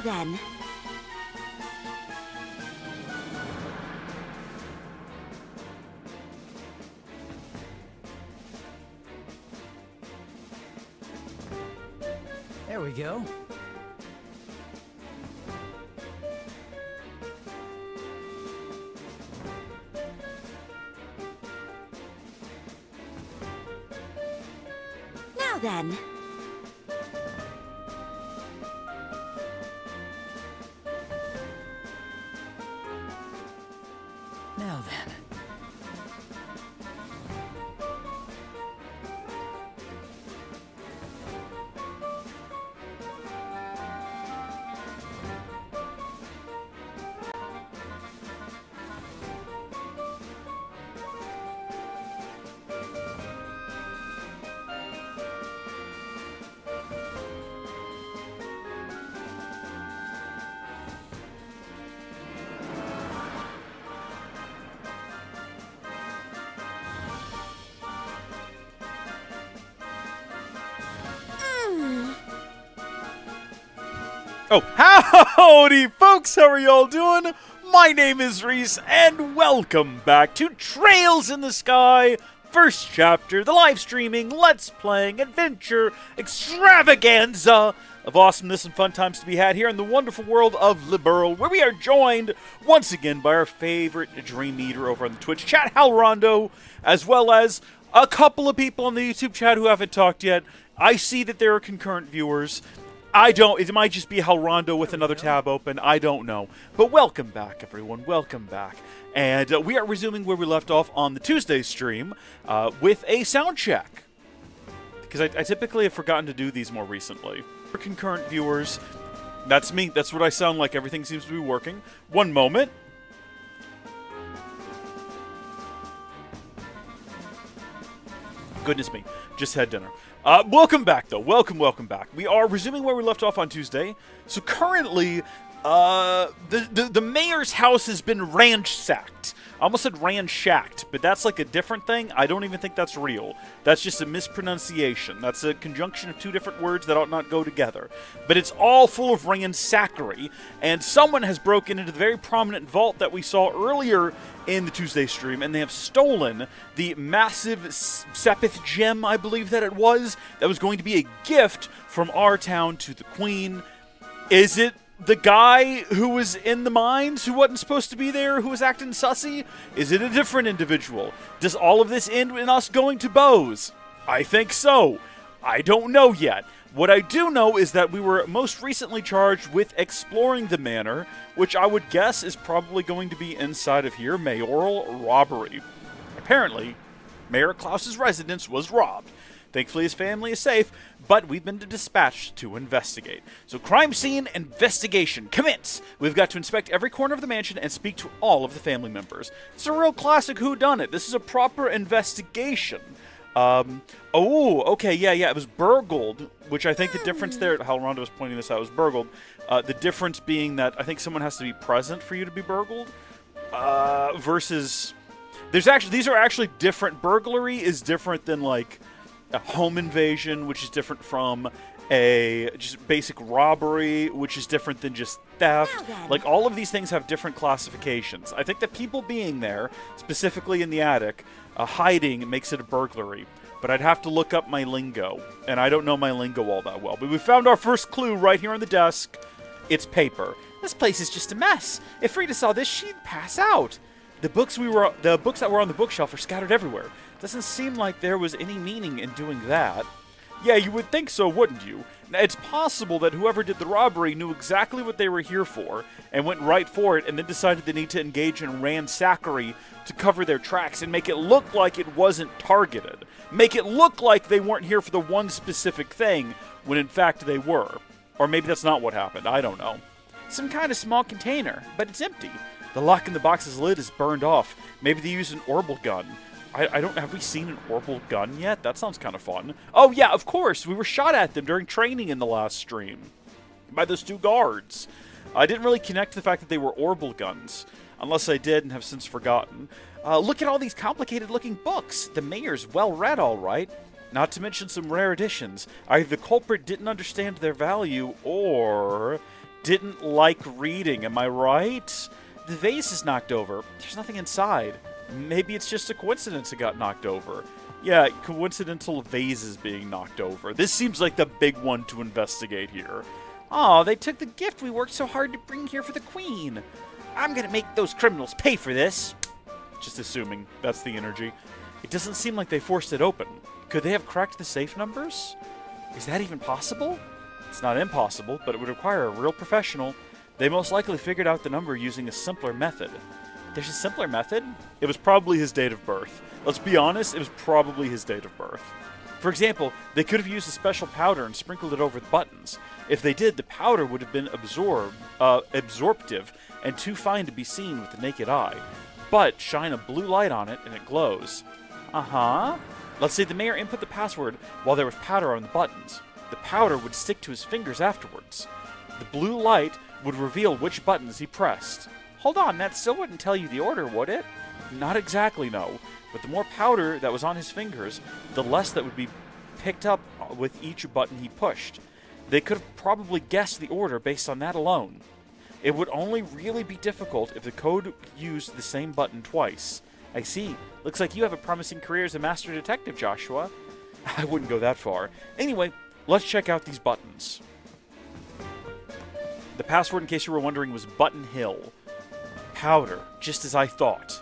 then. There we go. Now then. Now then. Oh, howdy folks, how are y'all doing? My name is Reese, and welcome back to Trails in the Sky, first chapter, the live streaming, let's playing, adventure, extravaganza of awesomeness and fun times to be had here in the wonderful world of Liberal, where we are joined once again by our favorite Dream Eater over on the Twitch chat, Hal Rondo, as well as a couple of people on the YouTube chat who haven't talked yet. I see that there are concurrent viewers. It might just be Hal Rondo with another tab open, I don't know. But welcome back, everyone, welcome back. And we are resuming where we left off on the Tuesday stream with a sound check. Because I typically have forgotten to do these more recently. For concurrent viewers, that's me, that's what I sound like, everything seems to be working. One moment. Goodness me, just had dinner. Welcome back, though. Welcome back. We are resuming where we left off on Tuesday. So currently, the mayor's house has been ransacked. I almost said ranshacked, but that's like a different thing. I don't even think that's real. That's just a mispronunciation. That's a conjunction of two different words that ought not go together. But it's all full of ransackery, and someone has broken into the very prominent vault that we saw earlier in the Tuesday stream, and they have stolen the massive Sepith gem, I believe that it was, that was going to be a gift from our town to the Queen. Is it the guy who was in the mines, who wasn't supposed to be there, who was acting sussy? Is it a different individual? Does all of this end in us going to Bose? I think so. I don't know yet. What I do know is that we were most recently charged with exploring the manor, which I would guess is probably going to be inside of here, mayoral robbery. Apparently, Mayor Klaus's residence was robbed. Thankfully, his family is safe, but we've been dispatched to investigate. So, crime scene investigation, commence! We've got to inspect every corner of the mansion and speak to all of the family members. It's a real classic whodunit. This is a proper investigation. Okay, yeah, it was burgled, which I think the difference there, Hal Rondo was pointing this out, was burgled. The difference being that I think someone has to be present for you to be burgled, versus, these are actually different. Burglary is different than, like, a home invasion, which is different from a just basic robbery, which is different than just theft. Like, all of these things have different classifications. I think that people being there, specifically in the attic, hiding makes it a burglary. But I'd have to look up my lingo, and I don't know my lingo all that well. But we found our first clue right here on the desk. It's paper. This place is just a mess. If Frida saw this, she'd pass out. The books that were on the bookshelf are scattered everywhere. Doesn't seem like there was any meaning in doing that. Yeah, you would think so, wouldn't you? Now, it's possible that whoever did the robbery knew exactly what they were here for and went right for it and then decided they need to engage in ransackery to cover their tracks and make it look like it wasn't targeted. Make it look like they weren't here for the one specific thing when in fact they were. Or maybe that's not what happened, I don't know. Some kind of small container, but it's empty. The lock in the box's lid is burned off. Maybe they used an orbital gun. Have we seen an orbital gun yet? That sounds kind of fun. Oh yeah, of course, we were shot at them during training in the last stream. By those two guards. I didn't really connect to the fact that they were orbital guns. Unless I did and have since forgotten. Look at all these complicated looking books. The mayor's well read, alright. Not to mention some rare editions. Either the culprit didn't understand their value, or didn't like reading, am I right? The vase is knocked over. There's nothing inside. Maybe it's just a coincidence it got knocked over. Yeah, coincidental vases being knocked over. This seems like the big one to investigate here. Oh, they took the gift we worked so hard to bring here for the queen. I'm gonna make those criminals pay for this. Just assuming that's the energy. It doesn't seem like they forced it open. Could they have cracked the safe numbers? Is that even possible? It's not impossible, but it would require a real professional. They most likely figured out the number using a simpler method. There's a simpler method? It was probably his date of birth. Let's be honest, it was probably his date of birth. For example, they could have used a special powder and sprinkled it over the buttons. If they did, the powder would have been absorptive and too fine to be seen with the naked eye. But shine a blue light on it and it glows. Uh-huh. Let's say the mayor input the password while there was powder on the buttons. The powder would stick to his fingers afterwards. The blue light would reveal which buttons he pressed. Hold on, that still wouldn't tell you the order, would it? Not exactly, no. But the more powder that was on his fingers, the less that would be picked up with each button he pushed. They could have probably guessed the order based on that alone. It would only really be difficult if the code used the same button twice. I see. Looks like you have a promising career as a master detective, Joshua. I wouldn't go that far. Anyway, let's check out these buttons. The password, in case you were wondering, was Button Hill. Powder, just as I thought.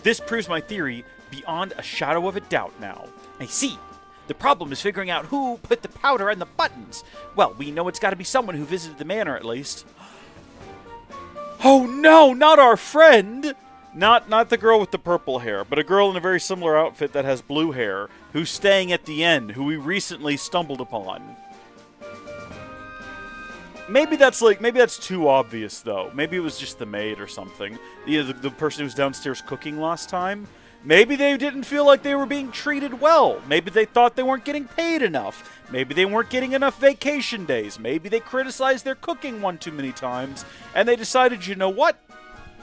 This proves my theory beyond a shadow of a doubt now. I see. The problem is figuring out who put the powder in the buttons. Well, we know it's got to be someone who visited the manor at least. Oh no, not our friend! Not the girl with the purple hair, but a girl in a very similar outfit that has blue hair, who's staying at the inn, who we recently stumbled upon. Maybe that's too obvious, though. Maybe it was just the maid or something. The person who was downstairs cooking last time. Maybe they didn't feel like they were being treated well. Maybe they thought they weren't getting paid enough. Maybe they weren't getting enough vacation days. Maybe they criticized their cooking one too many times, and they decided, you know what?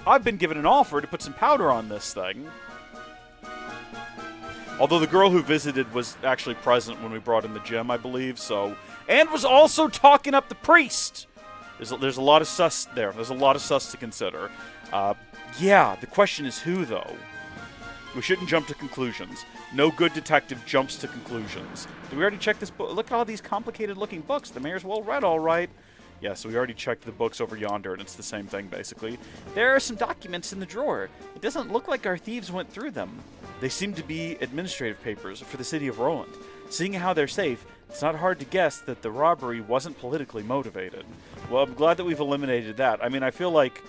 I've been given an offer to put some powder on this thing. Although the girl who visited was actually present when we brought in the gem, I believe, so... And was also talking up the priest! There's a lot of sus there. There's a lot of sus to consider. Yeah, the question is who, though? We shouldn't jump to conclusions. No good detective jumps to conclusions. Did we already check this book? Look at all these complicated-looking books. The mayor's well-read, all right. Yeah, so we already checked the books over yonder, and it's the same thing, basically. There are some documents in the drawer. It doesn't look like our thieves went through them. They seem to be administrative papers for the city of Roland. Seeing how they're safe, it's not hard to guess that the robbery wasn't politically motivated. Well, I'm glad that we've eliminated that. I mean, I feel like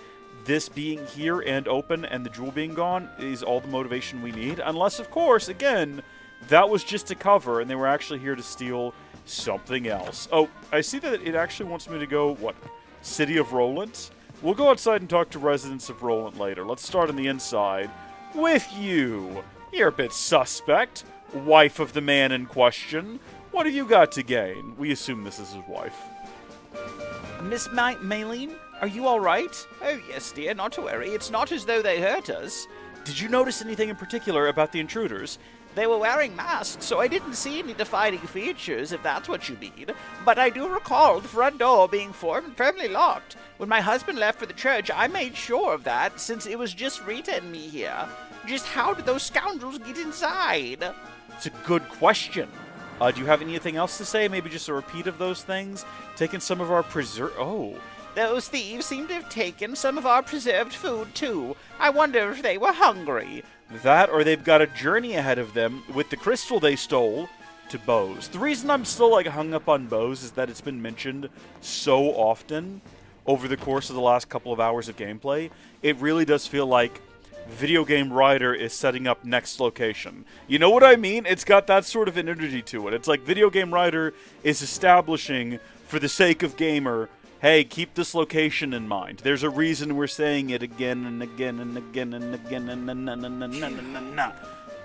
this being here and open and the jewel being gone is all the motivation we need. Unless, of course, again, that was just a cover and they were actually here to steal something else. Oh, I see that it actually wants me to go, what, City of Roland? We'll go outside and talk to residents of Roland later. Let's start on the inside with you. You're a bit suspect. Wife of the man in question. What have you got to gain? We assume this is his wife. Miss Maylene, are you all right? Oh, yes, dear, not to worry. It's not as though they hurt us. Did you notice anything in particular about the intruders? They were wearing masks, so I didn't see any defining features, if that's what you mean. But I do recall the front door being firmly locked. When my husband left for the church, I made sure of that, since it was just Rita and me here. Just how did those scoundrels get inside? It's a good question. Do you have anything else to say? Maybe just a repeat of those things? Taking some of our Oh. Those thieves seem to have taken some of our preserved food, too. I wonder if they were hungry. That, or they've got a journey ahead of them with the crystal they stole to Bose. The reason I'm still, hung up on Bose is that it's been mentioned so often over the course of the last couple of hours of gameplay. It really does feel like video game writer is setting up next location. You know what I mean? It's got that sort of an energy to it. It's like video game writer is establishing, for the sake of gamer, hey, keep this location in mind. There's a reason we're saying it again and again and again and again and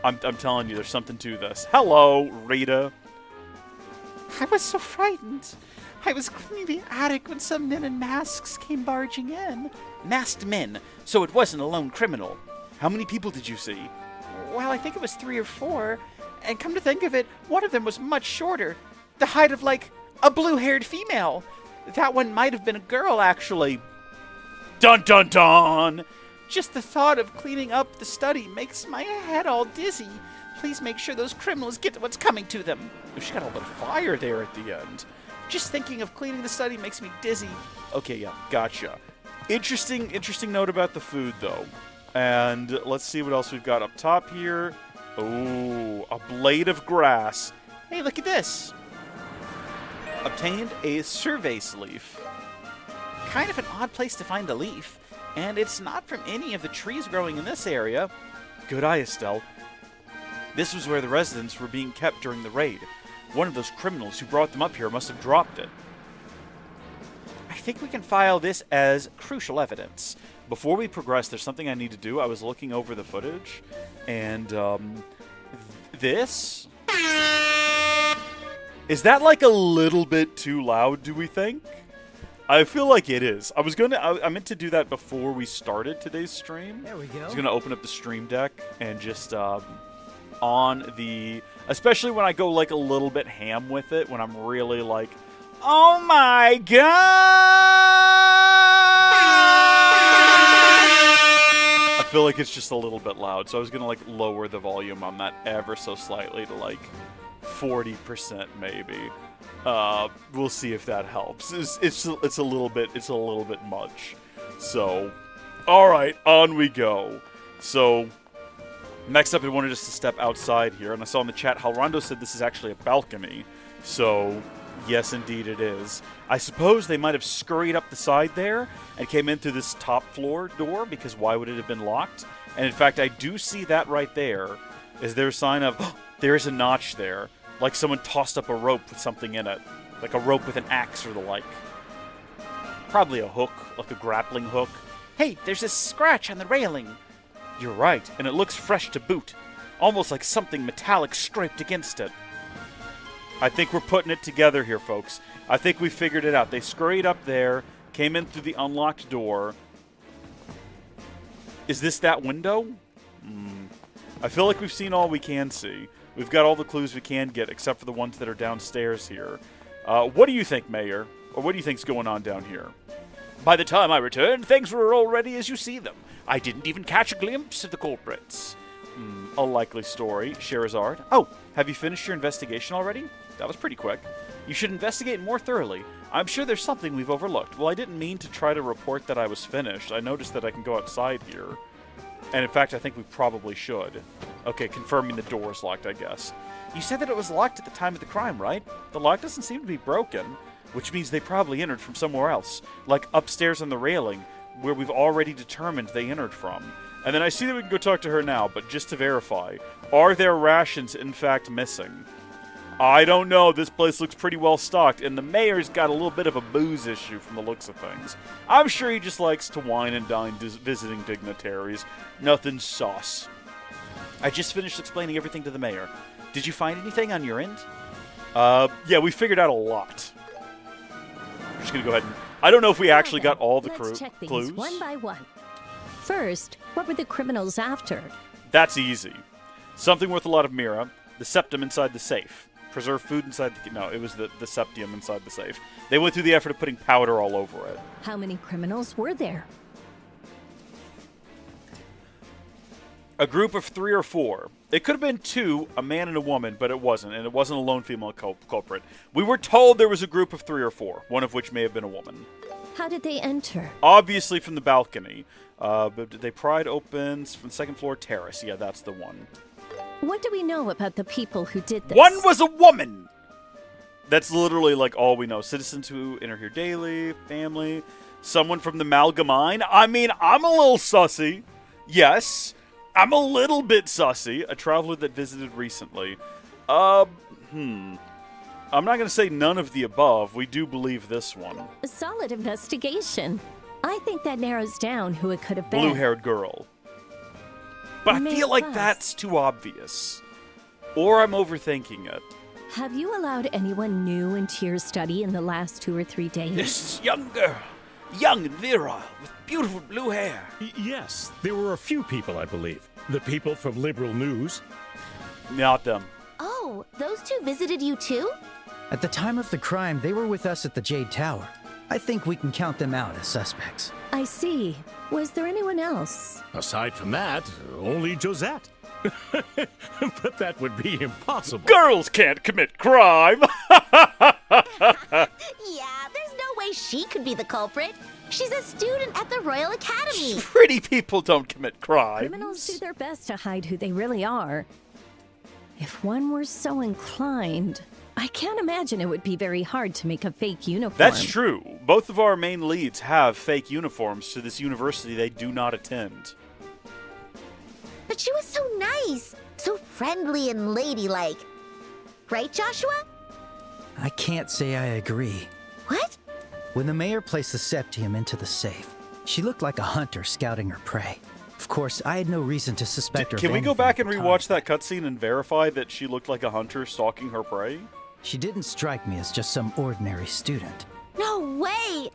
I'm telling you, there's something to this. Hello, Rita. I was so frightened. I was cleaning the attic when some men in masks came barging in. Masked men, so it wasn't a lone criminal. How many people did you see? Well, I think it was 3 or 4. And come to think of it, one of them was much shorter. The height of, a blue-haired female. That one might have been a girl, actually. Dun dun dun! Just the thought of cleaning up the study makes my head all dizzy. Please make sure those criminals get what's coming to them. She got a little fire there at the end. Just thinking of cleaning the study makes me dizzy. Okay, yeah, gotcha. Interesting note about the food, though. And let's see what else we've got up top here. Oh, a blade of grass. Hey, look at this. Obtained a cervase leaf. Kind of an odd place to find a leaf, and it's not from any of the trees growing in this area. Good eye, Estelle. This was where the residents were being kept during the raid. One of those criminals who brought them up here must have dropped it. I think we can file this as crucial evidence. Before we progress, there's something I need to do. I was looking over the footage, and, this? Is that, like, a little bit too loud, do we think? I feel like it is. I meant to do that before we started today's stream. There we go. I was going to open up the stream deck and just, on the... Especially when I go, like, a little bit ham with it, when I'm really, like, oh my god! I feel like it's just a little bit loud, so I was going to, like, lower the volume on that ever so slightly to, like, 40% maybe. We'll see if that helps. It's a little bit much. So, all right, on we go. So, next up, I wanted us to step outside here, and I saw in the chat how Rondo said this is actually a balcony. So, yes, indeed it is. I suppose they might have scurried up the side there and came in through this top floor door, because why would it have been locked? And in fact, I do see that right there. Is there a sign of, oh, there's a notch there. Like someone tossed up a rope with something in it. Like a rope with an axe or the like. Probably a hook, like a grappling hook. Hey, there's a scratch on the railing. You're right, and it looks fresh to boot. Almost like something metallic scraped against it. I think we're putting it together here, folks. I think we figured it out. They scurried up there, came in through the unlocked door. Is this that window? I feel like we've seen all we can see. We've got all the clues we can get, except for the ones that are downstairs here. What do you think, Mayor? Or what do you think's going on down here? By the time I returned, things were already as you see them. I didn't even catch a glimpse of the culprits. A likely story. Sherazard. Oh, have you finished your investigation already? That was pretty quick. You should investigate more thoroughly. I'm sure there's something we've overlooked. Well, I didn't mean to try to report that I was finished. I noticed that I can go outside here. And in fact, I think we probably should. Okay, confirming the door is locked, I guess. You said that it was locked at the time of the crime, right? The lock doesn't seem to be broken, which means they probably entered from somewhere else, like upstairs on the railing, where we've already determined they entered from. And then I see that we can go talk to her now, but just to verify, are their rations in fact missing? I don't know. This place looks pretty well stocked, and the mayor's got a little bit of a booze issue from the looks of things. I'm sure he just likes to wine and dine visiting dignitaries. Nothing sauce. I just finished explaining everything to the mayor. Did you find anything on your end? Yeah, we figured out a lot. I'm just going to go ahead and... I don't know if we actually got all the Let's check things clues. one by one. First, what were the criminals after? That's easy. Something worth a lot of mira, the septum inside the safe. Preserve food inside the... No, it was the septium inside the safe. They went through the effort of putting powder all over it. How many criminals were there? A group of 3 or 4. It could have been 2, a man and a woman, but it wasn't, and it wasn't a lone female culprit. We were told there was a group of 3 or 4, one of which may have been a woman. How did they enter? Obviously from the balcony. But they pried open from the second floor terrace. Yeah, that's the one. What do we know about the people who did this? One was a woman! That's literally like all we know. Citizens who enter here daily, family, someone from the Malgamine. I mean, I'm a little sussy. Yes, I'm a little bit sussy. A traveler that visited recently. I'm not going to say none of the above. We do believe this one. A solid investigation. I think that narrows down who it could have been. Blue-haired girl. But I May feel like first. that's too obvious. Or I'm overthinking it. Have you allowed anyone new into your study in the last 2 or 3 days? This young girl, young and virile, with beautiful blue hair. Yes, there were a few people, I believe. The people from Liberal News. Not them. Oh, those two visited you too? At the time of the crime, they were with us at the Jade Tower. I think we can count them out as suspects. I see. Was there anyone else? Aside from that, only Josette. But that would be impossible. Girls can't commit crime! Yeah, there's no way she could be the culprit. She's a student at the Royal Academy. Pretty people don't commit crimes. Criminals do their best to hide who they really are. If one were so inclined, I can't imagine it would be very hard to make a fake uniform. That's true. Both of our main leads have fake uniforms to this university they do not attend. But she was so nice, so friendly and ladylike. Right, Joshua? I can't say I agree. What? When the mayor placed the septium into the safe, she looked like a hunter scouting her prey. Of course, I had no reason to suspect her. Can we go anything back at and the rewatch time. that cutscene and verify that she looked like a hunter stalking her prey? She didn't strike me as just some ordinary student. No way!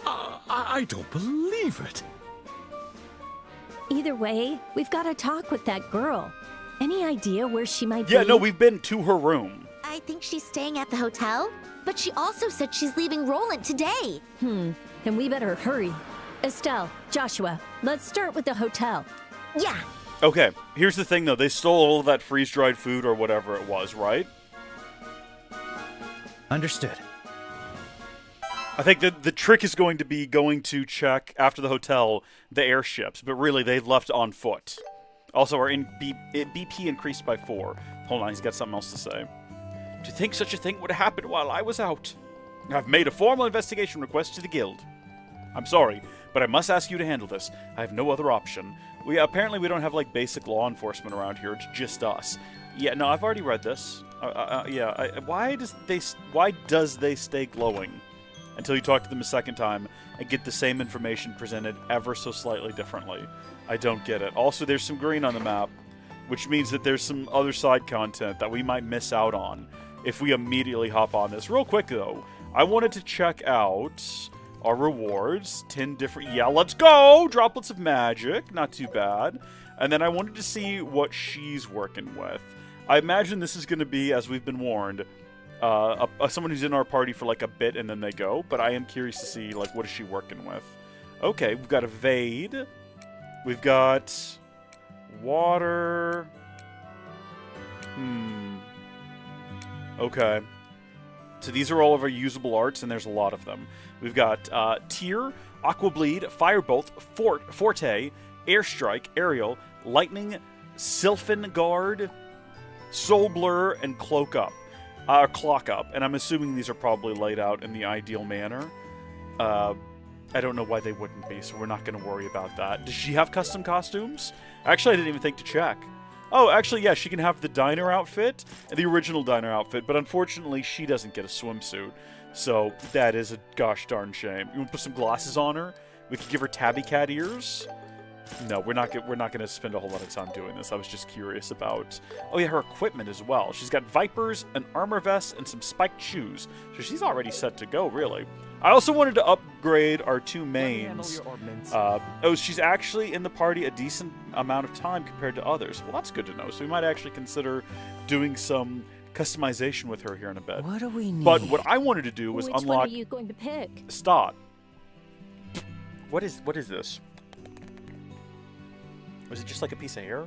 I don't believe it. Either way, we've got to talk with that girl. Any idea where she might be? Yeah, no, we've been to her room. I think she's staying at the hotel, but she also said she's leaving Roland today. Then we better hurry. Estelle, Joshua, let's start with the hotel. Yeah, Okay, here's the thing though. They stole all of that freeze-dried food or whatever it was, right? Understood. I think that the trick is going to be going to check after the hotel the airships, but really they've left on foot. Also, our BP increased by 4. Hold on, he's got something else to say. To think such a thing would happen while I was out. I've made a formal investigation request to the guild. I'm sorry, but I must ask you to handle this. I have no other option. Apparently we don't have like basic law enforcement around here. It's just us. Yeah, no, I've already read this. Why does they stay glowing until you talk to them a second time and get the same information presented ever so slightly differently? I don't get it. Also, there's some green on the map, which means that there's some other side content that we might miss out on if we immediately hop on this. Real quick, though, I wanted to check out our rewards. 10 different... Yeah, let's go! Droplets of magic. Not too bad. And then I wanted to see what she's working with. I imagine this is going to be, as we've been warned, someone who's in our party for like a bit and then they go. But I am curious to see, like, what is she working with? Okay, we've got evade. We've got water. Okay. So these are all of our usable arts, and there's a lot of them. We've got Tear, Aqua Bleed, Firebolt, Forte, Airstrike, Aerial, Lightning, Sylphin Guard, Soul Blur, and Cloak Up. And I'm assuming these are probably laid out in the ideal manner. I don't know why they wouldn't be, so we're not going to worry about that. Does she have custom costumes? Actually, I didn't even think to check. Oh, actually, yeah, she can have the diner outfit, the original diner outfit, but unfortunately, she doesn't get a swimsuit. So that is a gosh darn shame. You want to put some glasses on her? We could give her tabby cat ears. No, we're not going to spend a whole lot of time doing this. I was just curious about... Oh, yeah, her equipment as well. She's got Vipers, an armor vest, and some spiked shoes. So she's already set to go, really. I also wanted to upgrade our 2 mains. She's actually in the party a decent amount of time compared to others. Well, that's good to know. So we might actually consider doing some customization with her here in a bit. What do we need? But what I wanted to do was Which unlock... one are you going to pick? Stop. What is this? Was it just like a piece of hair?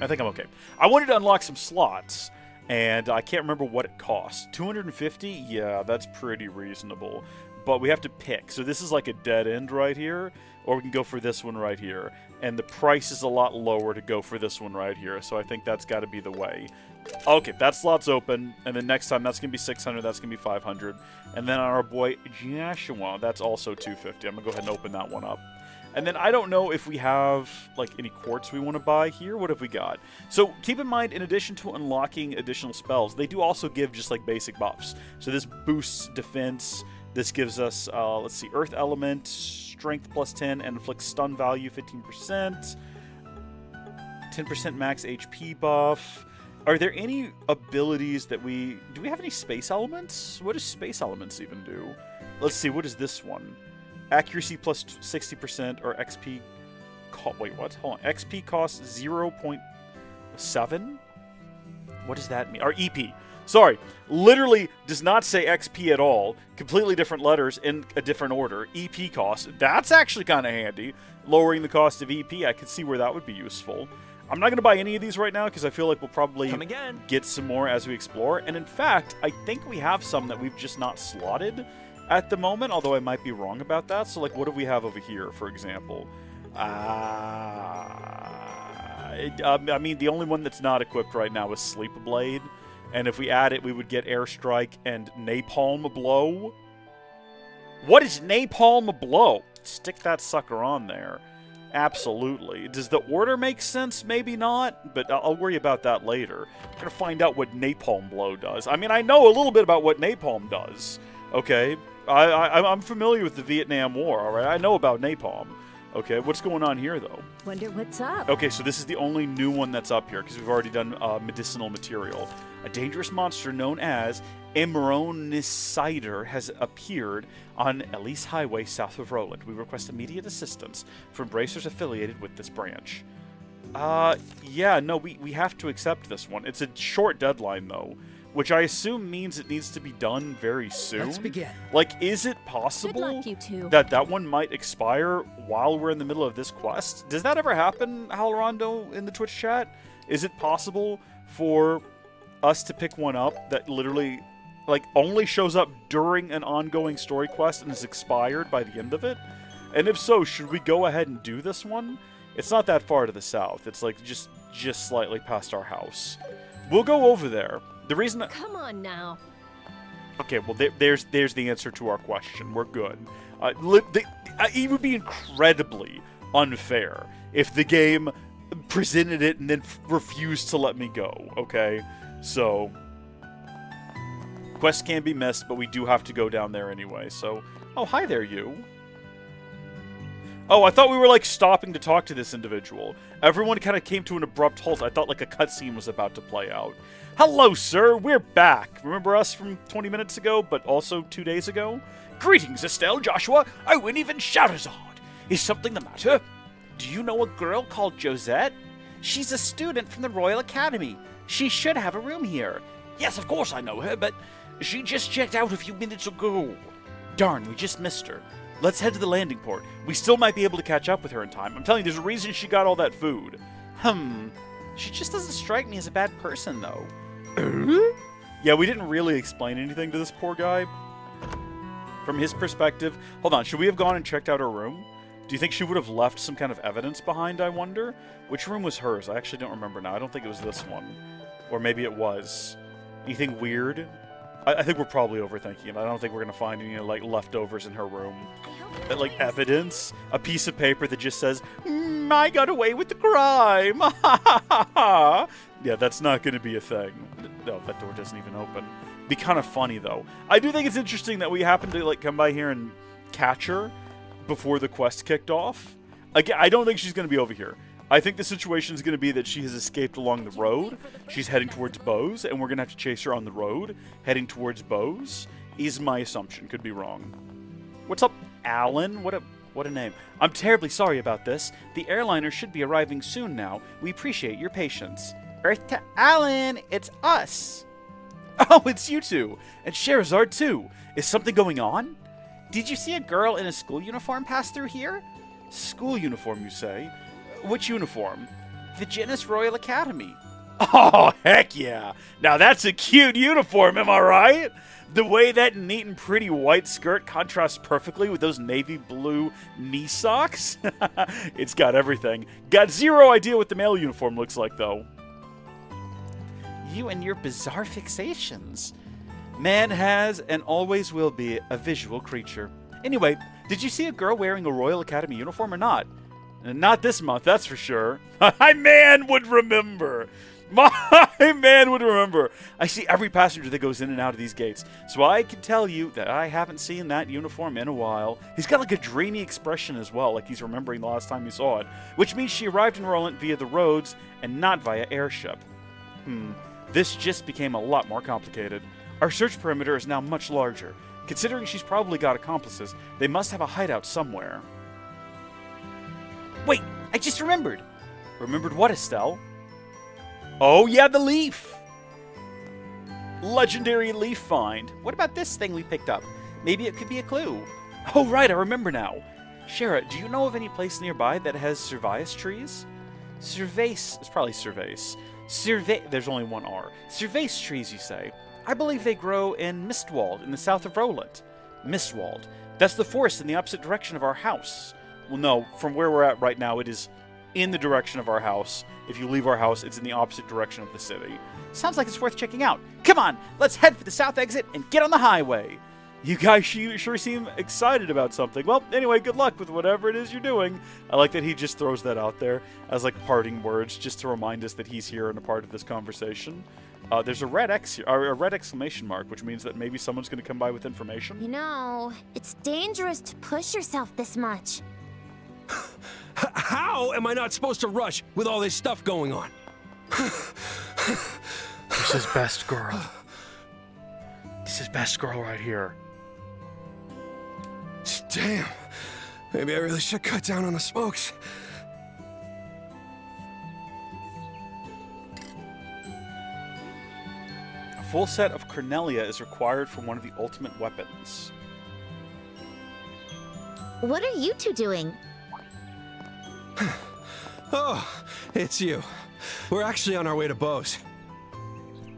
I think I'm okay. I wanted to unlock some slots, and I can't remember what it costs. 250? Yeah, that's pretty reasonable. But we have to pick. So this is like a dead end right here, or we can go for this one right here. And the price is a lot lower to go for this one right here, so I think that's got to be the way. Okay, that slot's open, and then next time that's going to be 600, that's going to be 500. And then on our boy Joshua, that's also 250. I'm going to go ahead and open that one up. And then I don't know if we have, like, any quartz we want to buy here. What have we got? So keep in mind, in addition to unlocking additional spells, they do also give just, like, basic buffs. So this boosts defense. This gives us, let's see, Earth Element, Strength plus 10, and inflicts stun value 15%. 10% max HP buff. Are there any abilities that we... Do we have any Space Elements? What does Space Elements even do? Let's see, what is this one? Accuracy plus 60% or XP... Wait, what? Hold on. XP costs 0.7? What does that mean? Or EP. Sorry, literally does not say XP at all. Completely different letters in a different order. EP cost. That's actually kind of handy. Lowering the cost of EP, I could see where that would be useful. I'm not going to buy any of these right now because I feel like we'll probably get some more as we explore. And in fact, I think we have some that we've just not slotted at the moment, although I might be wrong about that. So, like, what do we have over here, for example? I mean, the only one that's not equipped right now is Sleep Blade. And if we add it, we would get Airstrike and Napalm Blow. What is Napalm Blow? Stick that sucker on there. Absolutely. Does the order make sense? Maybe not, but I'll worry about that later. I'm going to find out what Napalm Blow does. I mean, I know a little bit about what napalm does, okay? I'm familiar with the Vietnam War, all right? I know about napalm. Okay, what's going on here, though? Wonder what's up. Okay, so this is the only new one that's up here, because we've already done medicinal material. A dangerous monster known as Emeronicidor has appeared on Elise Highway south of Roland. We request immediate assistance from bracers affiliated with this branch. Yeah, no, we have to accept this one. It's a short deadline, though, which I assume means it needs to be done very soon. Let's begin. Like, is it possible Good luck, you two. that one might expire while we're in the middle of this quest? Does that ever happen, Halrondo, in the Twitch chat? Is it possible for us to pick one up that literally, like, only shows up during an ongoing story quest and is expired by the end of it? And if so, should we go ahead and do this one? It's not that far to the south. It's like just slightly past our house. We'll go over there. The reason that... Come on now. Okay, well, there's the answer to our question. We're good. It would be incredibly unfair if the game presented it and then refused to let me go, okay? So, quest can be missed, but we do have to go down there anyway, so... Oh, hi there, you. Oh, I thought we were, like, stopping to talk to this individual. Everyone kind of came to an abrupt halt. I thought, like, a cutscene was about to play out. Hello, sir. We're back. Remember us from 20 minutes ago, but also 2 days ago? Greetings, Estelle, Joshua. Owen, even Shadowzard. Is something the matter? Do you know a girl called Josette? She's a student from the Royal Academy. She should have a room here. Yes, of course I know her, but she just checked out a few minutes ago. Darn, we just missed her. Let's head to the landing port. We still might be able to catch up with her in time. I'm telling you, there's a reason she got all that food. She just doesn't strike me as a bad person, though. Yeah, we didn't really explain anything to this poor guy. From his perspective... Hold on, should we have gone and checked out her room? Do you think she would have left some kind of evidence behind, I wonder? Which room was hers? I actually don't remember now. I don't think it was this one. Or maybe it was. Anything weird? I think we're probably overthinking it. I don't think we're going to find any, like, leftovers in her room. That, like, evidence? A piece of paper that just says, I got away with the crime! Yeah, that's not going to be a thing. No, that door doesn't even open. Be kind of funny, though. I do think it's interesting that we happened to, like, come by here and catch her before the quest kicked off. Again, I don't think she's going to be over here. I think the situation is going to be that she has escaped along the road. She's heading towards Bose, and we're going to have to chase her on the road, heading towards Bose, is my assumption. Could be wrong. What's up, Alan? What a name. I'm terribly sorry about this. The airliner should be arriving soon now. We appreciate your patience. Earth to Alan, it's us. Oh, it's you two. And Sherazard, too. Is something going on? Did you see a girl in a school uniform pass through here? School uniform, you say? Which uniform? The Genus Royal Academy. Oh, heck yeah. Now that's a cute uniform, am I right? The way that neat and pretty white skirt contrasts perfectly with those navy blue knee socks. It's got everything. Got zero idea what the male uniform looks like, though. You and your bizarre fixations. Man has and always will be a visual creature. Anyway, did you see a girl wearing a Royal Academy uniform or not? Not this month, that's for sure. My man would remember. My man would remember. I see every passenger that goes in and out of these gates, so I can tell you that I haven't seen that uniform in a while. He's got like a dreamy expression as well, like he's remembering the last time he saw it, which means she arrived in Roland via the roads and not via airship. This just became a lot more complicated. Our search perimeter is now much larger. Considering she's probably got accomplices, they must have a hideout somewhere. Wait, I just remembered. Remembered what, Estelle? Oh, yeah, the leaf. Legendary leaf find. What about this thing we picked up? Maybe it could be a clue. Oh, right, I remember now. Shara, do you know of any place nearby that has cervice trees? Cervace. It's probably cervace. There's only one R. Cervace trees, you say? I believe they grow in Mistwald in the south of Roland. Mistwald. That's the forest in the opposite direction of our house. Well, no, from where we're at right now, it is in the direction of our house. If you leave our house, it's in the opposite direction of the city. Sounds like it's worth checking out. Come on, let's head for the south exit and get on the highway. You guys sure seem excited about something. Well, anyway, good luck with whatever it is you're doing. I like that he just throws that out there as like parting words just to remind us that he's here and a part of this conversation. There's a red X here, or a red exclamation mark, which means that maybe someone's going to come by with information. You know, it's dangerous to push yourself this much. How am I not supposed to rush with all this stuff going on? This is best girl. This is best girl right here. Damn. Maybe I really should cut down on the smokes. A full set of Cornelia is required for one of the ultimate weapons. What are you two doing? Oh, it's you. We're actually on our way to Bose.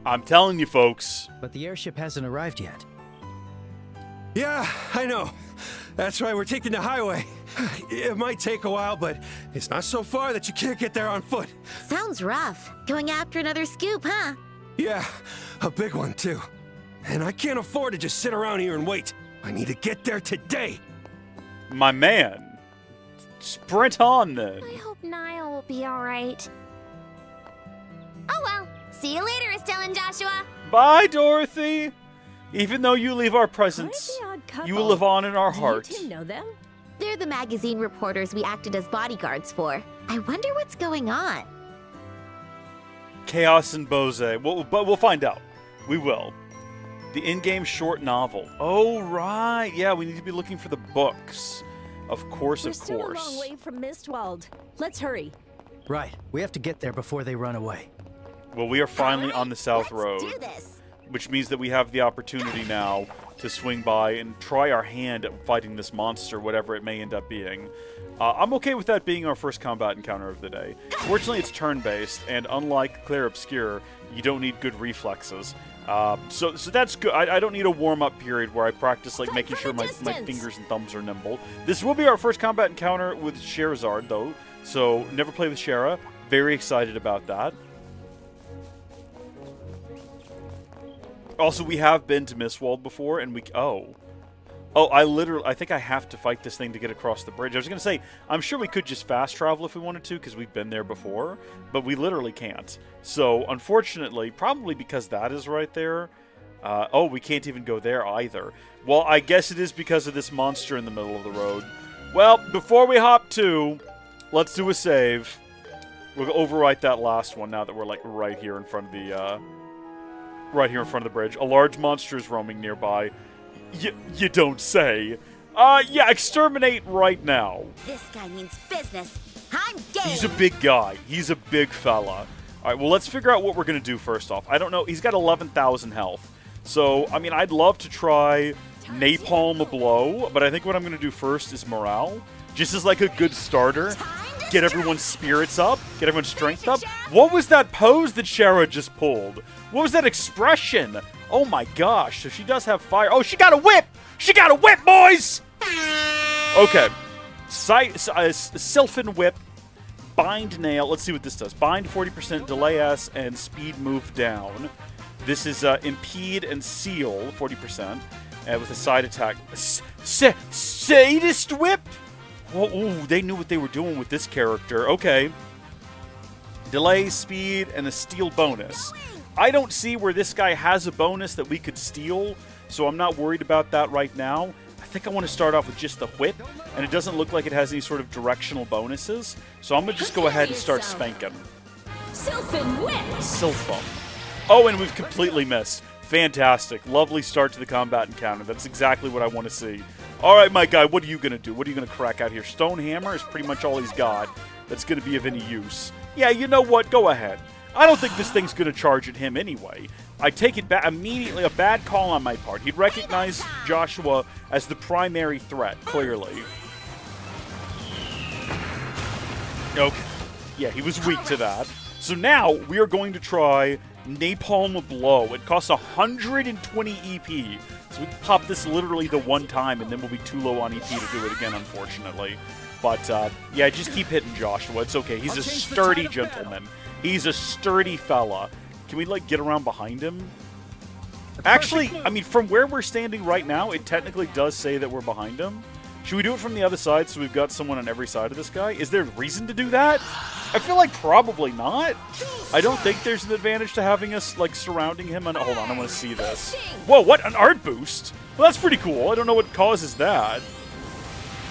I'm telling you, folks. But the airship hasn't arrived yet. Yeah, I know. That's right, we're taking the highway. It might take a while, but it's not so far that you can't get there on foot. Sounds rough. Going after another scoop, huh? Yeah, a big one, too. And I can't afford to just sit around here and wait. I need to get there today. My man. Sprint on, then. I hope Niall will be alright. Oh well. See you later, Estelle and Joshua. Bye, Dorothy. Even though you leave our presence, Quite the odd couple. you will live on in our hearts. Do you two know them? They're the magazine reporters we acted as bodyguards for. I wonder what's going on. Chaos and Bose. But we'll find out. We will. The in-game short novel. Oh, right. Yeah, we need to be looking for the books. Of course, We're of still course. a long way from Mistwald. Let's hurry. Right. We have to get there before they run away. Well, we are finally on the South Road, Let's do this. which means that we have the opportunity now to swing by and try our hand at fighting this monster, whatever it may end up being. I'm okay with that being our first combat encounter of the day. Fortunately, it's turn-based, and unlike Clair Obscure, you don't need good reflexes. So that's good. I don't need a warm-up period where I practice like making sure my fingers and thumbs are nimble. This will be our first combat encounter with Scheherazade, though, so never play with Shara. Very excited about that. Also, we have been to Mistwald before, and I think I have to fight this thing to get across the bridge. I was going to say, I'm sure we could just fast travel if we wanted to, because we've been there before, but we literally can't. So, unfortunately, probably because that is right there, we can't even go there either. Well, I guess it is because of this monster in the middle of the road. Well, before we hop to, let's do a save. We'll overwrite that last one now that we're, like, right here in front of the bridge. A large monster is roaming nearby. You don't say. Yeah, exterminate right now. This guy means business. I'm game. He's a big guy. He's a big fella. Alright, well, let's figure out what we're going to do first off. I don't know. He's got 11,000 health. So, I mean, I'd love to try Napalm a Blow, but I think what I'm going to do first is Morale. Just as, like, a good starter. Get everyone's spirits up. Get everyone's strength up. What was that pose that Shara just pulled? What was that expression? Oh my gosh. So she does have fire. Oh, she got a whip! She got a whip, boys! Okay. Sylphin Whip. Bind Nail. Let's see what this does. Bind 40%, delay S, and speed move down. This is Impede and Seal 40%. With a side attack. Sadist Whip? Oh, ooh, they knew what they were doing with this character. Okay. Delay, speed, and a steal bonus. I don't see where this guy has a bonus that we could steal, so I'm not worried about that right now. I think I want to start off with just the whip, and it doesn't look like it has any sort of directional bonuses, so I'm going to just go ahead and start spanking. Sylphin Whip! Sylphum. Oh, and we've completely missed. Fantastic. Lovely start to the combat encounter. That's exactly what I want to see. All right, my guy, what are you going to do? What are you going to crack out here? Stone Hammer is pretty much all he's got that's going to be of any use. Yeah, you know what? Go ahead. I don't think this thing's going to charge at him anyway. I take it back immediately. A bad call on my part. He'd recognize Joshua as the primary threat, clearly. Okay. Yeah, he was weak to that. So now we are going to try Napalm Blow. It costs 120 EP. So we can pop this literally the one time, and then we'll be too low on EP to do it again, unfortunately. But, yeah, just keep hitting Joshua. It's okay. He's a sturdy gentleman. He's a sturdy fella. Can we, like, get around behind him? Actually, I mean, from where we're standing right now, it technically does say that we're behind him. Should we do it from the other side so we've got someone on every side of this guy? Is there a reason to do that? I feel like probably not. I don't think there's an advantage to having us, like, surrounding him. Hold on, I want to see this. Whoa, what? An art boost? Well, that's pretty cool. I don't know what causes that.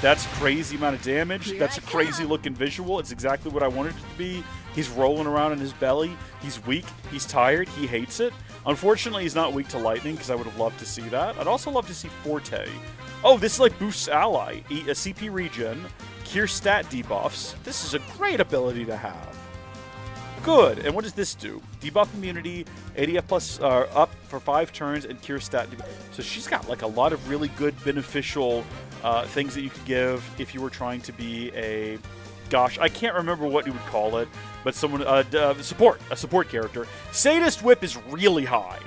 That's crazy amount of damage. That's a crazy looking visual. It's exactly what I wanted it to be. He's rolling around in his belly. He's weak. He's tired. He hates it. Unfortunately, he's not weak to lightning because I would have loved to see that. I'd also love to see Forte. Oh, this is like boosts ally. A CP regen. Cure stat debuffs. This is a great ability to have. Good. And what does this do? Debuff immunity, ADF plus up for 5 turns, and cure stat debuff. So she's got like a lot of really good beneficial things that you could give if you were trying to be a... Gosh, I can't remember what you would call it, but someone... a support character. Sadist Whip is really high.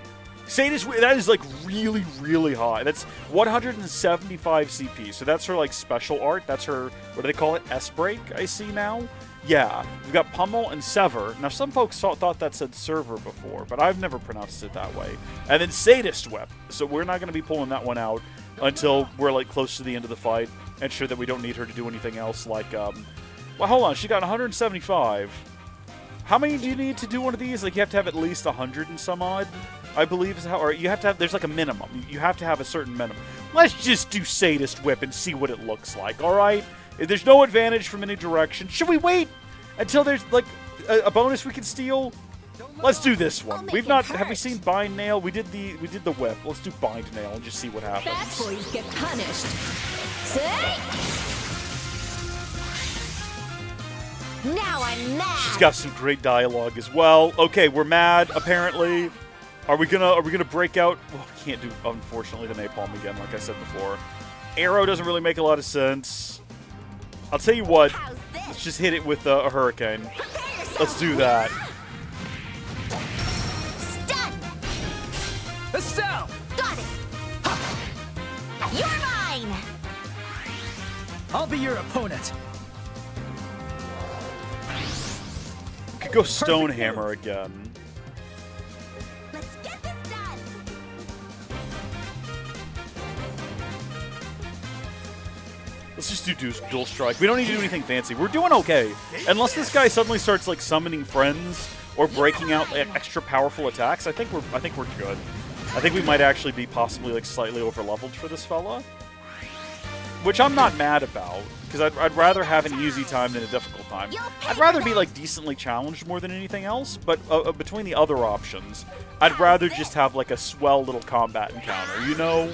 Sadist Whip, that is like really, really high. That's 175 CP. So that's her like special art. That's her, what do they call it? S-Break, I see now. Yeah, we've got Pummel and Sever. Now, some folks thought that said Server before, but I've never pronounced it that way. And then Sadist Whip. So we're not going to be pulling that one out until we're like close to the end of the fight, and sure that we don't need her to do anything else like, well, hold on, she got 175. How many do you need to do one of these? Like, you have to have at least 100 and some odd, I believe is how, or you have to have, there's like a minimum. You have to have a certain minimum. Let's just do Sadist Whip and see what it looks like, alright? There's no advantage from any direction. Should we wait until there's, like, a bonus we can steal? Let's do this one. We've not, have we seen Bind Nail? We did the whip. Let's do Bind Nail and just see what happens. Bad boys get punished. Now I'm mad. She's got some great dialogue as well. Okay, we're mad, apparently. Are we gonna break out? Well, we can't do, unfortunately, the napalm again, like I said before. Arrow doesn't really make a lot of sense. I'll tell you what. Let's just hit it with a hurricane. Let's do that. Stun. Estelle! Got it. You're mine. I'll be your opponent. We could go Stonehammer again. Let's get this done. Let's just do Dual Strike. We don't need to do anything fancy. We're doing okay. Unless this guy suddenly starts like summoning friends or breaking out like, extra powerful attacks, I think we're good. I think we might actually be possibly like slightly over-leveled for this fella. Which I'm not mad about, because I'd rather have an easy time than a difficult time. I'd rather be like decently challenged more than anything else, but between the other options, I'd rather just have like a swell little combat encounter, you know?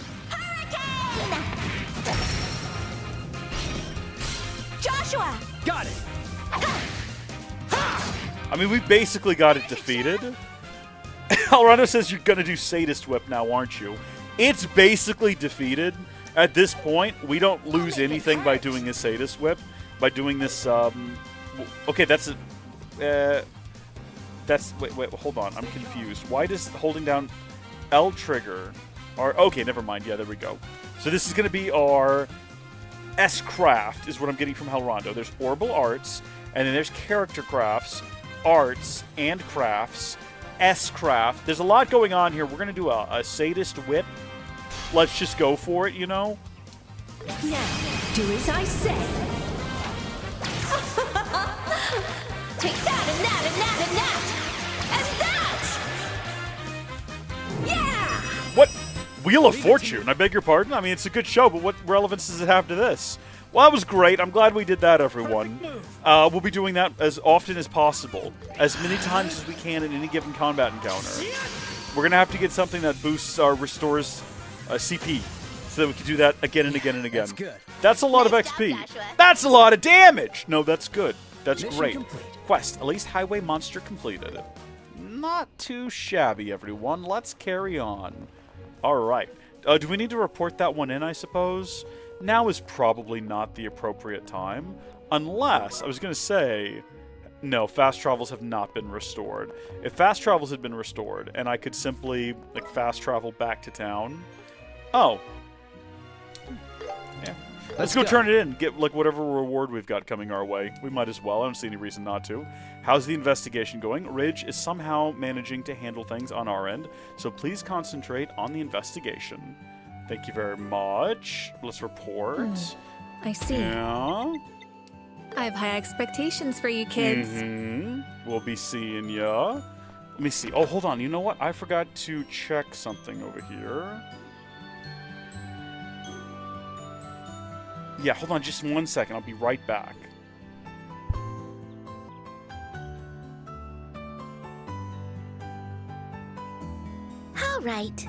Joshua! Got it! I mean, we basically got it defeated. Alrando says you're gonna do Sadist Whip now, aren't you? It's basically defeated. At this point, we don't lose anything by doing a Sadist Whip. By doing this, okay, that's a... wait, hold on, I'm confused. Why does holding down L trigger... okay, never mind, yeah, there we go. So this is going to be our S-Craft, is what I'm getting from Hellrondo. There's Orbital Arts, and then there's Character Crafts, Arts, and Crafts, S-Craft. There's a lot going on here. We're going to do a Sadist Whip. Let's just go for it, you know? Now, do as I say. Take that and that and that and that! And that! Yeah! What? Wheel of Fortune? I beg your pardon? I mean, it's a good show, but what relevance does it have to this? Well, that was great. I'm glad we did that, everyone. We'll be doing that as often as possible. As many times as we can in any given combat encounter. We're going to have to get something that boosts or restores CP, so that we can do that again and again and again. That's good. That's a lot of XP. That's a lot of damage! No, that's good. That's Mission great. complete. Quest, at least highway monster completed. not too shabby, everyone. Let's carry on. All right. Do we need to report that one in, I suppose? Now is probably not the appropriate time. Unless, I was going to say, no, fast travels have not been restored. If fast travels had been restored, and I could simply, like, fast travel back to town... Oh. Yeah. Let's go turn it in. Get, like, whatever reward we've got coming our way. We might as well. I don't see any reason not to. How's the investigation going? Ridge is somehow managing to handle things on our end, so please concentrate on the investigation. Thank you very much. Let's report. I see. Yeah. I have high expectations for you kids. We'll be seeing ya. Let me see. Oh, hold on. You know what? I forgot to check something over here. Yeah, hold on just 1 second. I'll be right back. All right.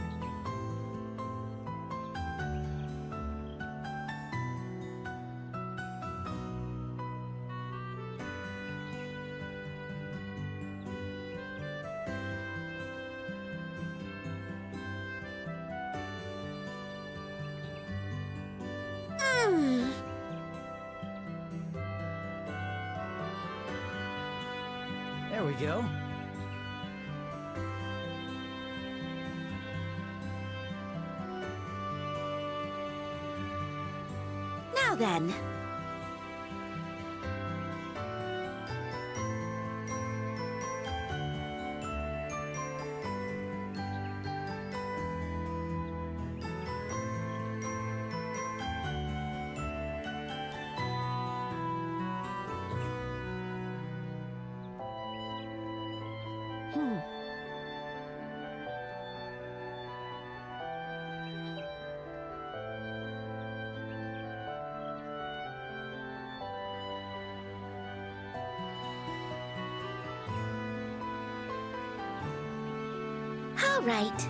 There we go. Now then. All right.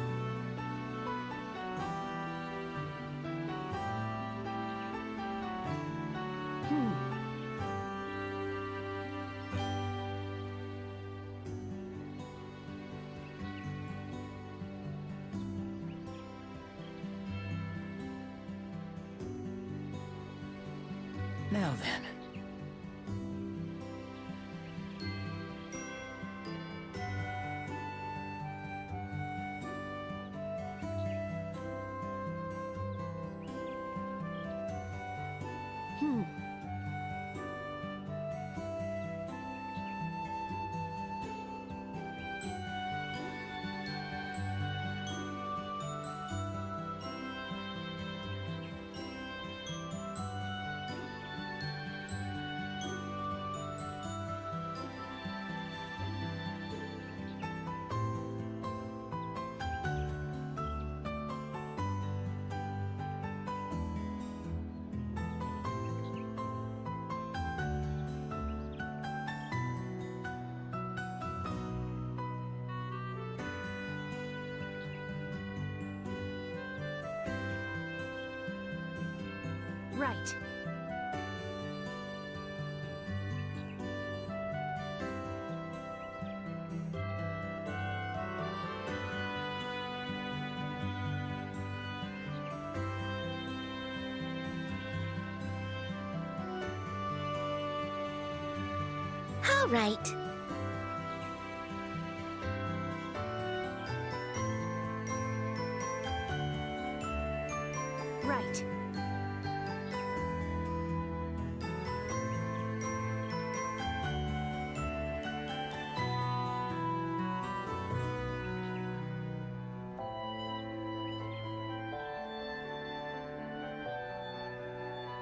Now then. Right. All right. Right.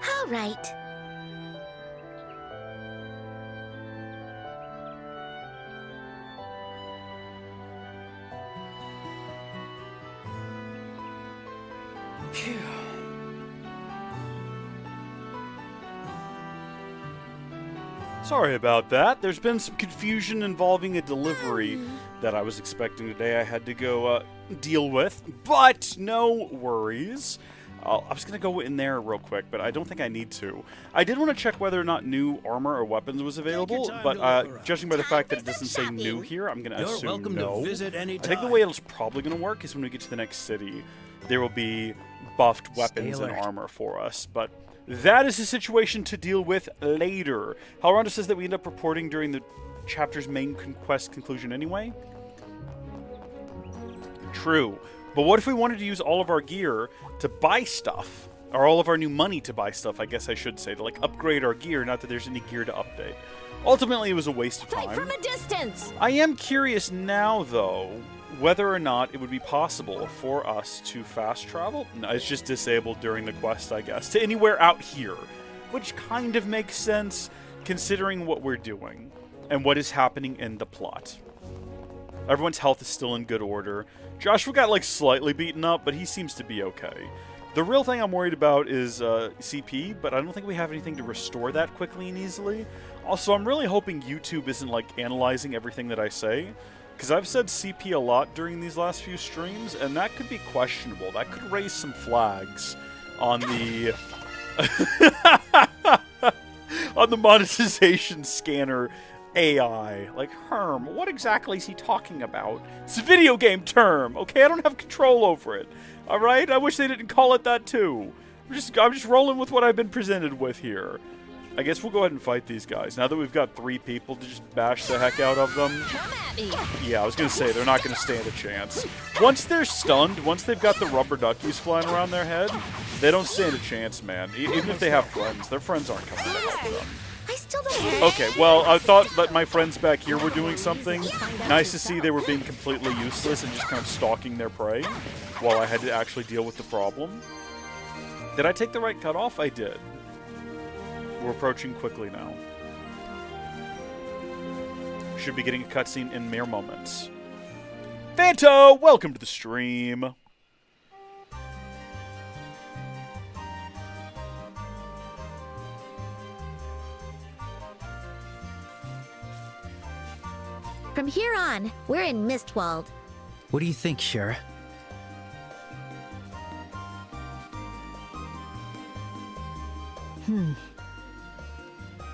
All right. Phew. Sorry about that. There's been some confusion involving a delivery that I was expecting today I had to go deal with, but no worries. I was going to go in there real quick, but I don't think I need to. I did want to check whether or not new armor or weapons was available, but judging by the fact that it doesn't say new here, I'm going to assume no. I think the way it's probably going to work is when we get to the next city, there will be buffed weapons and armor for us, but that is a situation to deal with later. Halronda says that we end up reporting during the chapter's main quest conclusion anyway. True. But what if we wanted to use all of our gear to buy stuff? Or all of our new money to buy stuff, I guess I should say. To, like, upgrade our gear, not that there's any gear to update. Ultimately, it was a waste of time. Fight from a distance! I am curious now, though, whether or not it would be possible for us to fast travel. No, it's just disabled during the quest, I guess. To anywhere out here. Which kind of makes sense, considering what we're doing. And what is happening in the plot. Everyone's health is still in good order. Joshua got, like, slightly beaten up, but he seems to be okay. The real thing I'm worried about is CP, but I don't think we have anything to restore that quickly and easily. Also, I'm really hoping YouTube isn't, like, analyzing everything that I say, because I've said CP a lot during these last few streams, and that could be questionable. That could raise some flags on the... on the monetization scanner AI. Like, Herm, what exactly is he talking about? It's a video game term, okay? I don't have control over it. Alright? I wish they didn't call it that too. I'm just rolling with what I've been presented with here. I guess we'll go ahead and fight these guys. Now that we've got 3 people to just bash the heck out of them. Yeah, I was gonna say, they're not gonna stand a chance. Once they're stunned, once they've got the rubber duckies flying around their head, they don't stand a chance, man. Even if they have friends, their friends aren't coming to help them. I still don't. Okay, well, I thought that my friends back here were doing something. Nice to see they were being completely useless and just kind of stalking their prey while I had to actually deal with the problem. Did I take the right cutoff? I did. We're approaching quickly now. Should be getting a cutscene in mere moments. Vanto, welcome to the stream. From here on, we're in Mistwald. What do you think, Shara?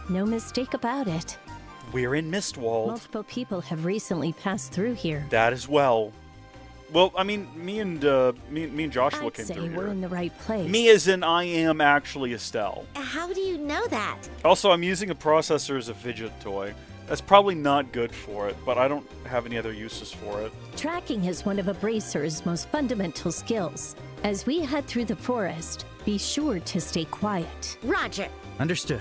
No mistake about it. We're in Mistwald. Multiple people have recently passed through here. That as well. Well, I mean, me and Joshua I'd came say through we're here. in the right place. Me as in I am actually Estelle. How do you know that? Also, I'm using a processor as a fidget toy. That's probably not good for it, but I don't have any other uses for it. Tracking is one of a bracer's most fundamental skills. As we head through the forest, be sure to stay quiet. Roger. Understood.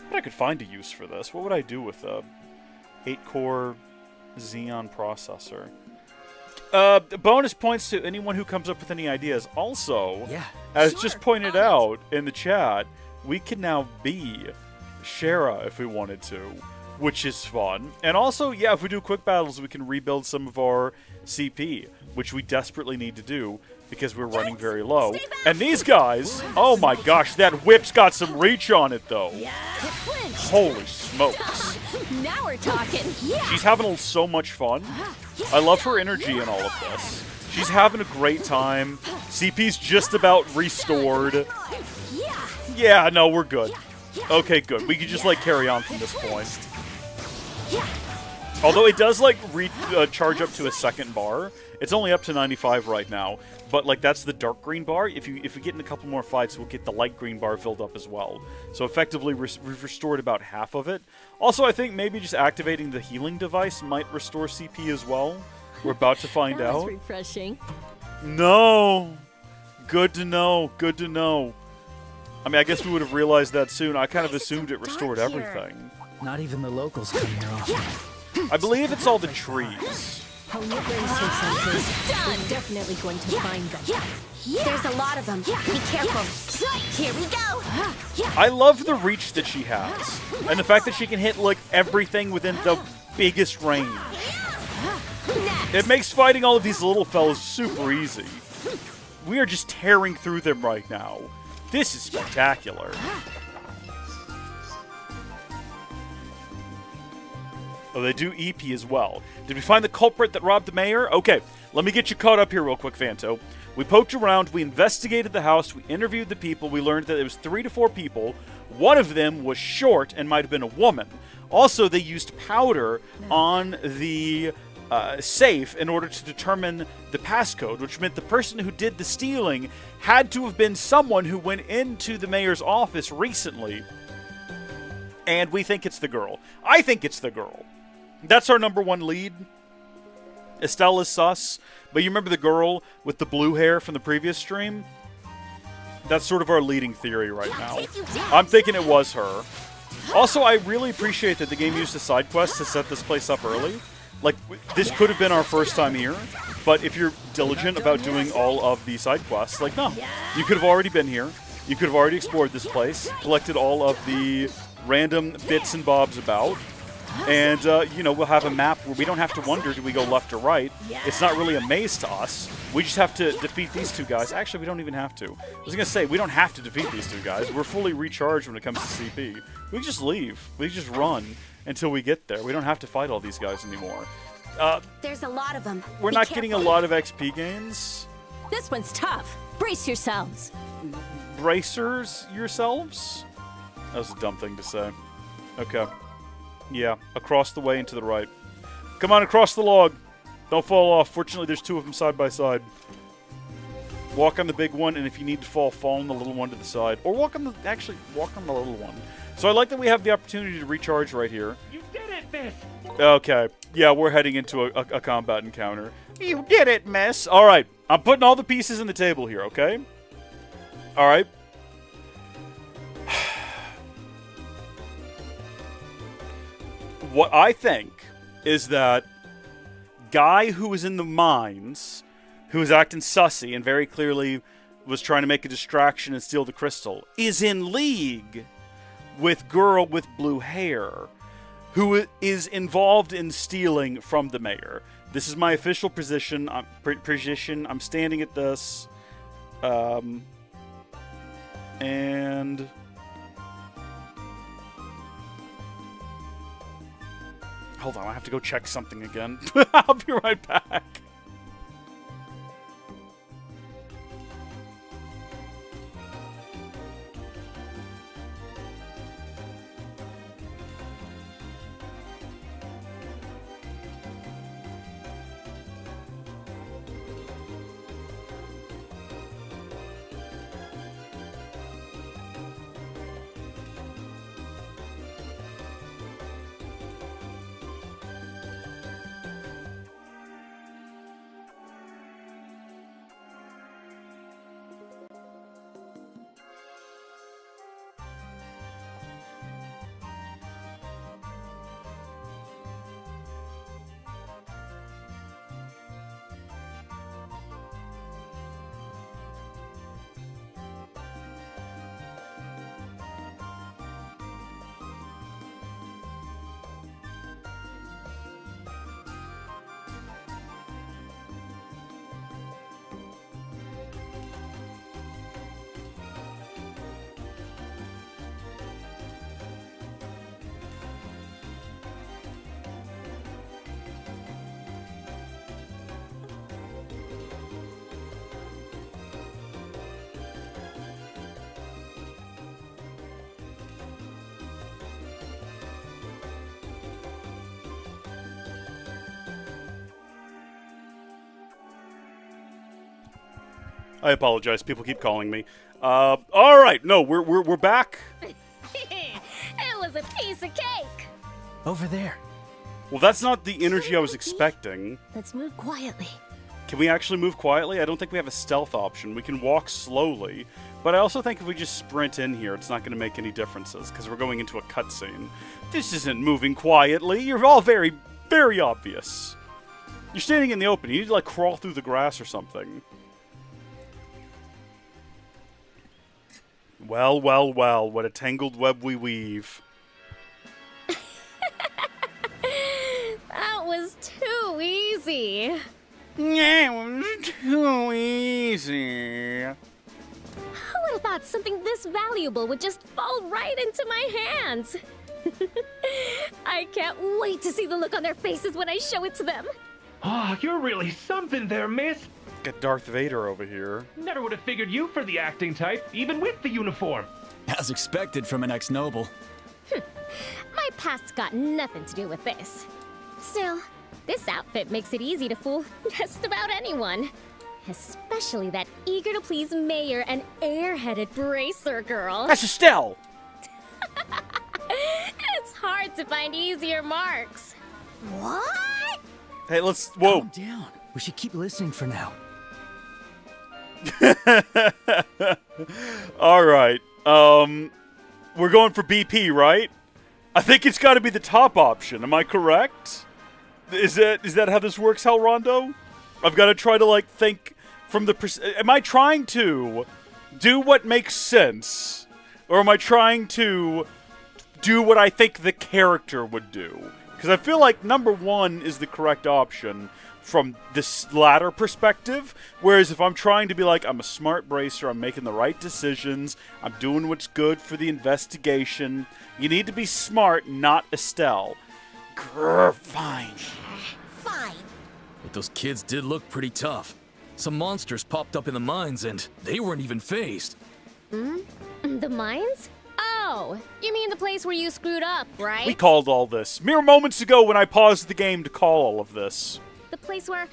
But I could find a use for this. What would I do with a 8-core Xeon processor? Bonus points to anyone who comes up with any ideas. Also, as just pointed out in the chat, we can now be Shara if we wanted to, which is fun. And also, yeah, if we do quick battles, we can rebuild some of our CP, which we desperately need to do because we're running very low. And these guys, oh my gosh, that whip's got some reach on it, though. Holy smokes. Now we're talking. She's having so much fun. I love her energy in all of this. She's having a great time. CP's just about restored. Yeah, no, we're good. Okay, good. We can just, like, carry on from this point. Although it does, like, charge up to a second bar. It's only up to 95 right now. But, like, that's the dark green bar. If we get in a couple more fights, we'll get the light green bar filled up as well. So, effectively, we've restored about half of it. Also, I think maybe just activating the healing device might restore CP as well. We're about to find that was out. refreshing. No! Good to know. Good to know. I mean, I guess we would have realized that soon. I kind of assumed it restored everything. Not even the locals come here often. I believe it's all the trees. Hone your bracer senses. We're definitely going to find them. There's a lot of them. Be careful. Here we go. I love the reach that she has. And the fact that she can hit, like, everything within the biggest range. It makes fighting all of these little fellas super easy. We are just tearing through them right now. This is spectacular. Oh, they do EP as well. Did we find the culprit that robbed the mayor? Okay, let me get you caught up here real quick, Vanto. We poked around, we investigated the house, we interviewed the people, we learned that it was 3 to 4 people. One of them was short and might have been a woman. Also, they used powder on the safe in order to determine the passcode, which meant the person who did the stealing had to have been someone who went into the mayor's office recently. And we think it's the girl. I think it's the girl. That's our number 1 lead. Estelle is sus, but you remember the girl with the blue hair from the previous stream? That's sort of our leading theory right now. I'm thinking it was her. Also, I really appreciate that the game used a side quest to set this place up early. Like, this could have been our first time here, but if you're diligent about doing all of the side quests, like, no. You could have already been here. You could have already explored this place, collected all of the random bits and bobs about, and, you know, we'll have a map where we don't have to wonder, do we go left or right? It's not really a maze to us. We just have to defeat these 2 guys. Actually, we don't even have to. I was going to say, we don't have to defeat these 2 guys. We're fully recharged when it comes to CP. We just leave. We just run until we get there. We don't have to fight all these guys anymore. There's a lot of them. We're not getting a lot of XP gains. This one's tough. Brace yourselves. Bracers yourselves? That was a dumb thing to say. Okay. Yeah, across the way and to the right. Come on, across the log. Don't fall off. Fortunately, there's 2 of them side by side. Walk on the big one, and if you need to fall on the little one to the side. Or walk on the little one. So I like that we have the opportunity to recharge right here. You did it, miss! Okay. Yeah, we're heading into a combat encounter. You did it, miss. All right. I'm putting all the pieces in the table here, okay? All right. What I think is that guy who was in the mines, who was acting sussy and very clearly was trying to make a distraction and steal the crystal, is in league with girl with blue hair, who is involved in stealing from the mayor. This is my official position. I'm standing at this. And hold on, I have to go check something again. I'll be right back. I apologize. People keep calling me. All right. No, we're back. It was a piece of cake. Over there. Well, that's not the energy I was expecting. Let's move quietly. Can we actually move quietly? I don't think we have a stealth option. We can walk slowly, but I also think if we just sprint in here, it's not going to make any differences because we're going into a cutscene. This isn't moving quietly. You're all very, very obvious. You're standing in the open. You need to, like, crawl through the grass or something. Well, well, well, what a tangled web we weave. That was too easy. Yeah, it was too easy. Who would have thought something this valuable would just fall right into my hands? I can't wait to see the look on their faces when I show it to them. Oh, you're really something there, miss. Got Darth Vader over here. Never would have figured you for the acting type, even with the uniform. As expected from an ex-noble. My past's got nothing to do with this. Still, this outfit makes it easy to fool just about anyone. Especially that eager-to-please mayor and airheaded bracer girl. That's Estelle! It's hard to find easier marks. What? Hey, let's... Whoa. Calm down. We should keep listening for now. All right. We're going for BP, right? I think it's got to be the top option. Am I correct? Is that how this works, Hell Rondo? I've got to try to, like, think from the... Am I trying to do what makes sense? Or am I trying to do what I think the character would do? Because I feel like number one is the correct option from this latter perspective. Whereas if I'm trying to be like, I'm a smart bracer, I'm making the right decisions, I'm doing what's good for the investigation, you need to be smart, not Estelle. Grr, fine. Fine. But those kids did look pretty tough. Some monsters popped up in the mines and they weren't even phased. The mines? Oh, you mean the place where you screwed up, right? We called all this. Mere moments ago when I paused the game to call all of this. The place where,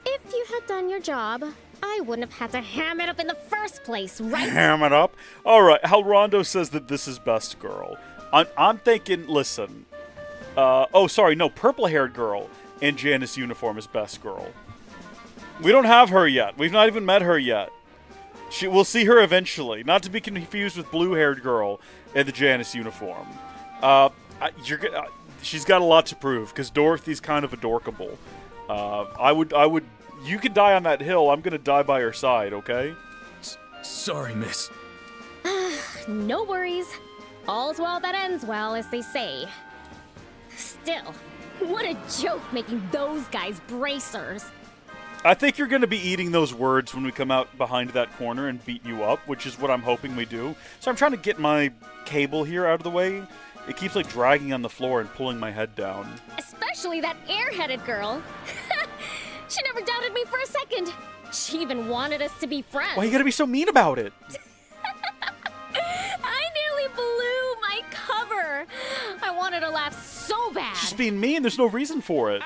if you had done your job, I wouldn't have had to ham it up in the first place, right? Ham it up? Alright, Hal Rondo says that this is best girl. I'm thinking, listen. Purple-haired girl in Janice uniform is best girl. We don't have her yet. We've not even met her yet. We'll see her eventually. Not to be confused with blue-haired girl in the Janice uniform. She's got a lot to prove, because Dorothy's kind of adorkable. You can die on that hill. I'm gonna die by her side, okay? Sorry, miss. No worries. All's well that ends well, as they say. Still, what a joke making those guys bracers. I think you're going to be eating those words when we come out behind that corner and beat you up, which is what I'm hoping we do. So I'm trying to get my cable here out of the way. It keeps, like, dragging on the floor and pulling my head down. Especially that airheaded girl. She never doubted me for a second. She even wanted us to be friends. Why you gotta be so mean about it? I nearly blew my cover. I wanted to laugh so bad. She's being mean. There's no reason for it.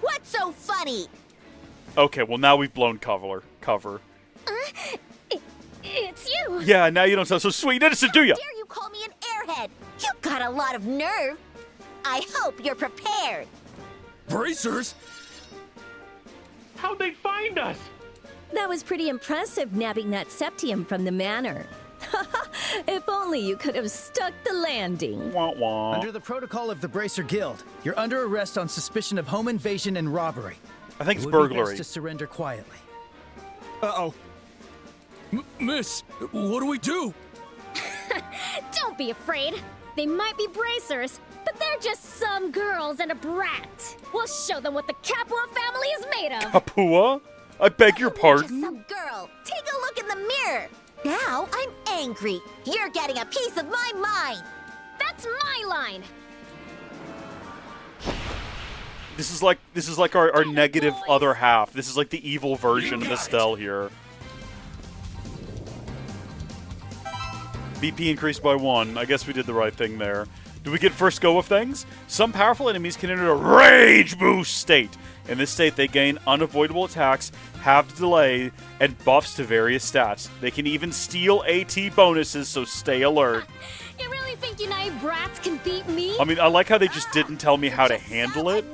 What's so funny? Okay, well, now we've blown cover. It's you. Yeah, now you don't sound so sweet innocent, do you? How dare you call me an airhead? You got a lot of nerve. I hope you're prepared. Bracers? How'd they find us? That was pretty impressive, nabbing that septium from the manor. If only you could have stuck the landing. Wah, wah. Under the protocol of the Bracer Guild, you're under arrest on suspicion of home invasion and robbery. I think it's It would be burglary. best to surrender quietly. Uh-oh. Miss, what do we do? Don't be afraid. They might be bracers, but they're just some girls and a brat. We'll show them what the Capua family is made of. Capua? I beg your Just pardon? some girl. Take a look in the mirror. Now I'm angry. You're getting a piece of my mind. That's my line. This is like our negative other half. This is like the evil version of Estelle here. BP increased by 1. I guess we did the right thing there. Do we get first go of things? Some powerful enemies can enter a rage boost state. In this state, they gain unavoidable attacks, halved delay, and buffs to various stats. They can even steal AT bonuses, so stay alert. You really think you naive brats can beat me? I mean, I like how they just didn't tell me how to handle it,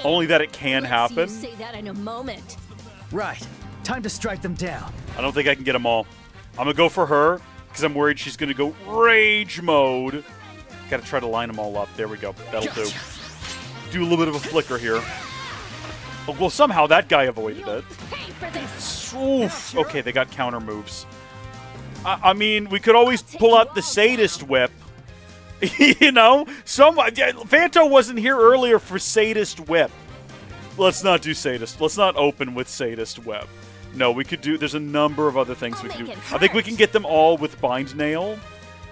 only that it can happen. Let's see you say that in a moment. Right. Time to strike them down. I don't think I can get them all. I'm going to go for her, because I'm worried she's going to go rage mode. Got to try to line them all up. There we go. That'll do. Do a little bit of a flicker here. Oh, well, somehow that guy avoided it. Pay for this. Oof. Okay, they got counter moves. I mean, we could always pull out the sadist whip. You know? Fanto wasn't here earlier for sadist whip. Let's not do sadist. Let's not open with sadist whip. No, we could do... There's a number of other things we can do. I think we can get them all with bind nail.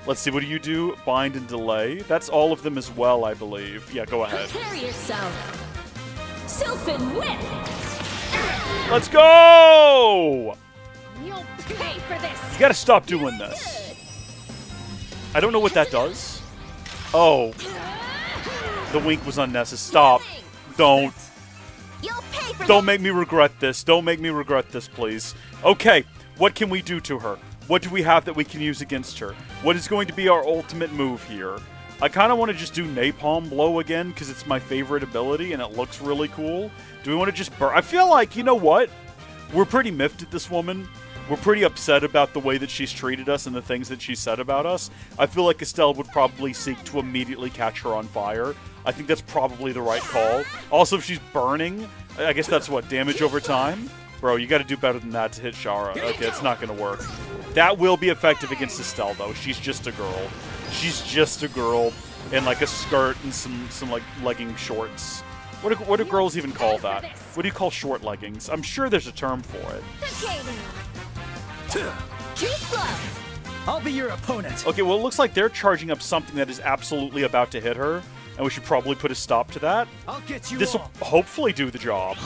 Let's see, what do you do? Bind and delay. That's all of them as well, I believe. Yeah, go ahead. Prepare yourself. Sylphin whip! Let's go! You'll pay for this! You gotta stop doing this. I don't know what that does. Oh. The wink was unnecessary. Stop. Don't. You'll pay for Don't make me regret this. Don't make me regret this, please. Okay, what can we do to her? What do we have that we can use against her? What is going to be our ultimate move here? I kind of want to just do Napalm Blow again because it's my favorite ability and it looks really cool. Do we want to just burn? I feel like, you know what? We're pretty miffed at this woman. We're pretty upset about the way that she's treated us and the things that she said about us. I feel like Estelle would probably seek to immediately catch her on fire. I think that's probably the right call. Also, if she's burning, I guess that's what, damage over time? Bro, you got to do better than that to hit Shara. Okay, it's not going to work. That will be effective against Estelle, though. She's just a girl. She's just a girl in, like, a skirt and some like, legging shorts. What do girls even call that? What do you call short leggings? I'm sure there's a term for it. Too slow! I'll be your opponent. Okay, well, it looks like they're charging up something that is absolutely about to hit her, and we should probably put a stop to that. I'll get you This will all. hopefully do the job.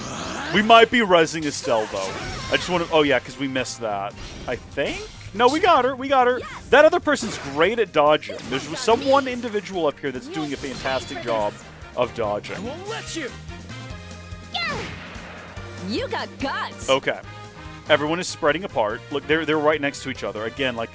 We might be rezzing Estelle, though. I just want to... Oh, yeah, because we missed that. I think? No, we got her. We got her. That other person's great at dodging. There's some one individual up here that's doing a fantastic job of dodging. I won't let you. You got guts! Okay. Everyone is spreading apart. Look, they're right next to each other. Again, like,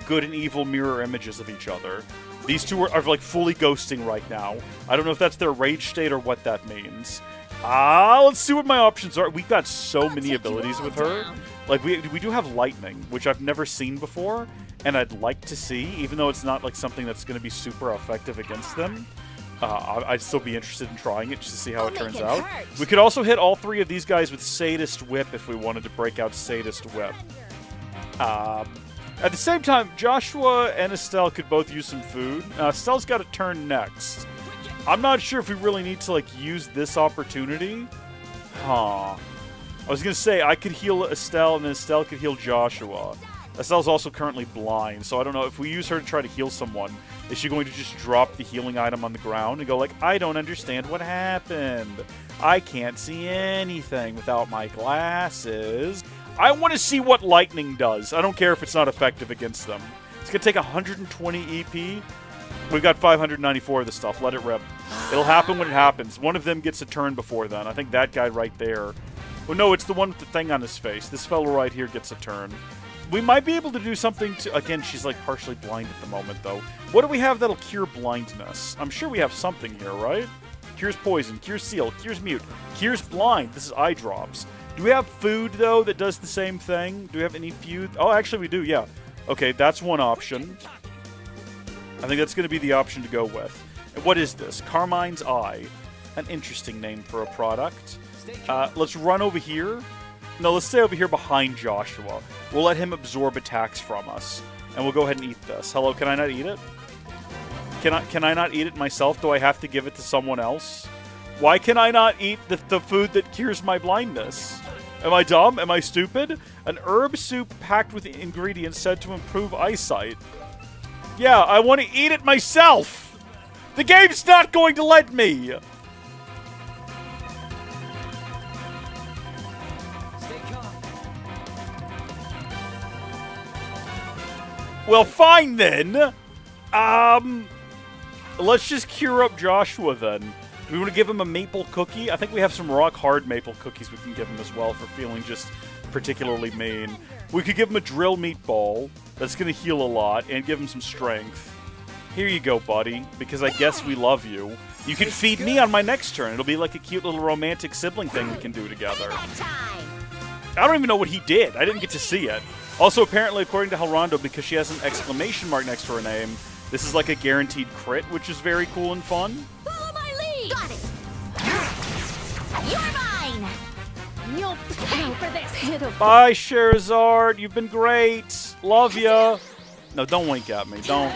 good and evil mirror images of each other. These two are like, fully ghosting right now. I don't know if that's their rage state or what that means. Let's see what my options are. We've got so many abilities with her. Like, we do have lightning, which I've never seen before, and I'd like to see, even though it's not, like, something that's going to be super effective against them. I'd still be interested in trying it just to see how it turns out. We could also hit all three of these guys with Sadist Whip if we wanted to break out Sadist Whip. At the same time, Joshua and Estelle could both use some food. Estelle's got a turn next. I'm not sure if we really need to, like, use this opportunity. I was going to say, I could heal Estelle, and then Estelle could heal Joshua. Estelle's also currently blind, so I don't know. If we use her to try to heal someone, is she going to just drop the healing item on the ground and go like, I don't understand what happened. I can't see anything without my glasses. I want to see what lightning does. I don't care if it's not effective against them. It's going to take 120 EP. We've got 594 of this stuff. Let it rip. It'll happen when it happens. One of them gets a turn before then. I think that guy right there. Well, no, it's the one with the thing on his face. This fellow right here gets a turn. We might be able to do something to... Again, she's like partially blind at the moment, though. What do we have that'll cure blindness? I'm sure we have something here, right? Cures poison, cures seal, cures mute, cures blind. This is eye drops. Do we have food, though, that does the same thing? Do we have any food? Oh, actually, we do, yeah. Okay, that's one option. I think that's going to be the option to go with. And what is this? Carmine's Eye. An interesting name for a product. Let's run over here. No, let's stay over here behind Joshua. We'll let him absorb attacks from us. And we'll go ahead and eat this. Hello, can I not eat it? Can I not eat it myself? Do I have to give it to someone else? Why can I not eat the food that cures my blindness? Am I dumb? Am I stupid? An herb soup packed with ingredients said to improve eyesight. Yeah, I want to eat it myself! The game's not going to let me! Well, fine then. Let's just cure up Joshua then. Do we want to give him a maple cookie? I think we have some rock hard maple cookies we can give him as well for feeling just particularly mean. We could give him a drill meatball. That's going to heal a lot and give him some strength. Here you go, buddy, because I guess we love you. You can feed me on my next turn. It'll be like a cute little romantic sibling thing we can do together. I don't even know what he did. I didn't get to see it. Also, apparently, according to Helrondo, because she has an exclamation mark next to her name, this is like a guaranteed crit, which is very cool and fun. Follow my lead! Got it! You're mine! You'll pay for this! Bye, Sherazard. You've been great. Love ya. No, don't wink at me. Don't.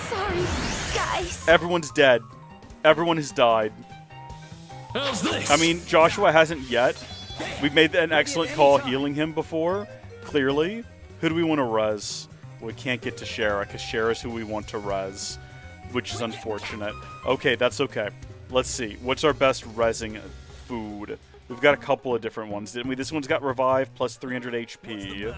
Sorry, guys. Everyone's dead. Everyone has died. How's this? I mean, Joshua hasn't yet. We've made an excellent call healing him before, clearly. Who do we want to res? We can't get to Shara, because Shara's who we want to res, which is unfortunate. Okay, that's okay. Let's see. What's our best resing food. We've got a couple of different ones, didn't we? This one's got revive plus 300 HP.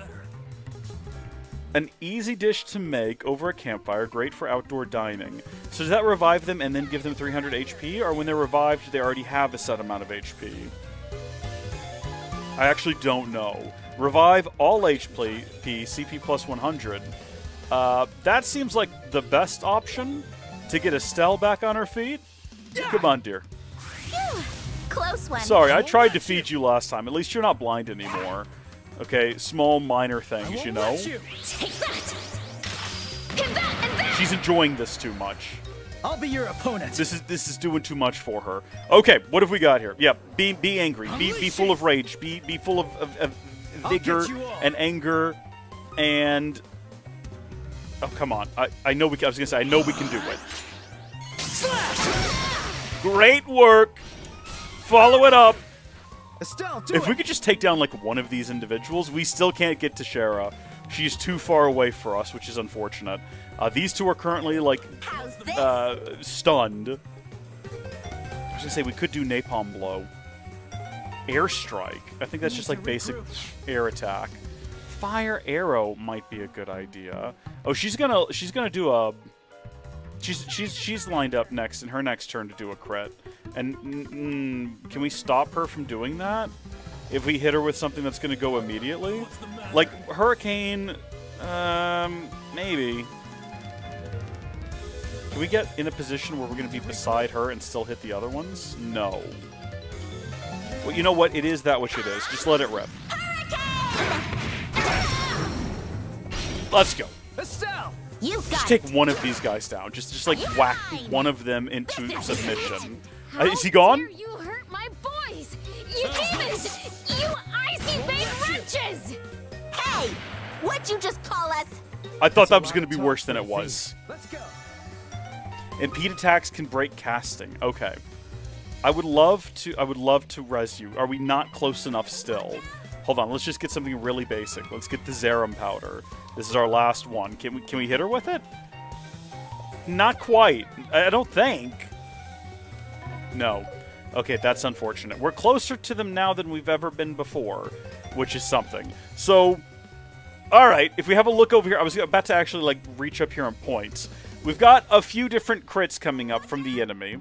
An easy dish to make over a campfire, great for outdoor dining. So does that revive them and then give them 300 HP? Or when they're revived, do they already have a set amount of HP? I actually don't know. Revive all HP, CP plus 100. That seems like the best option to get Estelle back on her feet. Come on, dear. Close one. Sorry, I tried to feed you last time. At least you're not blind anymore. Okay, small, minor things, you know? Take that! Hit that and that! She's enjoying this too much. I'll be your opponent. This is doing too much for her. Okay, what have we got here? Yeah, be angry. Be full of rage. Be full of vigor and anger and... Oh, come on. I know we can... I was going to say, I know we can do it. Great work! Follow it up! Estelle, do if we could just take down, like, one of these individuals, we still can't get to Shara. She's too far away for us, which is unfortunate. These two are currently, like, stunned. I was going to say, we could do Napalm Blow. Airstrike. I think that's just, like, basic air attack. Fire Arrow might be a good idea. Oh, she's gonna do a... She's lined up next in her next turn to do a crit. And can we stop her from doing that? If we hit her with something that's going to go immediately? Like, Hurricane... maybe. Can we get in a position where we're going to be beside her and still hit the other ones? No. Well, you know what? It is that which it is. Just let it rip. Let's go. Estelle! Just take one of these guys down. Just like whack one of them into submission. Is he gone? You hurt my boys! You demons! You icy bait wretches! Hey! What'd you just call us? I thought that was going to be worse than it was. Let's go. Impede attacks can break casting. Okay. I would love to res you. Are we not close enough still? Hold on, let's just get something really basic. Let's get the Zerum powder. This is our last one. Can we hit her with it? Not quite. I don't think. No. Okay, that's unfortunate. We're closer to them now than we've ever been before, which is something. So, alright, if we have a look over here, I was about to actually, like, reach up here and point. We've got a few different crits coming up from the enemy,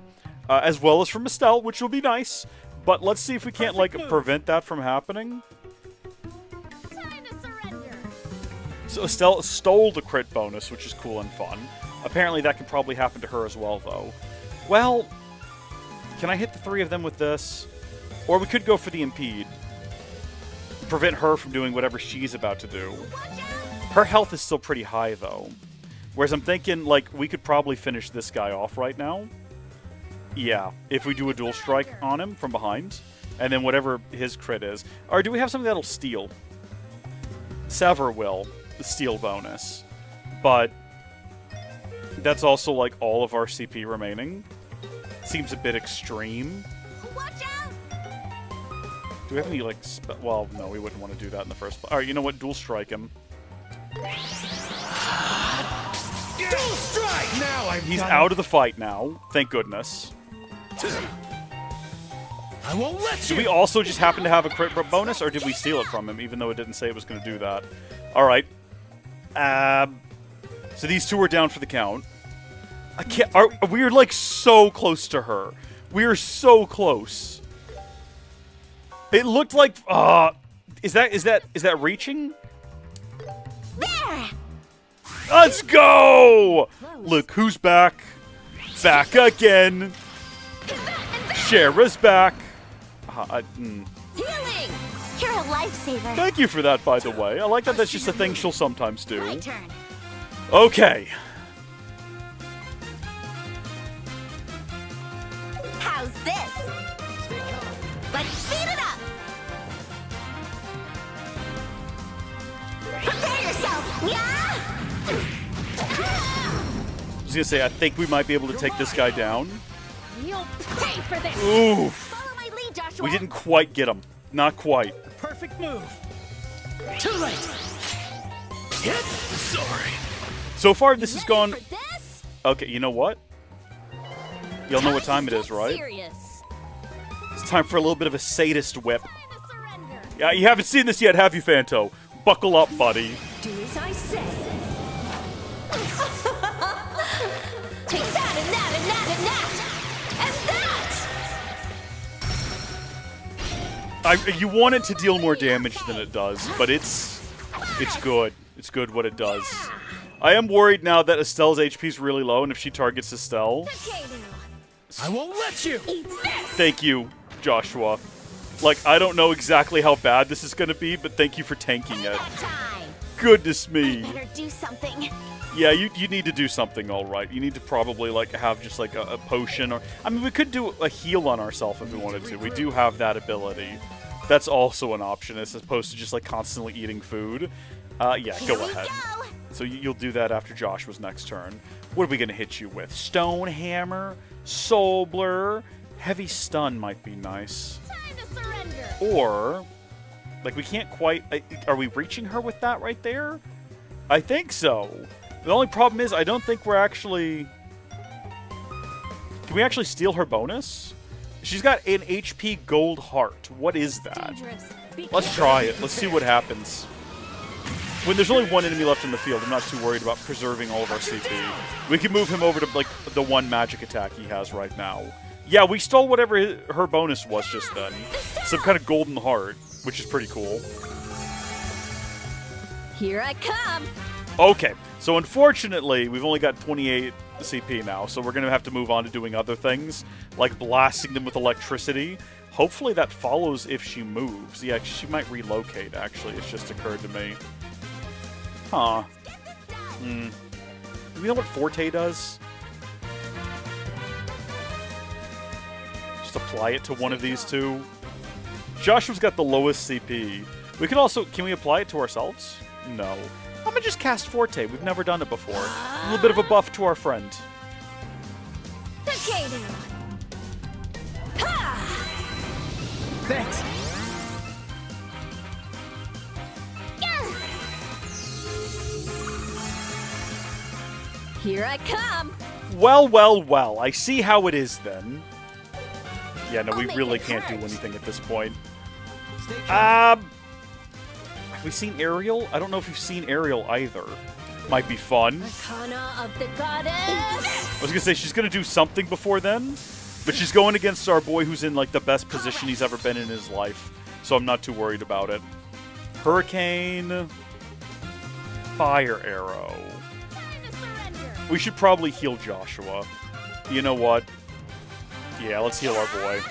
as well as from Estelle, which will be nice. But let's see if we can't, like, prevent that from happening. Time to surrender. So Estelle stole the crit bonus, which is cool and fun. Apparently that could probably happen to her as well, though. Well, can I hit the three of them with this? Or we could go for the impede. Prevent her from doing whatever she's about to do. Her health is still pretty high, though. Whereas I'm thinking, like, we could probably finish this guy off right now. Yeah, if we do a dual strike on him from behind, and then whatever his crit is. Or do we have something that'll steal? Sever will, the steal bonus. But that's also, like, all of our CP remaining. Seems a bit extreme. Watch out! Do we have any, like, well, no, we wouldn't want to do that in the first place. Alright, you know what? Dual strike him. Dual strike! Now He's out of the fight now. Thank goodness. I won't let you. Do we also just happen to have a crit bonus, or did we steal it from him, even though it didn't say it was going to do that? Alright. So these two are down for the count. I can't... we're, like, so close to her. We are so close. It looked like... Is that reaching? There! Let's go! Look, who's back? Back again. Shara's back. Healing! You're a lifesaver. Thank you for that, by the way. I like that that's just a thing she'll sometimes do. My turn. Okay. How's this? Let's speed it up! Prepare yourself! Yeah! I was gonna say, I think we might be able to take this guy down. You'll pay for this! Oof. Follow my lead, Joshua! We didn't quite get him. Not quite. Perfect move. Too late. Hit. Sorry. So far, this has gone... For this? Okay, you know what? Y'all know what time it is, right? Serious. It's time for a little bit of a sadist whip. Yeah, you haven't seen this yet, have you, Fanto? Buckle up, buddy. Do as I say. Take that and that and that and that! And that! You want it to deal more damage than it does, but it's good. It's good what it does. I am worried now that Estelle's HP is really low, and if she targets Estelle... I won't let you! Thank you, Joshua. Like, I don't know exactly how bad this is going to be, but thank you for tanking it. Goodness me. Better do something. Yeah, you need to do something, all right. You need to probably, like, have just, like, a potion, or... I mean, we could do a heal on ourselves if we wanted to. We do have that ability. That's also an option, as opposed to just, like, constantly eating food. Yeah, go ahead. So you'll do that after Joshua's next turn. What are we going to hit you with? Stone Hammer? Soul Blur? Heavy Stun might be nice. Or, like, we can't quite... Are we reaching her with that right there? I think so. The only problem is I don't think we're actually... Can we actually steal her bonus? She's got an HP Gold Heart. What is that? Let's try it. Let's see what happens. When there's only one enemy left in the field, I'm not too worried about preserving all of our CP. We can move him over to, like, the one magic attack he has right now. Yeah, we stole whatever her bonus was just then. Some kind of golden heart, which is pretty cool. Here I come! Okay, so unfortunately, we've only got 28 CP now, so we're going to have to move on to doing other things, like blasting them with electricity. Hopefully that follows if she moves. Yeah, she might relocate, actually. It's just occurred to me. Huh. Do you know what Forte does? Just apply it to one of these two. Joshua's got the lowest CP. We could also... Can we apply it to ourselves? No. I'm gonna just cast Forte. We've never done it before. A little bit of a buff to our friend. Okay, now. Thanks. Here I come! Well, well, well. I see how it is then. Yeah, no, we really can't do anything at this point. Have we seen Ariel? I don't know if we've seen Ariel either. Might be fun. Arcana of the Goddess! I was gonna say, she's gonna do something before then, but she's going against our boy who's in, like, the best position he's ever been in his life, so I'm not too worried about it. Hurricane... Fire Arrow. We should probably heal Joshua. You know what? Yeah, let's heal our boy.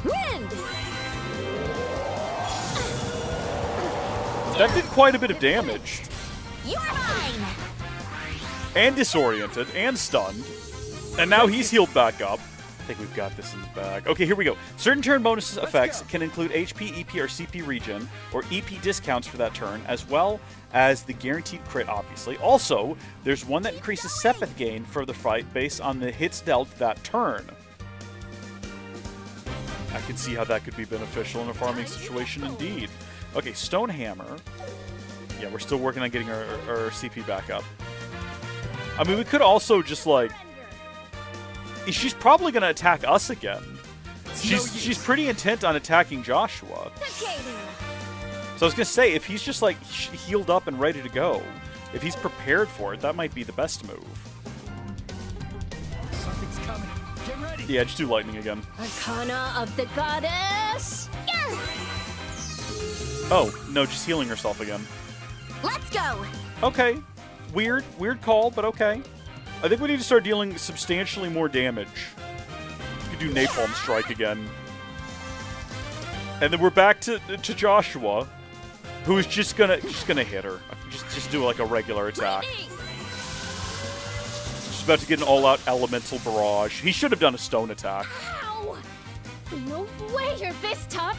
Wind! That did quite a bit of damage. You're mine! And disoriented, and stunned. And now he's healed back up. I think we've got this in the bag. Okay, here we go. Certain turn bonus effects can include HP, EP, or CP regen, or EP discounts for that turn, as well as the guaranteed crit, obviously. Also, there's one that increases Sepith gain for the fight based on the hits dealt that turn. I can see how that could be beneficial in a farming situation indeed. Okay, Stone Hammer. Yeah, we're still working on getting our CP back up. I mean, we could also just, like... She's probably going to attack us again. She's pretty intent on attacking Joshua. So I was going to say, if he's just, like, healed up and ready to go, if he's prepared for it, that might be the best move. Something's coming. Get ready. Yeah, just do lightning again. Arcana of the Goddess! Oh, no, just healing herself again. Let's go! Okay. Weird call, but okay. I think we need to start dealing substantially more damage. We could do Napalm Strike again. And then we're back to Joshua, who is just gonna hit her. Just do like a regular attack. Just about to get an all-out elemental barrage. He should have done a stone attack. Ow! No way you're this tough!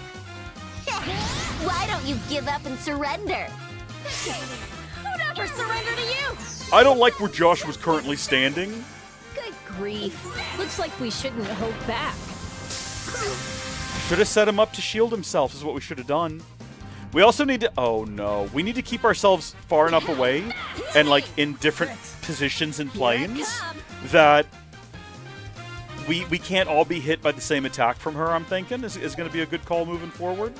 Why don't you give up and surrender? Who'd ever surrender to you? I don't like where Joshua's currently standing. Good grief. Looks like we shouldn't hold back. Should have set him up to shield himself is what we should have done. We also need to... Oh, no. We need to keep ourselves far enough away and, like, in different positions and planes that we can't all be hit by the same attack from her, I'm thinking, is going to be a good call moving forward.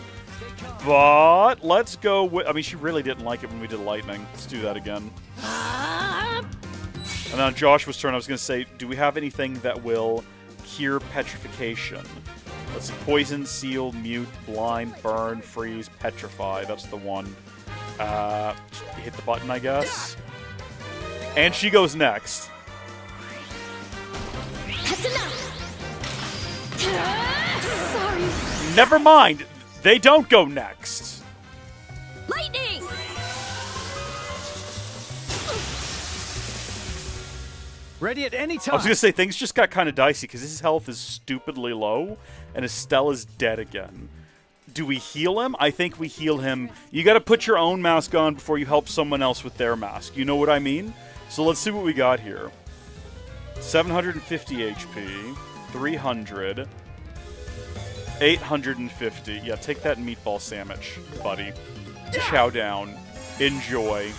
But let's go with... I mean, she really didn't like it when we did lightning. Let's do that again. And then on Joshua's turn, I was going to say, do we have anything that will cure petrification? Let's see. Poison, seal, mute, blind, burn, freeze, petrify. That's the one. Hit the button, I guess. And she goes next. That's enough. Sorry. Never mind. They don't go next. Lightning. Ready at any time. I was going to say, things just got kind of dicey because his health is stupidly low and Estella's dead again. Do we heal him? I think we heal him. You got to put your own mask on before you help someone else with their mask. You know what I mean? So let's see what we got here. 750 HP, 300, 850. Yeah, take that meatball sandwich, buddy. Chow down. Enjoy.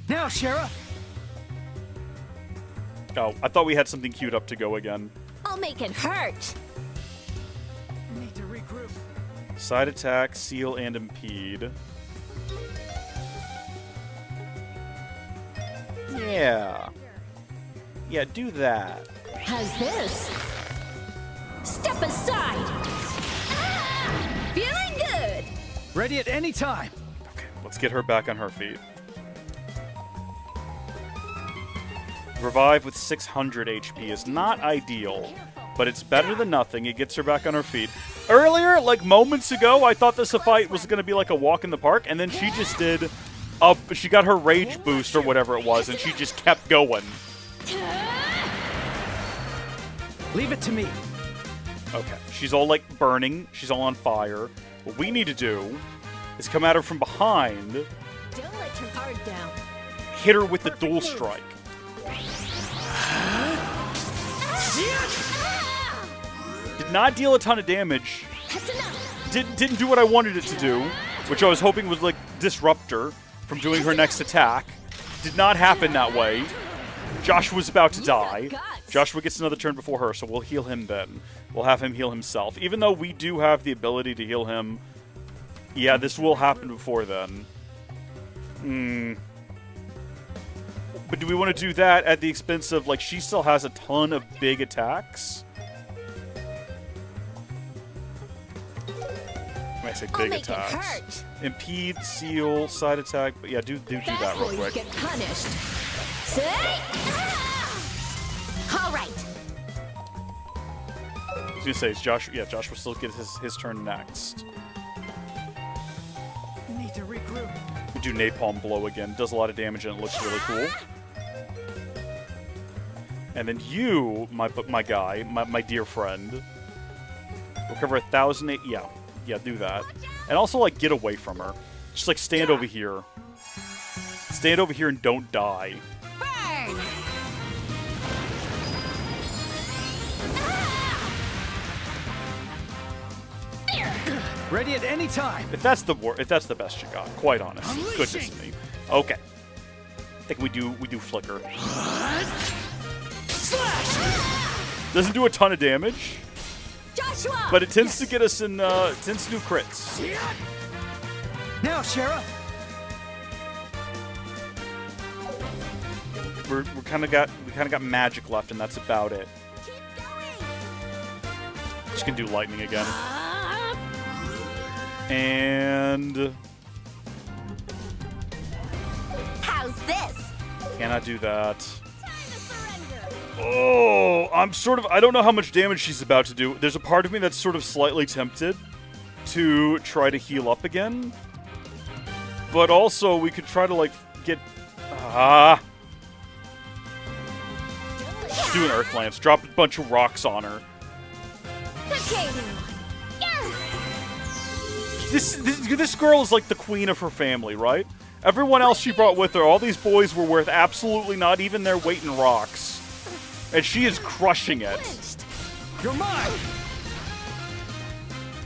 Now, Shara. Oh, I thought we had something queued up to go again. I'll make it hurt. Need to regroup. Side attack, seal, and impede. Yeah. Yeah, do that. How's this? Step aside. Ah, feeling good. Ready at any time. Okay, let's get her back on her feet. Revive with 600 HP is not ideal, but it's better than nothing. It gets her back on her feet. Earlier, like moments ago, I thought this fight was going to be like a walk in the park, and then she just did... she got her rage boost or whatever it was, and she just kept going. Leave it to me. Okay, she's all like burning. She's all on fire. What we need to do is come at her from behind. Don't let your guard down. Hit her with the dual strike. Did not deal a ton of damage. Didn't do what I wanted it to do, which I was hoping would like disrupt her from doing her next attack. Did not happen that way. Joshua's about to die. Joshua gets another turn before her, so we'll heal him then. We'll have him heal himself. Even though we do have the ability to heal him, yeah, this will happen before then. But do we want to do that at the expense of, like, she still has a ton of big attacks? When I say big attacks. Impede, seal, side attack. But yeah, do that real quick. Get punished. All right. I was gonna say, it's Joshua. Yeah, Joshua still gets his turn next. Need to regroup. We do napalm blow again. Does a lot of damage and it looks really cool. And then you, my guy, my dear friend, recover 1,000. Yeah, do that. And also, like, get away from her. Just like stand over here. Stand over here and don't die. Burn. Ready at any time. If that's the best you got, quite honest. Goodness me. Okay. I think we do flicker. Slash! Doesn't do a ton of damage. Joshua! But it tends to get us in tends to do crits. Now, Shara. We kind of got magic left, and that's about it. Just gonna do lightning again. And How's this? cannot do that. Oh, I don't know how much damage she's about to do. There's a part of me that's sort of slightly tempted to try to heal up again. But also, we could try to, like, get... Just do an Earth Lance. Drop a bunch of rocks on her. Okay. This girl is like the queen of her family, right? Everyone else she brought with her, all these boys were worth absolutely not even their weight in rocks. And she is crushing it. You're mine!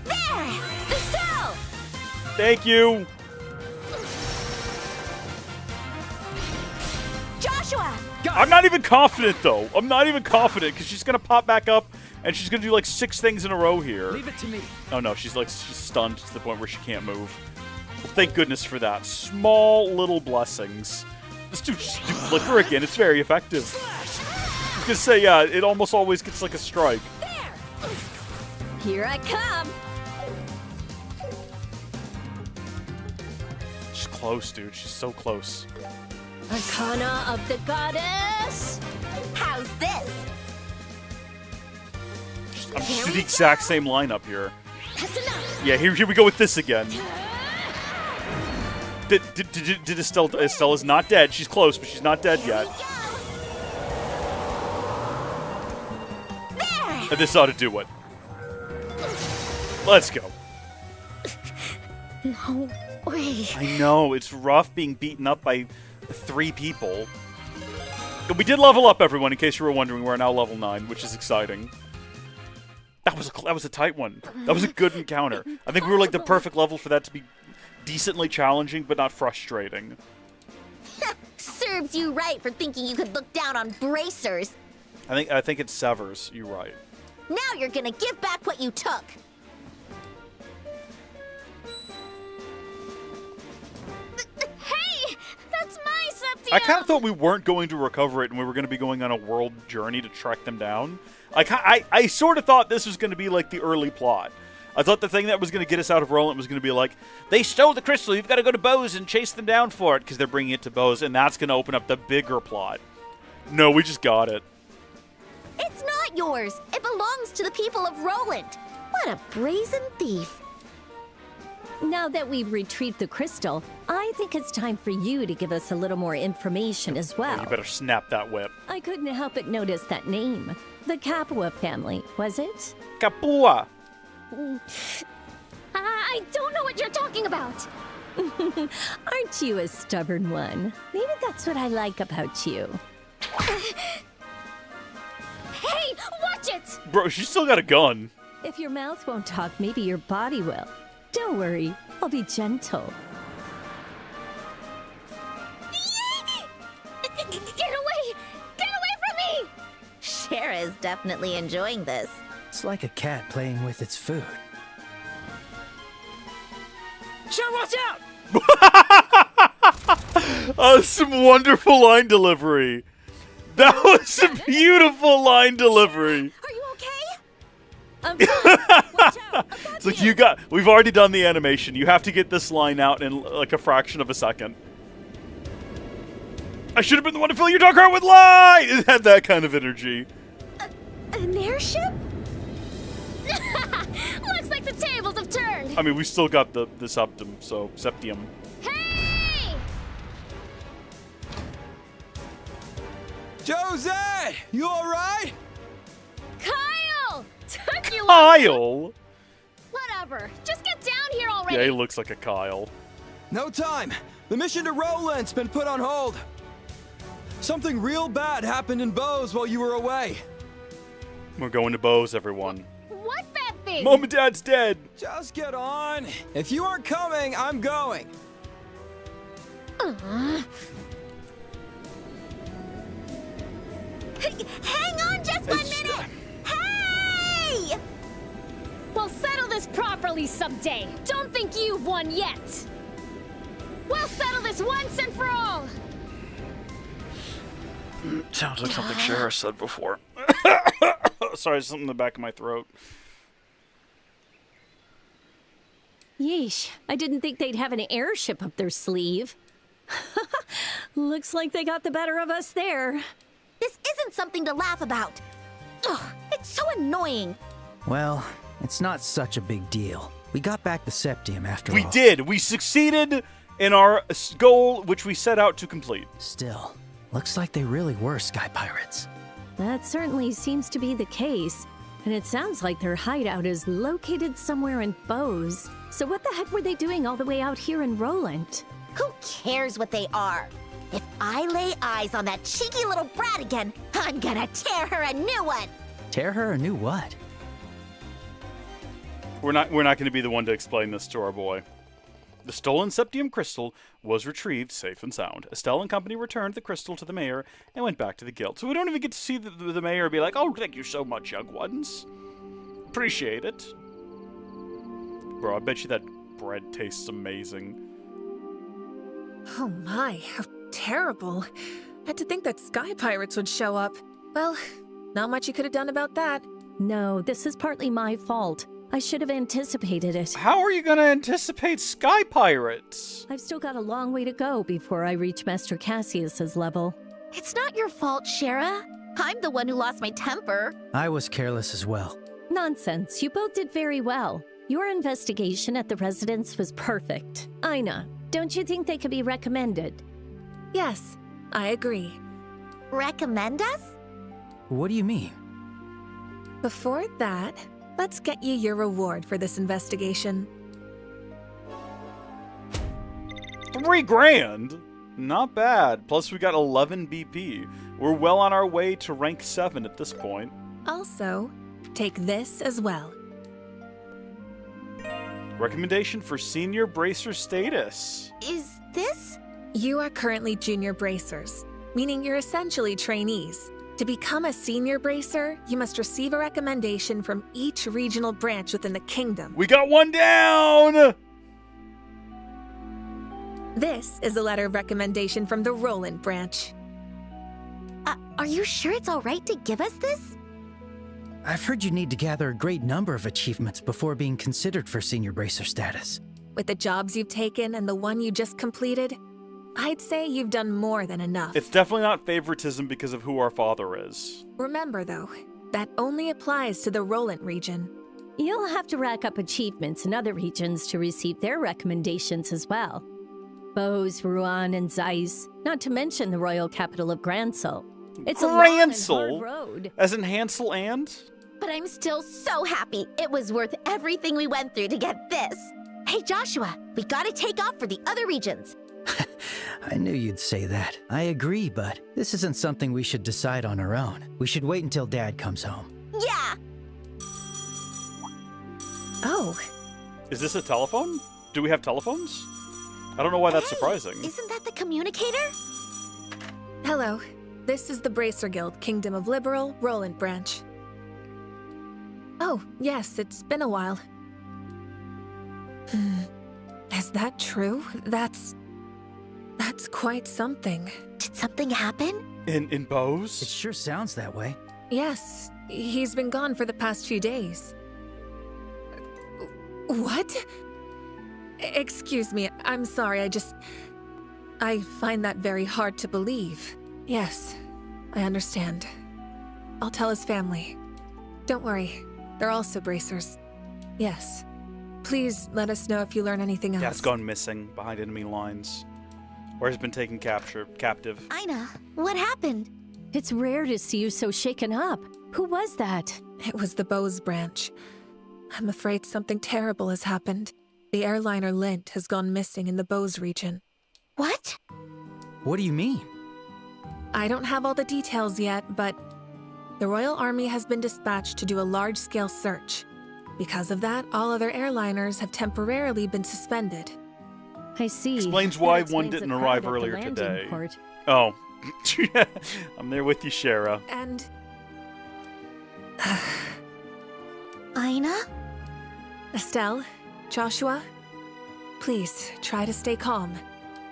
There! Estelle! Thank Joshua! Got I'm not even confident, though. I'm not even confident, because she's going to pop back up, and she's going to do, like, 6 things in a row here. Leave it to me. Oh, no, she's stunned to the point where she can't move. Well, thank goodness for that. Small little blessings. Let's do Flicker again. It's very effective. I was going to say, yeah, it almost always gets, like, a strike. There! Here I come! She's close, dude. She's so close. Arcana of the Goddess! How's this? I'm just doing the exact same lineup here. That's enough. Yeah, here we go with this again. Did Estella's not dead. She's close, but she's not dead yet. There! And this ought to do it. Let's go. No way. I know, it's rough being beaten up by 3 people. But we did level up, everyone, in case you were wondering. We're now level 9, which is exciting. That was a tight one. That was a good encounter. I think we were like the perfect level for that to be decently challenging, but not frustrating. Serves you right for thinking you could look down on bracers. I think it severs. You're right. Now you're gonna give back what you took. Hey! That's my septium! I kind of thought we weren't going to recover it, and we were going to be going on a world journey to track them down. I sort of thought this was going to be like the early plot. I thought the thing that was going to get us out of Roland was going to be like, they stole the crystal, you've got to go to Bose and chase them down for it, because they're bringing it to Bose, and that's going to open up the bigger plot. No, we just got it. It's not yours. It belongs to the people of Roland. What a brazen thief. Now that we've retrieved the crystal, I think it's time for you to give us a little more information as well. You better snap that whip. I couldn't help but notice that name. The Capua family, was it? Capua! I don't know what you're talking about. Aren't you a stubborn one? Maybe that's what I like about you. Hey, watch it! Bro, she's still got a gun. If your mouth won't talk, maybe your body will. Don't worry, I'll be gentle. Get away! Get away from me! Shara is definitely enjoying this. It's like a cat playing with its food. Sure, watch out! Some wonderful line delivery. That was some beautiful line delivery. Are you okay? I'm fine. Watch out. It's like we've already done the animation. You have to get this line out in like a fraction of a second. I should have been the one to fill your dark heart with light! It had that kind of energy. An airship? Looks like the tables have turned. I mean, we still got the septum, so septium. Hey! Josette! You alright? Kyle! Took you Kyle? Whatever. Just get down here already. Yeah, he looks like a Kyle. No time. The mission to Roland's been put on hold. Something real bad happened in Bose while you were away. We're going to Bose, everyone. What bad thing? Mom and Dad's dead. Just get on. If you aren't coming, I'm going. Hang on just 1 minute! Hey! We'll settle this properly someday. Don't think you've won yet. We'll settle this once and for all. Sounds like something Shara said before. Sorry, something in the back of my throat. Yeesh, I didn't think they'd have an airship up their sleeve. Looks like they got the better of us there. This isn't something to laugh about. Ugh, it's so annoying. Well, it's not such a big deal. We got back the septium after all. We did. We succeeded in our goal, which we set out to complete. Still, looks like they really were sky pirates. That certainly seems to be the case. And it sounds like their hideout is located somewhere in Bose. So what the heck were they doing all the way out here in Roland? Who cares what they are? If I lay eyes on that cheeky little brat again, I'm gonna tear her a new one. Tear her a new what? We're not going to be the one to explain this to our boy. The stolen septium crystal was retrieved safe and sound. Estelle and company returned the crystal to the mayor and went back to the guild. So we don't even get to see the mayor be like, oh, thank you so much, young ones. Appreciate it. Bro, I bet you that bread tastes amazing. Oh my, how terrible. Had to think that sky pirates would show up. Well, not much you could have done about that. No, this is partly my fault. I should have anticipated it. How are you going to anticipate sky pirates? I've still got a long way to go before I reach Master Cassius's level. It's not your fault, Shara. I'm the one who lost my temper. I was careless as well. Nonsense. You both did very well. Your investigation at the residence was perfect. Aina, don't you think they could be recommended? Yes, I agree. Recommend us? What do you mean? Before that, let's get you your reward for this investigation. $3,000? Not bad. Plus we got 11 BP. We're well on our way to rank 7 at this point. Also, take this as well. Recommendation for senior bracer status. Is this? You are currently junior bracers, meaning you're essentially trainees. To become a senior bracer, you must receive a recommendation from each regional branch within the kingdom. We got one down! This is a letter of recommendation from the Roland branch. Are you sure it's all right to give us this? I've heard you need to gather a great number of achievements before being considered for senior bracer status. With the jobs you've taken and the one you just completed, I'd say you've done more than enough. It's definitely not favoritism because of who our father is. Remember, though, that only applies to the Roland region. You'll have to rack up achievements in other regions to receive their recommendations as well. Bose, Rouen, and Zeiss, not to mention the royal capital of Gransel. It's a long and hard road. As in Hansel and? But I'm still so happy. It was worth everything we went through to get this. Hey, Joshua, we gotta take off for the other regions. I knew you'd say that. I agree, but this isn't something we should decide on our own. We should wait until Dad comes home. Yeah! Oh. Is this a telephone? Do we have telephones? I don't know why that's surprising. Isn't that the communicator? Hello. This is the Bracer Guild, Kingdom of Liberal, Roland branch. Oh, yes, it's been a while. Is that true? That's quite something. Did something happen? In Bose? It sure sounds that way. Yes, he's been gone for the past few days. What? Excuse me, I'm sorry, I find that very hard to believe. Yes, I understand. I'll tell his family. Don't worry, they're also bracers. Yes. Please let us know if you learn anything else. Dad's gone missing behind enemy lines. Or has been taken captive. Ina, what happened? It's rare to see you so shaken up. Who was that? It was the Bose branch. I'm afraid something terrible has happened. The airliner Lint has gone missing in the Bose region. What? What do you mean? I don't have all the details yet, but the Royal Army has been dispatched to do a large-scale search. Because of that, all other airliners have temporarily been suspended. I see. Explains why one didn't arrive earlier today. Port. Oh. I'm there with you, Shara. And... Ina? Estelle? Joshua? Please, try to stay calm.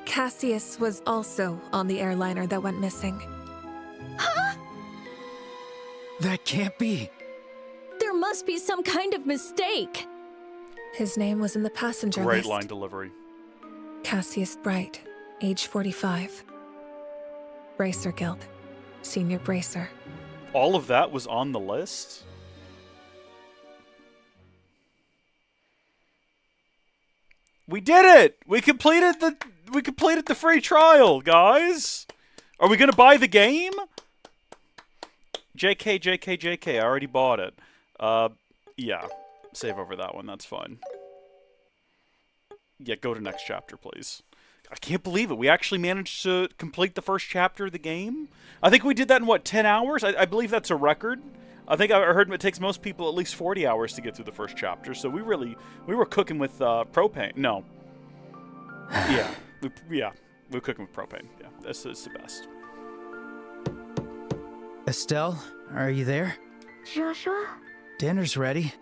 Cassius was also on the airliner that went missing. Huh? That can't be. There must be some kind of mistake. His name was in the passenger Great list. line delivery. Cassius Bright, age 45. Bracer Guild, senior bracer. All of that was on the list? We did it! We completed the free trial, guys! Are we gonna buy the game? JK, I already bought it. Yeah. Save over that one, that's fine. Yeah, go to next chapter, please. I can't believe it. We actually managed to complete the first chapter of the game. I think we did that in, what, 10 hours? I believe that's a record. I think I heard it takes most people at least 40 hours to get through the first chapter, so we were cooking with propane. No. We're cooking with propane. Yeah, that's the best. Estelle, are you there? Joshua? Dinner's ready.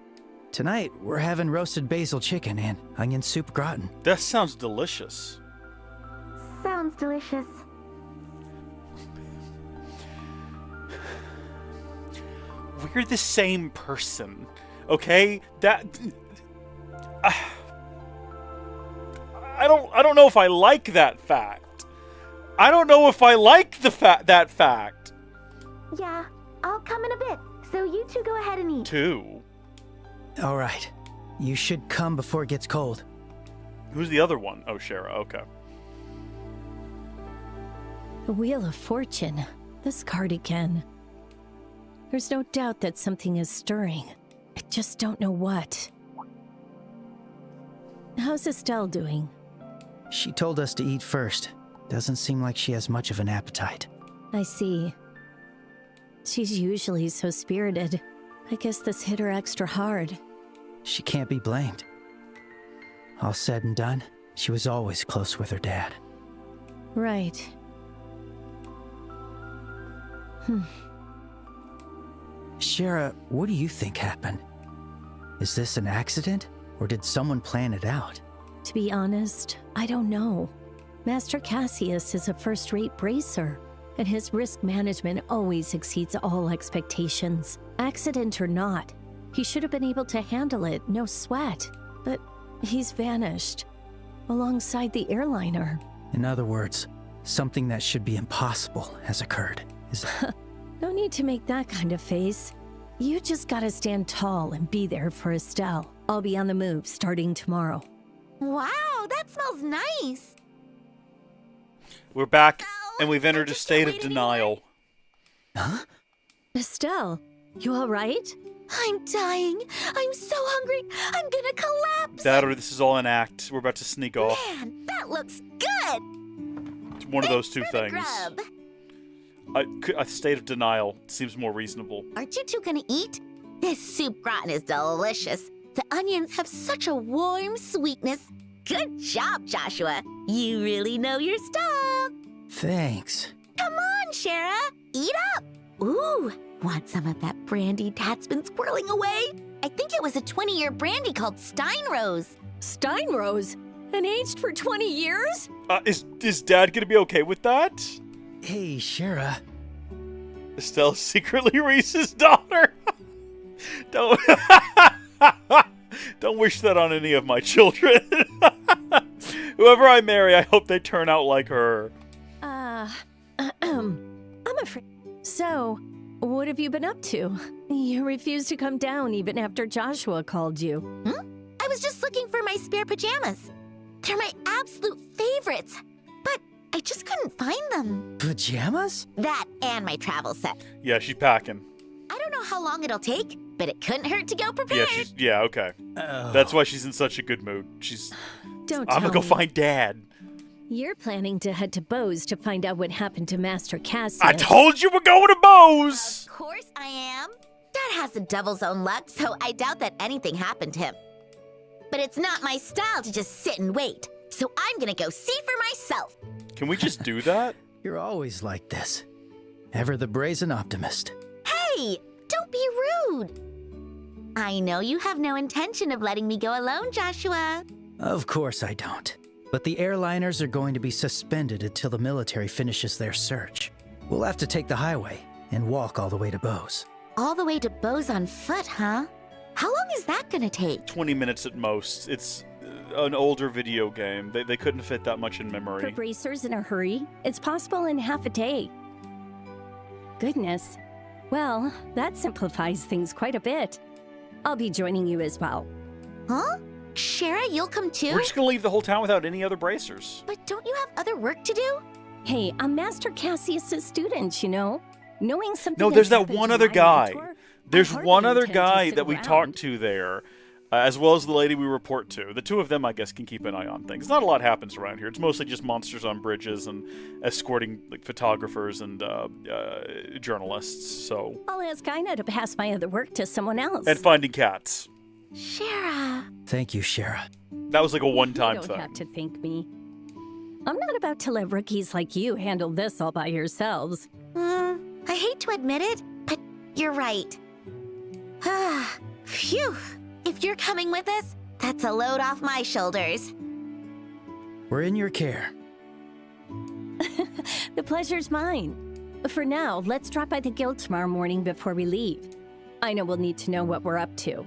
Tonight, we're having roasted basil chicken and onion soup gratin. That sounds delicious. Sounds delicious. We're the same person, okay? That I don't know if I like that fact. I don't know if I like that fact. Yeah, I'll come in a bit. So you two go ahead and eat. Two. All right. You should come before it gets cold. Who's the other one? Oh, Shara. Okay. The Wheel of Fortune. This card again. There's no doubt that something is stirring. I just don't know what. How's Estelle doing? She told us to eat first. Doesn't seem like she has much of an appetite. I see. She's usually so spirited. I guess this hit her extra hard. She can't be blamed. All said and done, she was always close with her dad. Right. Shara, what do you think happened? Is this an accident, or did someone plan it out? To be honest, I don't know. Master Cassius is a first-rate bracer, and his risk management always exceeds all expectations. Accident or not, he should have been able to handle it, no sweat. But he's vanished, alongside the airliner. In other words, something that should be impossible has occurred. Is it? No need to make that kind of face. You just gotta stand tall and be there for Estelle. I'll be on the move starting tomorrow. Wow, that smells nice. We're back, and we've entered a state of denial. Huh? Estelle, you all right? I'm dying. I'm so hungry. I'm gonna collapse. That or this is all an act. We're about to sneak off. Man, that looks good. It's one of those two things. Grub. A state of denial seems more reasonable. Aren't you two gonna eat? This soup gratin is delicious. The onions have such a warm sweetness. Good job, Joshua. You really know your stuff. Thanks. Come on, Shara. Eat up. Ooh, want some of that brandy Dad's been squirreling away? I think it was a 20-year brandy called Steinrose. Steinrose? And aged for 20 years? Is Dad gonna be okay with that? Hey, Shara. Estelle's secretly Reese's daughter. Don't wish that on any of my children. Whoever I marry, I hope they turn out like her. I'm afraid. So, what have you been up to? You refused to come down even after Joshua called you. I was just looking for my spare pajamas. They're my absolute favorites. But I just couldn't find them. Pajamas? That and my travel set. Yeah, she's packing. I don't know how long it'll take, but it couldn't hurt to go prepared. Yeah, okay. Oh. That's why she's in such a good mood. Don't I'm gonna go me. find Dad. You're planning to head to Bose to find out what happened to Master Cassius. I told you we're going to Bose! Of course I am. Dad has the devil's own luck, so I doubt that anything happened to him. But it's not my style to just sit and wait, so I'm gonna go see for myself. Can we just do that? You're always like this. Ever the brazen optimist. Hey, don't be rude. I know you have no intention of letting me go alone, Joshua. Of course I don't. But the airliners are going to be suspended until the military finishes their search. We'll have to take the highway and walk all the way to Bose. All the way to Bose on foot, huh? How long is that gonna take? 20 minutes at most. It's an older video game. They couldn't fit that much in memory. For bracers in a hurry, it's possible in half a day. Goodness. Well, that simplifies things quite a bit. I'll be joining you as well. Huh? Shara, you'll come too? We're just gonna leave the whole town without any other bracers. But don't you have other work to do? Hey, I'm Master Cassius's student, you know? Knowing something. No, there's has that happened one to other my guy. mentor, There's I hardly one other intend to guy sit that we around. talked to there, as well as the lady we report to. The two of them, I guess, can keep an eye on things. Not a lot happens around here. It's mostly just monsters on bridges and escorting like photographers and journalists. So. I'll ask Ina to pass my other work to someone else. And finding cats. Shara. Thank you, Shara. That was like a one-time You thing. don't have to thank me. I'm not about to let rookies like you handle this all by yourselves. I hate to admit it, but you're right. Phew. If you're coming with us, that's a load off my shoulders. We're in your care. The pleasure's mine. For now, let's drop by the guild tomorrow morning before we leave. I know we'll need to know what we're up to.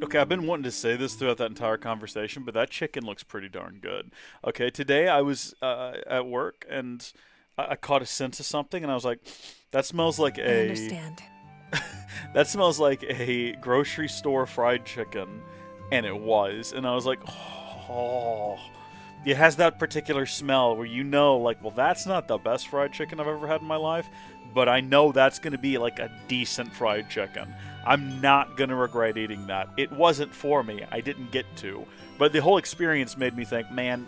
Okay, I've been wanting to say this throughout that entire conversation, but that chicken looks pretty darn good. Okay, today I was at work, and I caught a sense of something, and I was like, that smells like I understand. that smells like a grocery store fried chicken, and it was. And I was like, oh. It has that particular smell where you know, like, well, that's not the best fried chicken I've ever had in my life, but I know that's going to be, like, a decent fried chicken. I'm not going to regret eating that. It wasn't for me. I didn't get to. But the whole experience made me think, man,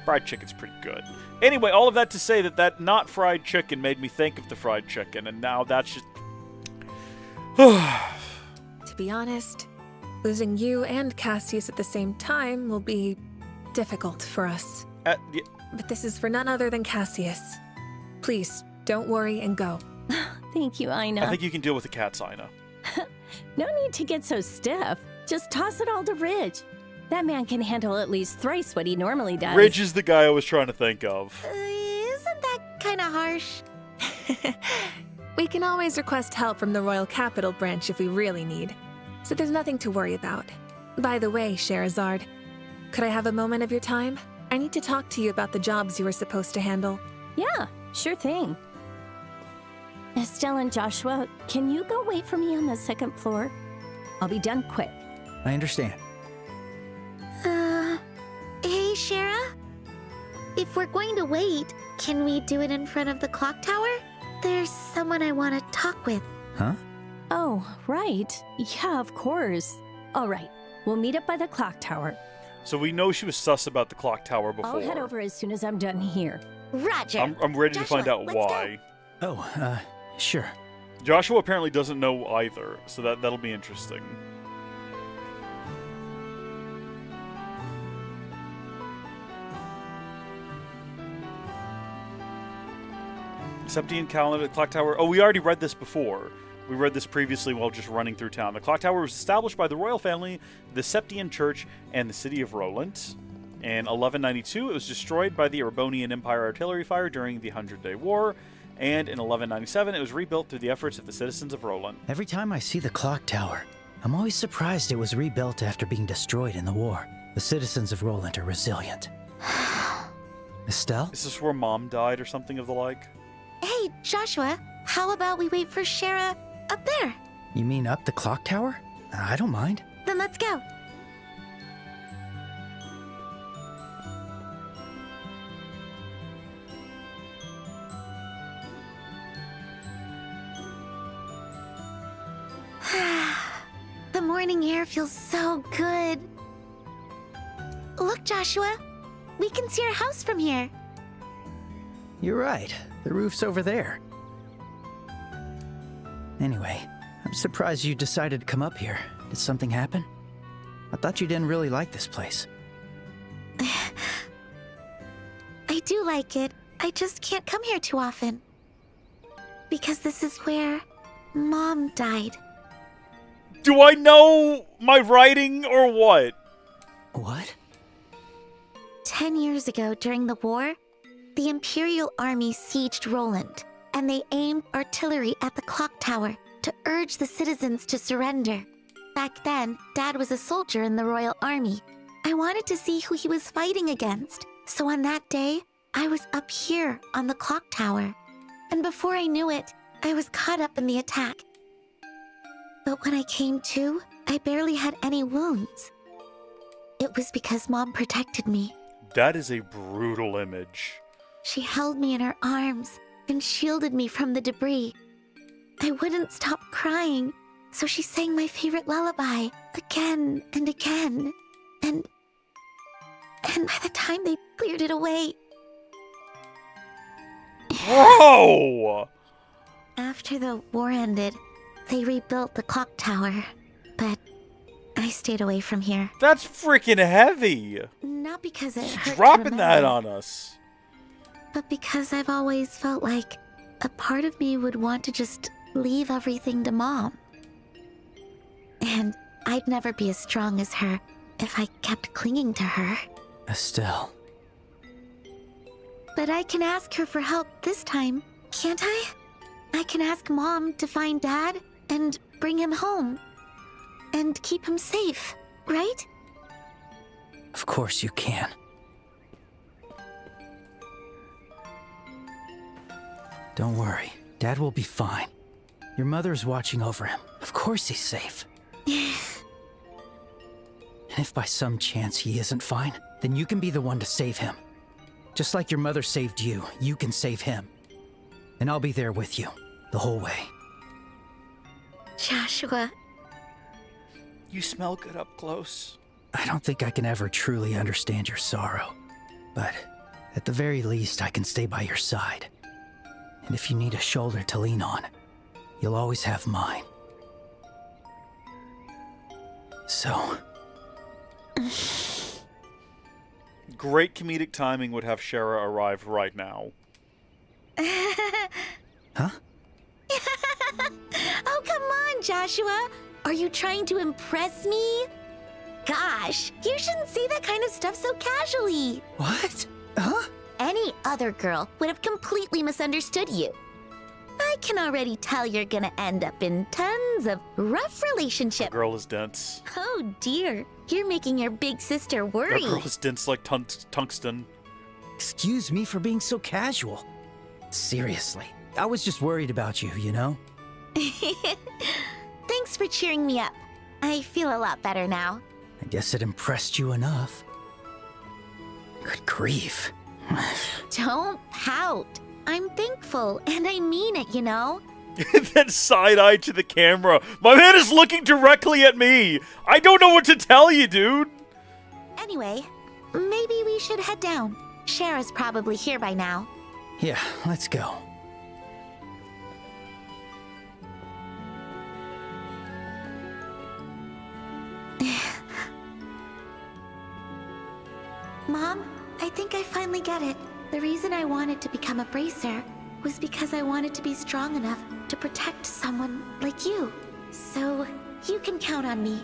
fried chicken's pretty good. Anyway, all of that to say that not fried chicken made me think of the fried chicken, and now that's just... To be honest, losing you and Cassius at the same time will be difficult for us. Yeah. But this is for none other than Cassius. Please, don't worry and go. Thank you, Ina. I think you can deal with the cats, Ina. No need to get so stiff. Just toss it all to Ridge. That man can handle at least thrice what he normally does. Ridge is the guy I was trying to think of. Isn't that kind of harsh? We can always request help from the Royal Capital branch if we really need. So there's nothing to worry about. By the way, Sherazard, could I have a moment of your time? I need to talk to you about the jobs you were supposed to handle. Yeah, sure thing. Estelle and Joshua, can you go wait for me on the second floor? I'll be done quick. I understand. Hey, Shara? If we're going to wait, can we do it in front of the clock tower? There's someone I want to talk with. Huh? Oh, right. Yeah, of course. All right, we'll meet up by the clock tower. So we know she was sus about the clock tower before. I'll head over as soon as I'm done here. Roger. I'm ready to find out let's why. go. Oh, sure. Joshua apparently doesn't know either, so that'll be interesting. Septian calendar, the clock tower. Oh, we already read this before. We read this previously while just running through town. The clock tower was established by the royal family, the Septian Church, and the city of Roland. In 1192, it was destroyed by the Erebonian Empire artillery fire during the 100-Day War. And in 1197, it was rebuilt through the efforts of the citizens of Roland. Every time I see the clock tower, I'm always surprised it was rebuilt after being destroyed in the war. The citizens of Roland are resilient. Estelle? Is this where Mom died or something of the like? Hey, Joshua, how about we wait for Shara up there? You mean up the clock tower? I don't mind. Then let's go. The morning air feels so good. Look, Joshua, we can see our house from here. You're right. The roof's over there. Anyway, I'm surprised you decided to come up here. Did something happen? I thought you didn't really like this place. I do like it. I just can't come here too often. Because this is where Mom died. Do I know my writing or what? What? 10 years ago, during the war, the Imperial Army sieged Roland, and they aimed artillery at the clock tower to urge the citizens to surrender. Back then, Dad was a soldier in the Royal Army. I wanted to see who he was fighting against, so on that day, I was up here on the clock tower. And before I knew it, I was caught up in the attack. But when I came to, I barely had any wounds. It was because Mom protected me. That is a brutal image. She held me in her arms and shielded me from the debris. I wouldn't stop crying, so she sang my favorite lullaby again and again. And by the time they cleared it away... Whoa! After the war ended, they rebuilt the clock tower, but I stayed away from here. That's freaking heavy. Not Not because it hurt to Dropping that remember, on us. but because I've always felt like a part of me would want to just leave everything to Mom. And I'd never be as strong as her if I kept clinging to her. Estelle. But I can ask her for help this time, can't I? I can ask Mom to find Dad and bring him home. And keep him safe, right? Of course you can. Don't worry. Dad will be fine. Your mother's watching over him. Of course he's safe. And if by some chance he isn't fine, then you can be the one to save him. Just like your mother saved you, you can save him. And I'll be there with you, the whole way. Joshua. You smell good up close. I don't think I can ever truly understand your sorrow. But at the very least, I can stay by your side. And if you need a shoulder to lean on, you'll always have mine. So... Great comedic timing would have Shara arrive right now. Huh? Oh, come on, Joshua. Are you trying to impress me? Gosh, you shouldn't say that kind of stuff so casually. What? Huh? Any other girl would have completely misunderstood you. I can already tell you're gonna end up in tons of rough relationships. The girl is dense. Oh dear, you're making your big sister That worry. girl is dense like tungsten. Excuse me for being so casual. Seriously, I was just worried about you, you know? Thanks for cheering me up. I feel a lot better now. I guess it impressed you enough. Good grief. Don't pout. I'm thankful, and I mean it, you know? Then side-eye to the camera. My man is looking directly at me. I don't know what to tell you, dude. Anyway, maybe we should head down. Shara's probably here by now. Yeah, let's go. Mom, I think I finally get it. The reason I wanted to become a bracer was because I wanted to be strong enough to protect someone like you. So, you can count on me.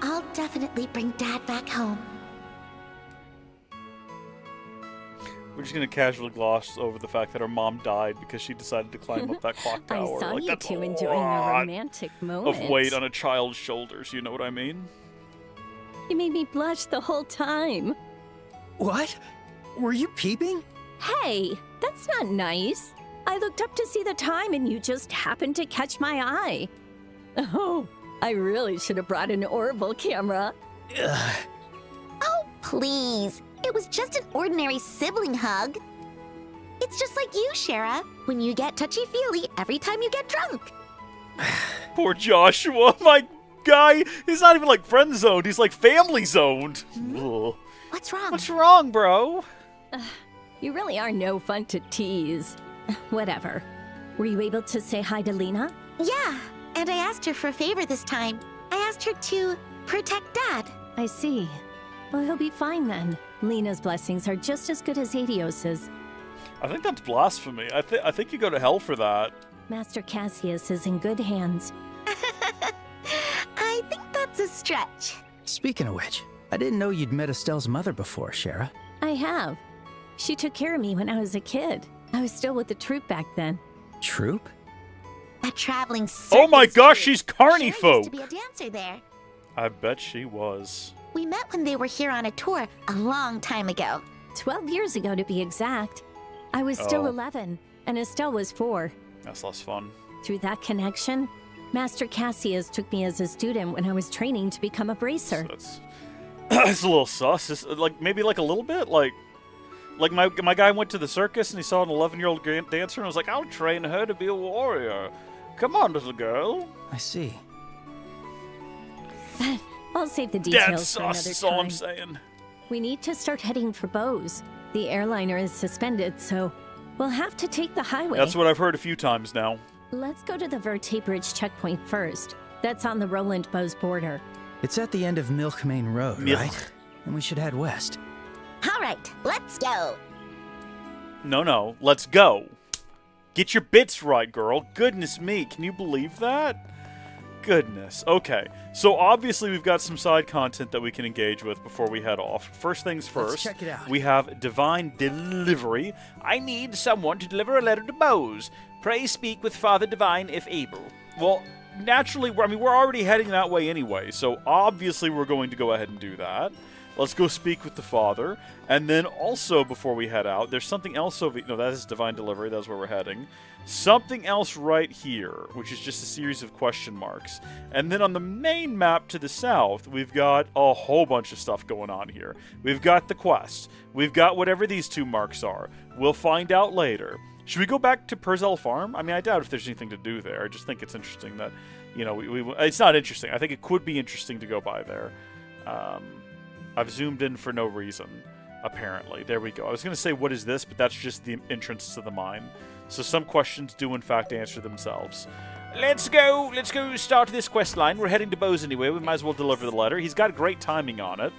I'll definitely bring Dad back home. We're just gonna casually gloss over the fact that her mom died because she decided to climb up that clock I tower. saw Like, you that's two a enjoying a lot romantic moment. of weight on a child's shoulders, you know what I mean? You made me blush the whole time. What? Were you peeping? Hey, that's not nice. I looked up to see the time and you just happened to catch my eye. Oh, I really should have brought an Orville camera. Ugh. Oh, please. It was just an ordinary sibling hug. It's just like you, Shara, when you get touchy-feely every time you get drunk. Poor Joshua, my guy. He's not even like friend zoned. He's like family zoned. Ugh. What's wrong? What's wrong, bro? You really are no fun to tease. Whatever. Were you able to say hi to Lena? Yeah, and I asked her for a favor this time. I asked her to protect Dad. I see. Well, he'll be fine then. Lena's blessings are just as good as Helios's. I think that's blasphemy. I think you go to hell for that. Master Cassius is in good hands. I think that's a stretch. Speaking of which, I didn't know you'd met Estelle's mother before, Shara. I have. She took care of me when I was a kid. I was still with the troop back then. Troop? A traveling circus. Oh my gosh, troupe. she's carny Shara folk. used to be a dancer there. I bet she was. We met when they were here on a tour a long time ago. 12 years ago, to be exact. I was still Oh. 11, and Estelle was 4. That's less fun. Through that connection, Master Cassius took me as a student when I was training to become a bracer. That's it's a little sus. It's like maybe like a little bit like my guy went to the circus and he saw an 11-year-old dancer and was like, "I'll train her to be a warrior. Come on, little girl." I see. I'll save the Dad details for sus. another That's all time. I'm saying. We need to start heading for Bose. The airliner is suspended, so we'll have to take the highway. That's what I've heard a few times now. Let's go to the Verte Bridge checkpoint first. That's on the Roland-Bose border. It's at the end of Milkmain Road, Milk. right? and we should head west. All right, let's go. No, let's go. Get your bits right, girl. Goodness me, can you believe that? Goodness. Okay, so obviously we've got some side content that we can engage with before we head off. First things first, Let's check it out. We have divine delivery. I need someone to deliver a letter to Bose. Pray speak with Father Divine if able. Well, naturally, we're already heading that way anyway, so obviously we're going to go ahead and do that. Let's go speak with the Father. And then also, before we head out, there's something else over... No, that is divine delivery. That's where we're heading. Something else right here, which is just a series of question marks. And then on the main map to the south, we've got a whole bunch of stuff going on here. We've got the quest. We've got whatever these 2 marks are. We'll find out later. Should we go back to Purcell Farm? I mean, I doubt if there's anything to do there. I just think it's interesting that, you know, it's not interesting. I think it could be interesting to go by there. I've zoomed in for no reason, apparently. There we go. I was going to say, what is this? But that's just the entrance to the mine. So some questions do, in fact, answer themselves. Let's go start this quest line. We're heading to Bose anyway. We might as well deliver the letter. He's got great timing on it.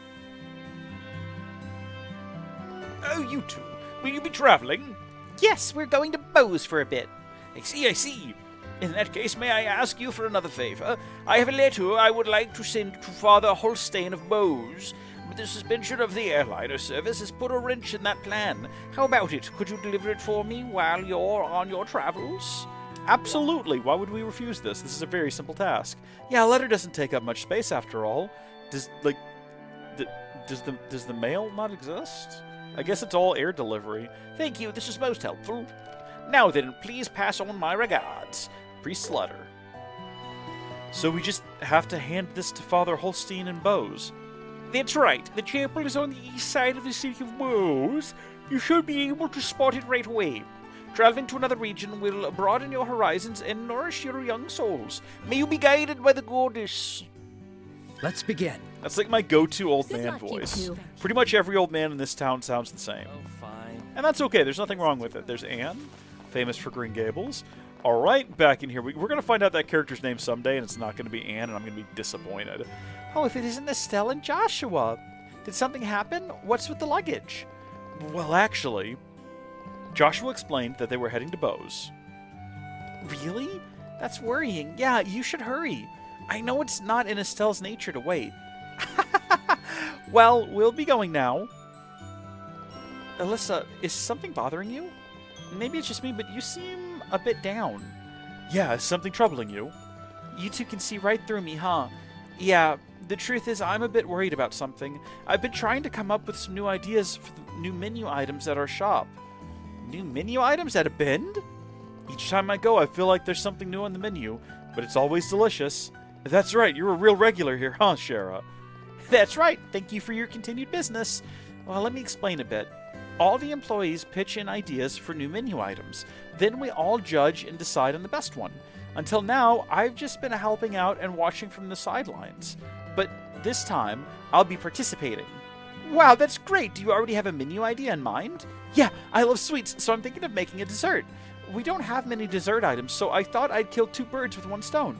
Oh, you two. Will you be traveling? Yes, we're going to Bose for a bit. I see. In that case, may I ask you for another favor? I have a letter I would like to send to Father Holstein of Bose, but the suspension of the airliner service has put a wrench in that plan. How about it? Could you deliver it for me while you're on your travels? Absolutely. Why would we refuse this? This is a very simple task. Yeah, a letter doesn't take up much space after all. Does the mail not exist? I guess it's all air delivery. Thank you. This is most helpful. Now then, please pass on my regards. Priest's letter. So we just have to hand this to Father Holstein and Bose. That's right. The chapel is on the east side of the city of Bose. You should be able to spot it right away. Traveling to another region will broaden your horizons and nourish your young souls. May you be guided by the goddess. Let's begin. That's like my go-to old man voice. Pretty much every old man in this town sounds the same. Oh, fine. And that's okay. There's nothing wrong with it. There's Anne, famous for Green Gables. All right, back in here. We're going to find out that character's name someday, and it's not going to be Anne, and I'm going to be disappointed. Oh, if it isn't Estelle and Joshua. Did something happen? What's with the luggage? Well, actually, Joshua explained that they were heading to Bose. Really? That's worrying. Yeah, you should hurry. I know it's not in Estelle's nature to wait. Well, we'll be going now. Alyssa, is something bothering you? Maybe it's just me, but you seem a bit down. Yeah, is something troubling you? You two can see right through me, huh? Yeah, the truth is I'm a bit worried about something. I've been trying to come up with some new ideas for the new menu items at our shop. New menu items at a Bend? Each time I go, I feel like there's something new on the menu, but it's always delicious. That's right, you're a real regular here, huh, Shara? That's right. Thank you for your continued business. Well, let me explain a bit. All the employees pitch in ideas for new menu items. Then we all judge and decide on the best one. Until now, I've just been helping out and watching from the sidelines. But this time, I'll be participating. Wow, that's great. Do you already have a menu idea in mind? Yeah, I love sweets, so I'm thinking of making a dessert. We don't have many dessert items, so I thought I'd kill 2 birds with 1 stone.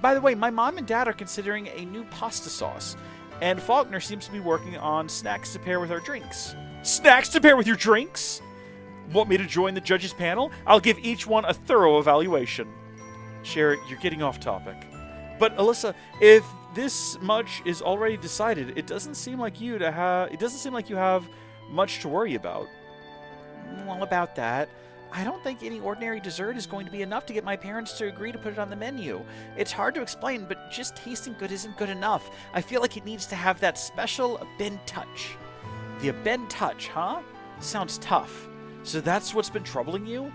By the way, my mom and dad are considering a new pasta sauce. And Faulkner seems to be working on snacks to pair with our drinks. Snacks to pair with your drinks? Want me to join the judges panel? I'll give each one a thorough evaluation. Shara, you're getting off topic. But Alyssa, if this much is already decided, it doesn't seem like you have much to worry about. Well, about that, I don't think any ordinary dessert is going to be enough to get my parents to agree to put it on the menu. It's hard to explain, but just tasting good isn't good enough. I feel like it needs to have that special Ben touch. The Ben touch, huh? Sounds tough. So that's what's been troubling you?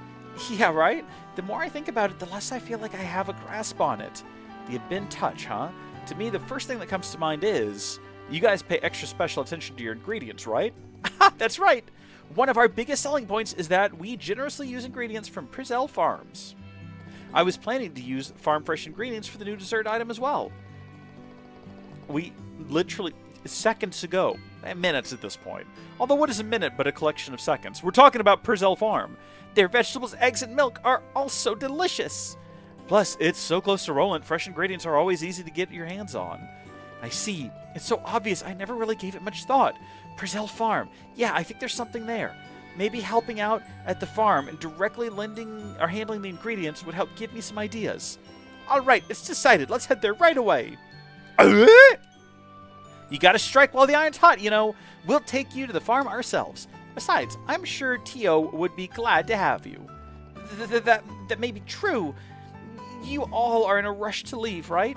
Yeah, right? The more I think about it, the less I feel like I have a grasp on it. The Ben touch, huh? To me, the first thing that comes to mind is, you guys pay extra special attention to your ingredients, right? That's right! One of our biggest selling points is that we generously use ingredients from Purcell Farms. I was planning to use farm fresh ingredients for the new dessert item as well. We literally, seconds ago, minutes at this point. Although what is a minute but a collection of seconds? We're talking about Purcell Farm. Their vegetables, eggs, and milk are also delicious. Plus, it's so close to Roland, fresh ingredients are always easy to get your hands on. I see. It's so obvious I never really gave it much thought. Brazil Farm. Yeah, I think there's something there. Maybe helping out at the farm and directly lending or handling the ingredients would help give me some ideas. All right, it's decided. Let's head there right away. You gotta strike while the iron's hot, you know. We'll take you to the farm ourselves. Besides, I'm sure Tio would be glad to have you. That may be true. You all are in a rush to leave, right?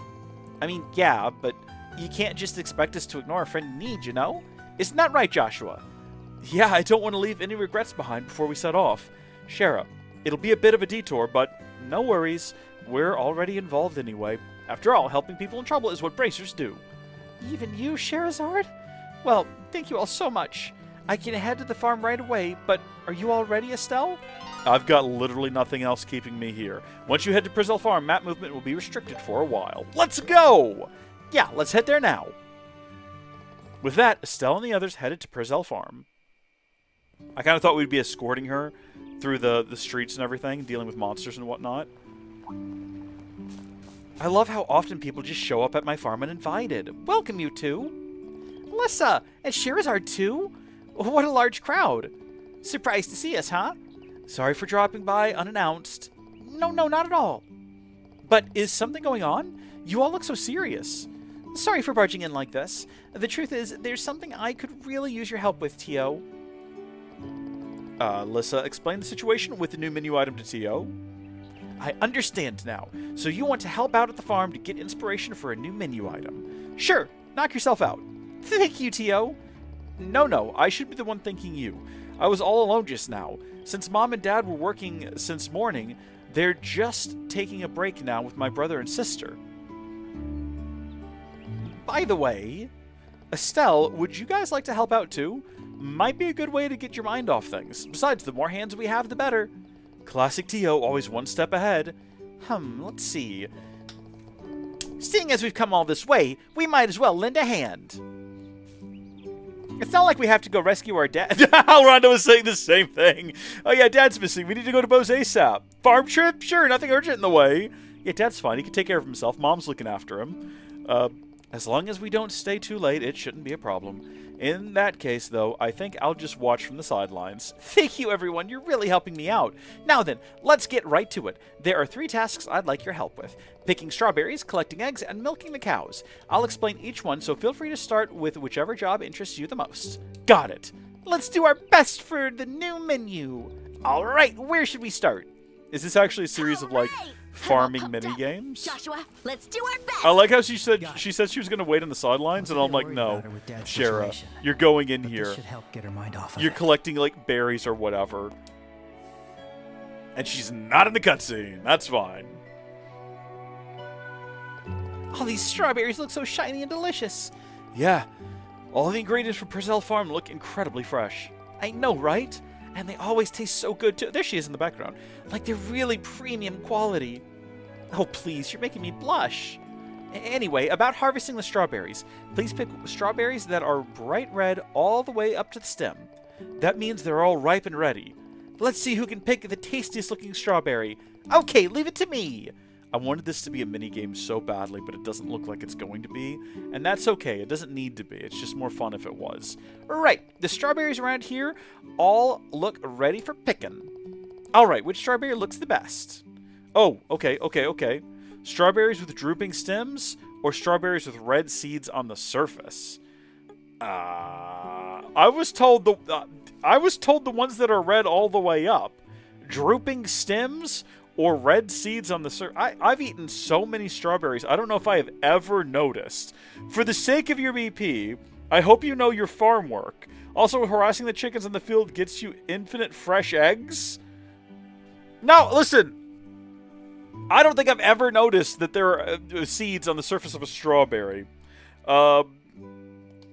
I mean, yeah, but you can't just expect us to ignore a friend in need, you know? Isn't that right, Joshua? Yeah, I don't want to leave any regrets behind before we set off. Shara, it'll be a bit of a detour, but no worries. We're already involved anyway. After all, helping people in trouble is what bracers do. Even you, Sherazard? Well, thank you all so much. I can head to the farm right away, but are you all ready, Estelle? I've got literally nothing else keeping me here. Once you head to Brazil Farm, map movement will be restricted for a while. Let's go! Yeah, let's head there now. With that, Estelle and the others headed to Brazil Farm. I kind of thought we'd be escorting her through the streets and everything, dealing with monsters and whatnot. I love how often people just show up at my farm uninvited. Welcome, you two. Alyssa, and Sherazard too? What a large crowd. Surprised to see us, huh? Sorry for dropping by unannounced. No, not at all. But is something going on? You all look so serious. Sorry for barging in like this. The truth is, there's something I could really use your help with, Tio. Alyssa, explain the situation with the new menu item to Tio. I understand now. So you want to help out at the farm to get inspiration for a new menu item. Sure, knock yourself out. Thank you, Tio. No, I should be the one thanking you. I was all alone just now. Since Mom and Dad were working since morning, they're just taking a break now with my brother and sister. By the way, Estelle, would you guys like to help out too? Might be a good way to get your mind off things. Besides, the more hands we have, the better. Classic Tio, always one step ahead. Let's see. Seeing as we've come all this way, we might as well lend a hand. It's not like we have to go rescue our dad. Alronda was saying the same thing. Oh yeah, Dad's missing. We need to go to Bose ASAP. Farm trip? Sure, nothing urgent in the way. Yeah, Dad's fine. He can take care of himself. Mom's looking after him. As long as we don't stay too late, it shouldn't be a problem. In that case, though, I think I'll just watch from the sidelines. Thank you, everyone. You're really helping me out. Now then, let's get right to it. There are 3 tasks I'd like your help with. Picking strawberries, collecting eggs, and milking the cows. I'll explain each one, so feel free to start with whichever job interests you the most. Got it. Let's do our best for the new menu. All right, where should we start? Is this actually a series of, like, farming mini games? Joshua, let's do our best. I like how she said she was going to wait on the sidelines, and I'm like, no, Shara, you're going in here. Should help get her mind off of You're it. collecting like berries or whatever, and she's not in the cutscene. That's fine. All these strawberries look so shiny and delicious. Yeah, all the ingredients from Brazil Farm look incredibly fresh. I know, right? And they always taste so good, too. There she is in the background. Like they're really premium quality. Oh, please, you're making me blush. Anyway, about harvesting the strawberries. Please pick strawberries that are bright red all the way up to the stem. That means they're all ripe and ready. Let's see who can pick the tastiest looking strawberry. Okay, leave it to me. I wanted this to be a mini-game so badly, but it doesn't look like it's going to be. And that's okay, it doesn't need to be. It's just more fun if it was. Alright, the strawberries around here all look ready for picking. Alright, which strawberry looks the best? Oh, okay. Strawberries with drooping stems, or strawberries with red seeds on the surface? I was told the ones that are red all the way up. Drooping stems or red seeds on the surface. I've eaten so many strawberries, I don't know if I have ever noticed. For the sake of your BP, I hope you know your farm work. Also, harassing the chickens in the field gets you infinite fresh eggs? No, listen. I don't think I've ever noticed that there are seeds on the surface of a strawberry.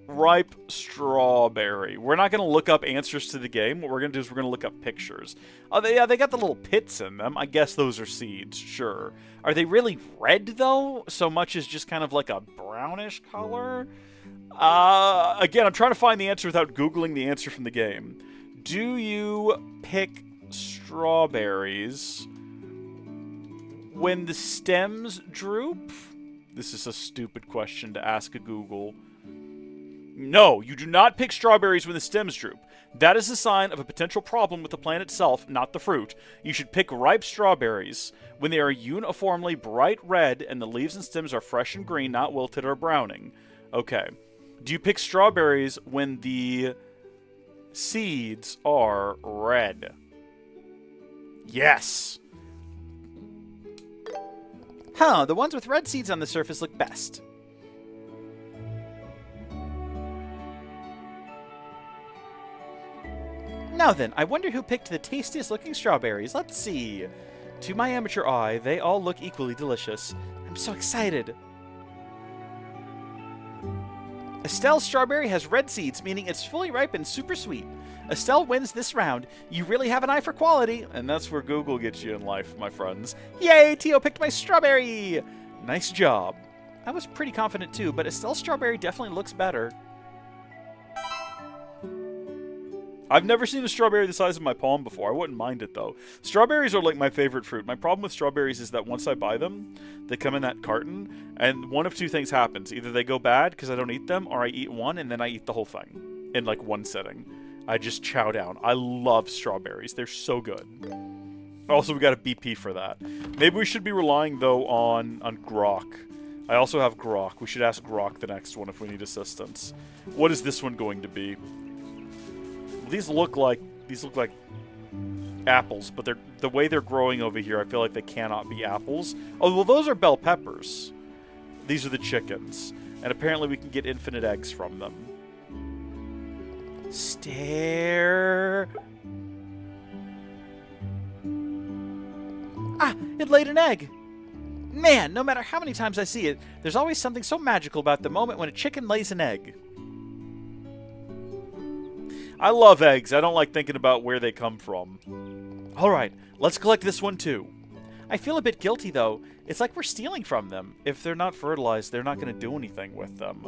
Ripe strawberry. We're not going to look up answers to the game. What we're going to do is we're going to look up pictures. Oh, they got the little pits in them. I guess those are seeds, sure. Are they really red, though? So much as just kind of like a brownish color? Again, I'm trying to find the answer without Googling the answer from the game. Do you pick strawberries when the stems droop? This is a stupid question to ask a Google. No, you do not pick strawberries when the stems droop. That is a sign of a potential problem with the plant itself, not the fruit. You should pick ripe strawberries when they are uniformly bright red and the leaves and stems are fresh and green, not wilted or browning. Okay. Do you pick strawberries when the seeds are red? Yes. Huh, the ones with red seeds on the surface look best. Now then, I wonder who picked the tastiest looking strawberries. Let's see. To my amateur eye, they all look equally delicious. I'm so excited. Estelle's strawberry has red seeds, meaning it's fully ripe and super sweet. Estelle wins this round. You really have an eye for quality. And that's where Google gets you in life, my friends. Yay, Tio picked my strawberry! Nice job. I was pretty confident too, but Estelle's strawberry definitely looks better. I've never seen a strawberry the size of my palm before. I wouldn't mind it, though. Strawberries are like my favorite fruit. My problem with strawberries is that once I buy them, they come in that carton, and one of two things happens. Either they go bad because I don't eat them, or I eat one, and then I eat the whole thing in, like, one sitting. I just chow down. I love strawberries. They're so good. Also, we got a BP for that. Maybe we should be relying, though, on Grok. I also have Grok. We should ask Grok the next one if we need assistance. What is this one going to be? These look like apples, but the way they're growing over here, I feel like they cannot be apples. Oh, well, those are bell peppers. These are the chickens, and apparently we can get infinite eggs from them. Stare. Ah, it laid an egg. Man, no matter how many times I see it, there's always something so magical about the moment when a chicken lays an egg. I love eggs. I don't like thinking about where they come from. Alright, let's collect this one too. I feel a bit guilty though. It's like we're stealing from them. If they're not fertilized, they're not going to do anything with them.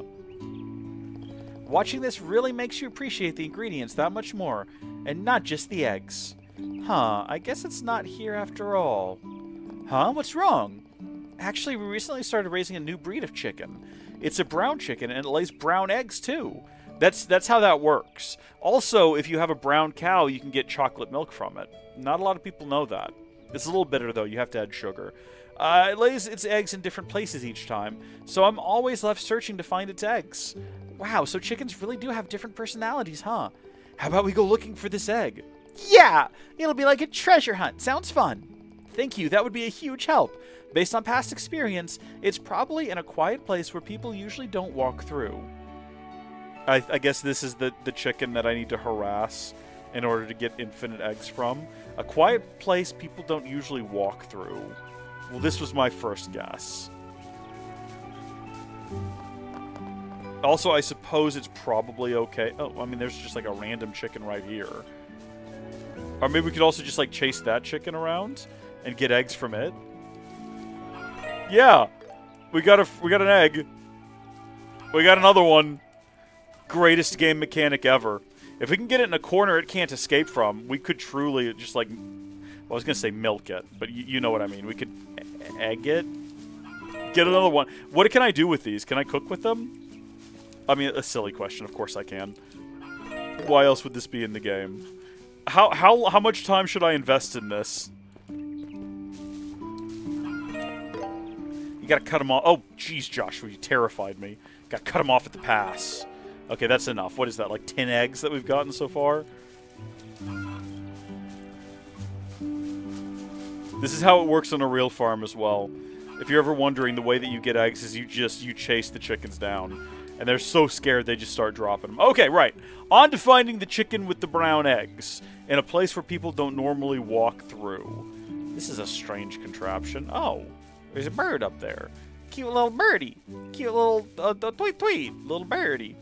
Watching this really makes you appreciate the ingredients that much more, and not just the eggs. Huh, I guess it's not here after all. Huh, what's wrong? Actually, we recently started raising a new breed of chicken. It's a brown chicken, and it lays brown eggs too. That's how that works. Also, if you have a brown cow, you can get chocolate milk from it. Not a lot of people know that. It's a little bitter, though. You have to add sugar. It lays its eggs in different places each time, so I'm always left searching to find its eggs. Wow, so chickens really do have different personalities, huh? How about we go looking for this egg? Yeah! It'll be like a treasure hunt. Sounds fun. Thank you. That would be a huge help. Based on past experience, it's probably in a quiet place where people usually don't walk through. I guess this is the chicken that I need to harass in order to get infinite eggs from. A quiet place people don't usually walk through. Well, this was my first guess. Also, I suppose it's probably okay. Oh, I mean, there's just like a random chicken right here. Or maybe we could also just like chase that chicken around and get eggs from it. Yeah, we got an egg. We got another one. Greatest game mechanic ever. If we can get it in a corner it can't escape from, we could truly just like, well, I was gonna say milk it, but you know what I mean. We could egg it. Get another one. What can I do with these? Can I cook with them? I mean, a silly question. Of course I can. Why else would this be in the game? How much time should I invest in this? You gotta cut them off. Oh, jeez, Joshua, you terrified me. Gotta cut them off at the pass. Okay, that's enough. What is that, like 10 eggs that we've gotten so far? This is how it works on a real farm as well. If you're ever wondering, the way that you get eggs is you chase the chickens down. And they're so scared they just start dropping them. Okay, right. On to finding the chicken with the brown eggs. In a place where people don't normally walk through. This is a strange contraption. Oh, there's a bird up there. Cute little birdie. Cute little tweet little birdie.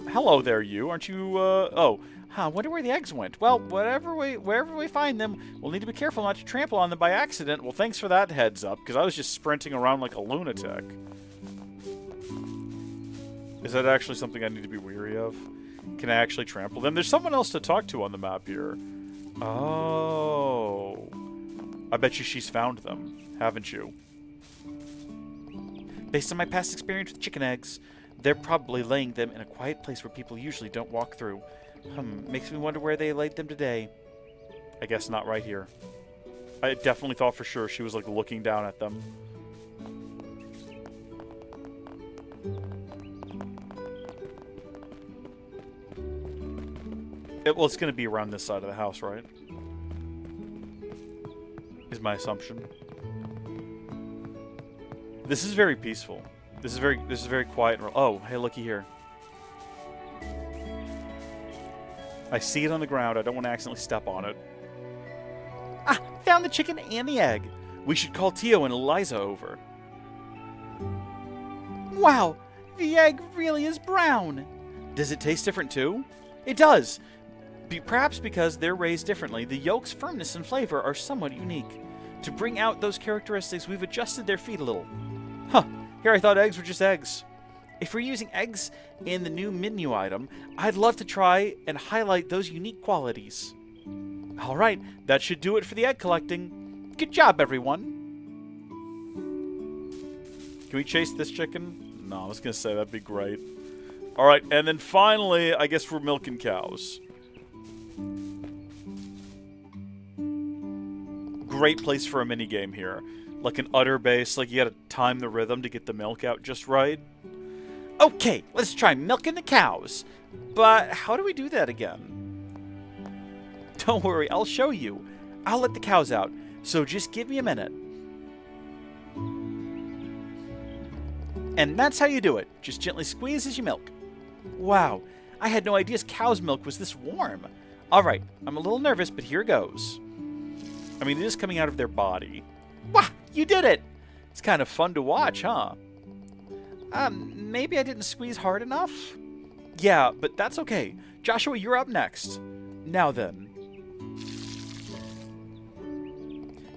Hello there, you. Aren't you, oh. Huh, wonder where the eggs went. Well, wherever we find them, we'll need to be careful not to trample on them by accident. Well, thanks for that heads up, because I was just sprinting around like a lunatic. Is that actually something I need to be weary of? Can I actually trample them? There's someone else to talk to on the map here. Oh. I bet you she's found them, haven't you? Based on my past experience with chicken eggs, they're probably laying them in a quiet place where people usually don't walk through. Makes me wonder where they laid them today. I guess not right here. I definitely thought for sure she was, like, looking down at them. Well, it's going to be around this side of the house, right? Is my assumption. This is very peaceful. This is very quiet. Oh, hey, looky here. I see it on the ground. I don't want to accidentally step on it. Ah, found the chicken and the egg. We should call Tio and Eliza over. Wow, the egg really is brown. Does it taste different too? It does. Perhaps because they're raised differently, the yolk's firmness and flavor are somewhat unique. To bring out those characteristics, we've adjusted their feet a little. Huh, here I thought eggs were just eggs. If we're using eggs in the new menu item, I'd love to try and highlight those unique qualities. Alright, that should do it for the egg collecting. Good job, everyone. Can we chase this chicken? No, I was going to say that'd be great. Alright, and then finally, I guess we're milking cows. Great place for a minigame here. Like an udder base, like you gotta time the rhythm to get the milk out just right. Okay, let's try milking the cows. But how do we do that again? Don't worry, I'll show you. I'll let the cows out, so just give me a minute. And that's how you do it. Just gently squeeze as you milk. Wow, I had no idea cow's milk was this warm. Alright, I'm a little nervous, but here goes. I mean, it is coming out of their body. Wow, you did it! It's kind of fun to watch, huh? Maybe I didn't squeeze hard enough? Yeah, but that's okay. Joshua, you're up next. Now then.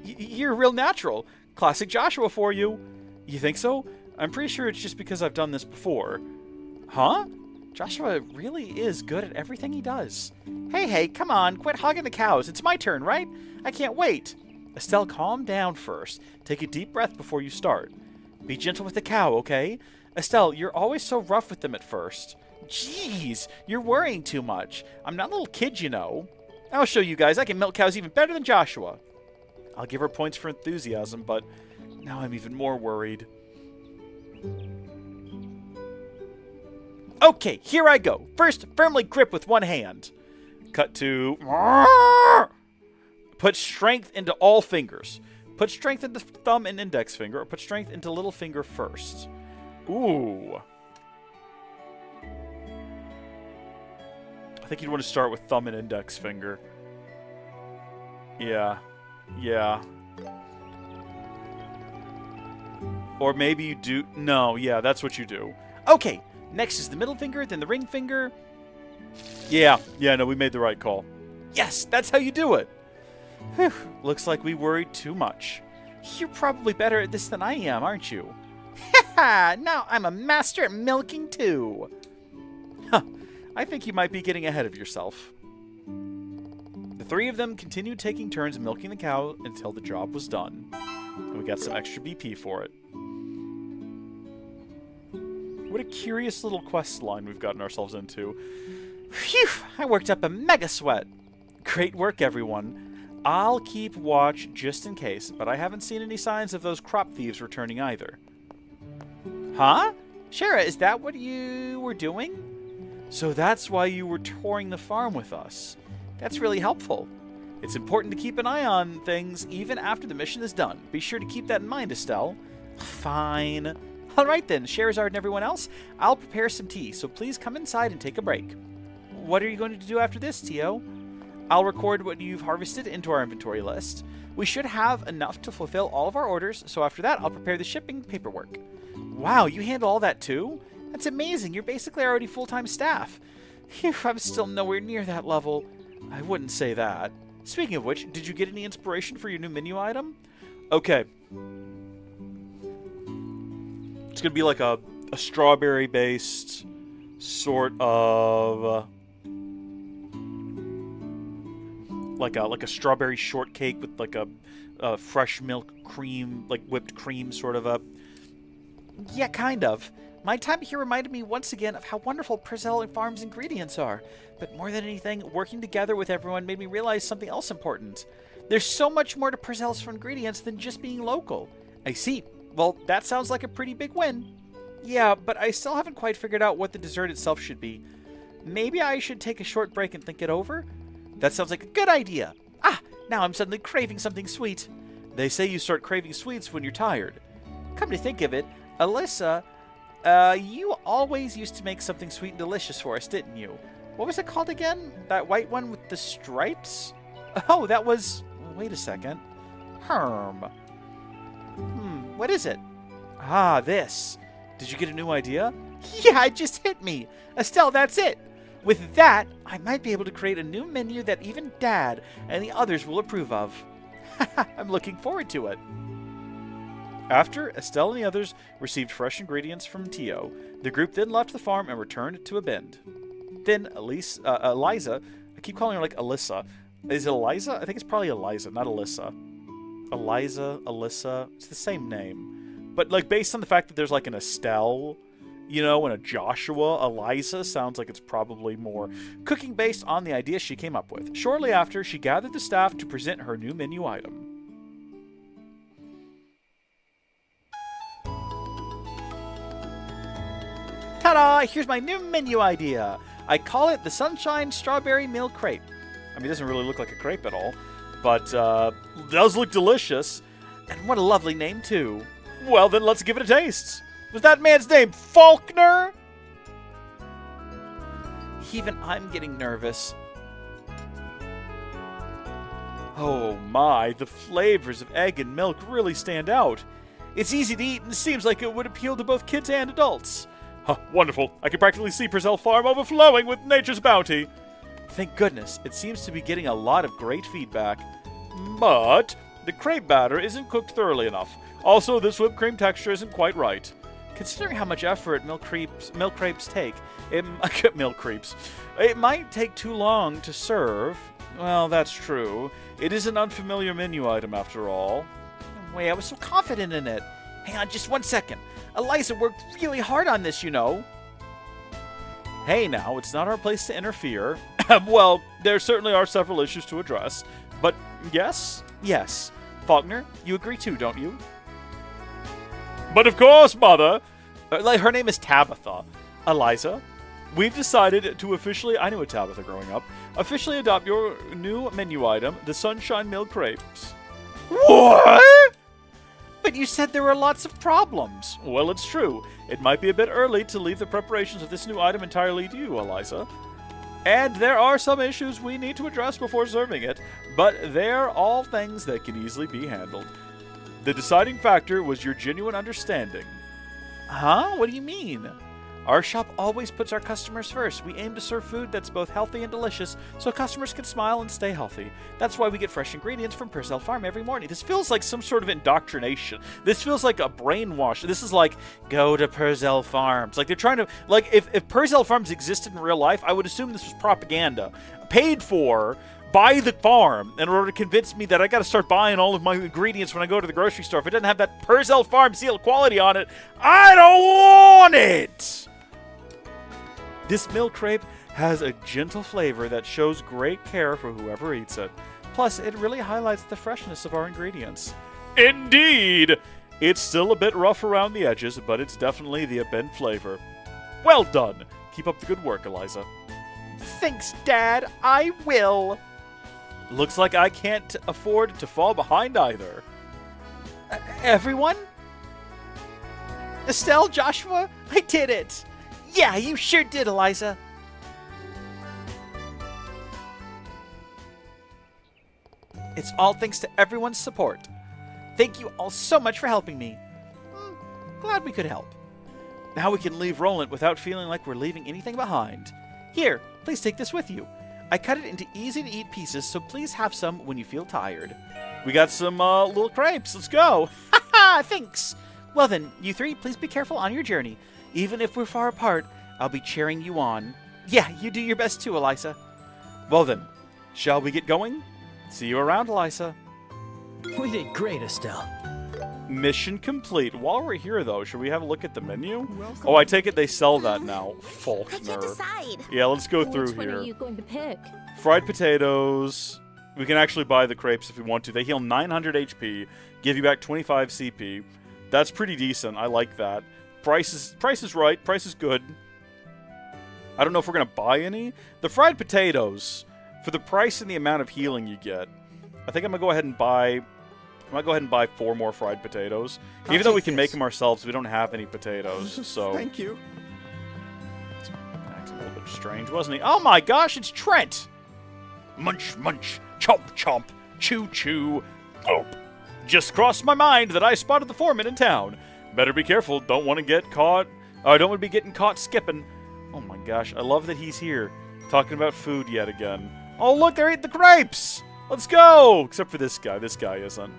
You're real natural. Classic Joshua for you. You think so? I'm pretty sure it's just because I've done this before. Huh? Joshua really is good at everything he does. Hey, come on, quit hogging the cows. It's my turn, right? I can't wait. Estelle, calm down first. Take a deep breath before you start. Be gentle with the cow, okay? Estelle, you're always so rough with them at first. Jeez, you're worrying too much. I'm not a little kid, you know. I'll show you guys I can milk cows even better than Joshua. I'll give her points for enthusiasm, but now I'm even more worried. Okay, here I go. First, firmly grip with one hand. Cut to... Put strength into all fingers. Put strength into thumb and index finger, or put strength into little finger first. Ooh. I think you'd want to start with thumb and index finger. Yeah. Or maybe you do... No, yeah, that's what you do. Okay, next is the middle finger, then the ring finger. Yeah, no, we made the right call. Yes, that's how you do it. Whew, looks like we worried too much. You're probably better at this than I am, aren't you? Ha! Now I'm a master at milking too. Huh, I think you might be getting ahead of yourself. The three of them continued taking turns milking the cow until the job was done. And we got some extra BP for it. What a curious little quest line we've gotten ourselves into. Phew! I worked up a mega sweat. Great work, everyone. I'll keep watch just in case, but I haven't seen any signs of those crop thieves returning either. Huh? Shara, is that what you were doing? So that's why you were touring the farm with us. That's really helpful. It's important to keep an eye on things even after the mission is done. Be sure to keep that in mind, Estelle. Fine. Alright then, Sherazard and everyone else, I'll prepare some tea, so please come inside and take a break. What are you going to do after this, Tio? I'll record what you've harvested into our inventory list. We should have enough to fulfill all of our orders, so after that, I'll prepare the shipping paperwork. Wow, you handle all that too? That's amazing. You're basically already full-time staff. Phew, I'm still nowhere near that level. I wouldn't say that. Speaking of which, did you get any inspiration for your new menu item? Okay. It's going to be like a strawberry-based sort of... like a strawberry shortcake with like a fresh milk cream, like whipped cream sort of a Yeah, kind of. My time here reminded me once again of how wonderful Purcell Farms ingredients are. But more than anything, working together with everyone made me realize something else important. There's so much more to Purcell's for ingredients than just being local. I see. Well, that sounds like a pretty big win. Yeah, but I still haven't quite figured out what the dessert itself should be. Maybe I should take a short break and think it over? That sounds like a good idea. Ah, now I'm suddenly craving something sweet. They say you start craving sweets when you're tired. Come to think of it, Alyssa, you always used to make something sweet and delicious for us, didn't you? What was it called again? That white one with the stripes? Oh, that was... Wait a second. What is it? Ah, this. Did you get a new idea? Yeah, it just hit me. Estelle, that's it. With that, I might be able to create a new menu that even Dad and the others will approve of. I'm looking forward to it. After Estelle and the others received fresh ingredients from Tio, the group then left the farm and returned to a bend. Then Eliza, I keep calling her like Alyssa. Is it Eliza? I think it's probably Eliza, not Alyssa. Eliza, Alyssa, it's the same name. But like based on the fact that there's like an Estelle, you know, and a Joshua, Eliza sounds like it's probably more cooking based on the idea she came up with. Shortly after, she gathered the staff to present her new menu item. Ta-da! Here's my new menu idea. I call it the Sunshine Strawberry Milk Crepe. I mean, it doesn't really look like a crepe at all, but does look delicious. And what a lovely name, too. Well, then let's give it a taste. Was that man's name Faulkner? Even I'm getting nervous. Oh my, the flavors of egg and milk really stand out. It's easy to eat and seems like it would appeal to both kids and adults. Huh, wonderful. I can practically see Purcell Farm overflowing with nature's bounty. Thank goodness, it seems to be getting a lot of great feedback. But the crepe batter isn't cooked thoroughly enough. Also, this whipped cream texture isn't quite right. Considering how much effort milk crepes take, it might take too long to serve. Well, that's true. It is an unfamiliar menu item after all. Wait, I was so confident in it. Hang on just 1 second. Eliza worked really hard on this, you know. Hey now, it's not our place to interfere. Well, there certainly are several issues to address. But yes. Faulkner, you agree too, don't you? But of course, Mother. Her name is Tabitha. Eliza, we've decided to officially, I knew a Tabitha growing up, officially adopt your new menu item, the Sunshine Milk Crepes. What? But you said there were lots of problems. Well, it's true. It might be a bit early to leave the preparations of this new item entirely to you, Eliza. And there are some issues we need to address before serving it, but they're all things that can easily be handled. The deciding factor was your genuine understanding. Huh? What do you mean? Our shop always puts our customers first. We aim to serve food that's both healthy and delicious, so customers can smile and stay healthy. That's why we get fresh ingredients from Purcell Farm every morning. This feels like some sort of indoctrination. This feels like a brainwash. This is like, go to Purcell Farms. Like, they're trying to, like, if Purcell Farms existed in real life, I would assume this was propaganda. Paid for by the farm in order to convince me that I got to start buying all of my ingredients when I go to the grocery store. If it doesn't have that Purcell Farm seal of quality on it, I don't want it! This milk crepe has a gentle flavor that shows great care for whoever eats it. Plus, it really highlights the freshness of our ingredients. Indeed! It's still a bit rough around the edges, but it's definitely the bent flavor. Well done! Keep up the good work, Eliza. Thanks, Dad. I will. Looks like I can't afford to fall behind either. Everyone? Estelle, Joshua, I did it! Yeah, you sure did, Eliza. It's all thanks to everyone's support. Thank you all so much for helping me. Glad we could help. Now we can leave Roland without feeling like we're leaving anything behind. Here, please take this with you. I cut it into easy-to-eat pieces, so please have some when you feel tired. We got some little crepes. Let's go. Ha-ha, thanks. Well then, you three, please be careful on your journey. Even if we're far apart, I'll be cheering you on. Yeah, you do your best too, Eliza. Well then, shall we get going? See you around, Eliza. We did great, Estelle. Mission complete. While we're here, though, should we have a look at the menu? Oh, I take it they sell that now. Faulkner. Yeah, let's go through Which one here. are you going to pick? Fried potatoes. We can actually buy the crepes if we want to. They heal 900 HP, give you back 25 CP. That's pretty decent. I like that. Price is right. Price is good. I don't know if we're going to buy any. The fried potatoes, for the price and the amount of healing you get, I think I'm going to go ahead and buy... I might go ahead and buy 4 more fried potatoes. Even though we can make them ourselves, we don't have any potatoes, so... Thank you. That's a little bit strange, wasn't he? Oh my gosh, it's Trent! Munch, munch, chomp, chomp, chew, chew, gulp. Just crossed my mind that I spotted the foreman in town. Better be careful, don't want to get caught... don't want to be getting caught skipping. Oh my gosh, I love that he's here, talking about food yet again. Oh look, they're eating the crepes! Let's go! Except for this guy. This guy isn't.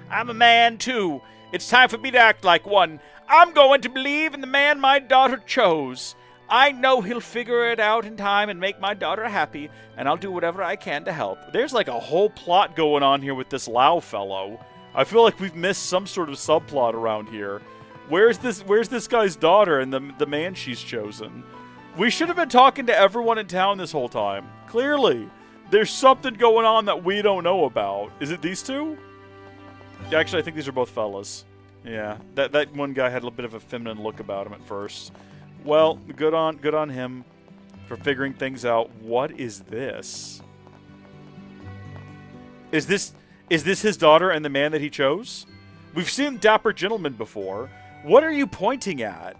I'm a man, too. It's time for me to act like one. I'm going to believe in the man my daughter chose. I know he'll figure it out in time and make my daughter happy, and I'll do whatever I can to help. There's like a whole plot going on here with this Lau fellow. I feel like we've missed some sort of subplot around here. Where's this guy's daughter and the man she's chosen? We should have been talking to everyone in town this whole time. Clearly. There's something going on that we don't know about. Is it these two? Actually, I think these are both fellas. Yeah, that one guy had a little bit of a feminine look about him at first. Well, good on him for figuring things out. What is this? Is this his daughter and the man that he chose? We've seen Dapper Gentleman before. What are you pointing at?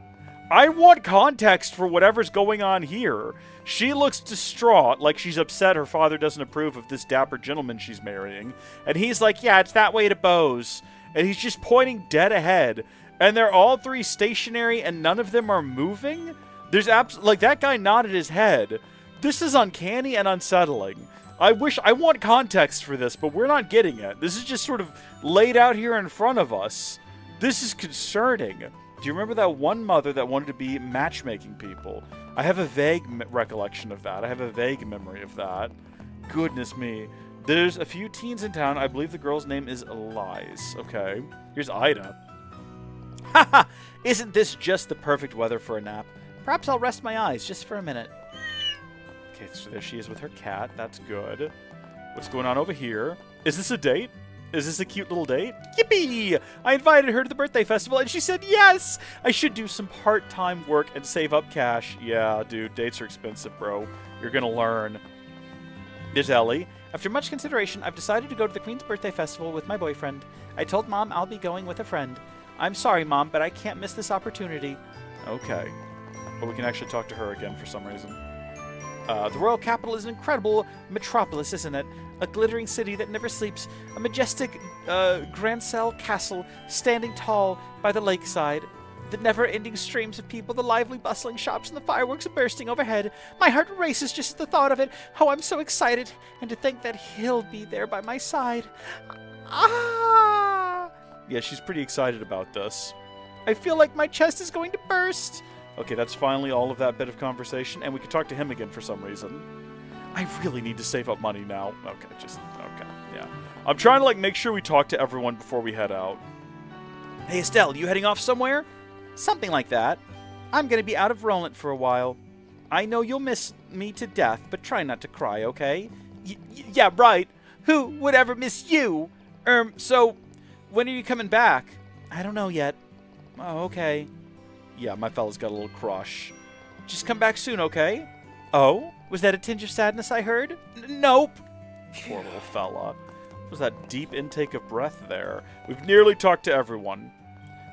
I want context for whatever's going on here. She looks distraught, like she's upset her father doesn't approve of this dapper gentleman she's marrying. And he's like, yeah, it's that way to Bose. And he's just pointing dead ahead. And they're all three stationary and none of them are moving? There's like, that guy nodded his head. This is uncanny and unsettling. I want context for this, but we're not getting it. This is just sort of laid out here in front of us. This is concerning. Do you remember that one mother that wanted to be matchmaking people? I have a vague recollection of that. I have a vague memory of that. Goodness me. There's a few teens in town. I believe the girl's name is Elise. Okay. Here's Ida. Haha! Isn't this just the perfect weather for a nap? Perhaps I'll rest my eyes just for a minute. Okay, so there she is with her cat. That's good. What's going on over here? Is this a date? Is this a cute little date? Yippee! I invited her to the birthday festival and she said yes! I should do some part-time work and save up cash. Yeah, dude, dates are expensive, bro. You're gonna learn. There's Ellie. After much consideration, I've decided to go to the Queen's birthday festival with my boyfriend. I told Mom I'll be going with a friend. I'm sorry, Mom, but I can't miss this opportunity. Okay. But we can actually talk to her again for some reason. The royal capital is an incredible metropolis, isn't it? A glittering city that never sleeps. A majestic Grancel castle standing tall by the lakeside. The never-ending streams of people, the lively bustling shops, and the fireworks bursting overhead. My heart races just at the thought of it. Oh, I'm so excited. And to think that he'll be there by my side. Ah! Yeah, she's pretty excited about this. I feel like my chest is going to burst. Okay, that's finally all of that bit of conversation, and we can talk to him again for some reason. I really need to save up money now. Okay, yeah. I'm trying to, like, make sure we talk to everyone before we head out. Hey, Estelle, you heading off somewhere? Something like that. I'm going to be out of Roland for a while. I know you'll miss me to death, but try not to cry, okay? Yeah, right. Who would ever miss you? So, when are you coming back? I don't know yet. Oh, okay. Yeah, my fella's got a little crush. Just come back soon, okay? Oh? Was that a tinge of sadness I heard? Nope. Poor little fella. What was that deep intake of breath there? We've nearly talked to everyone.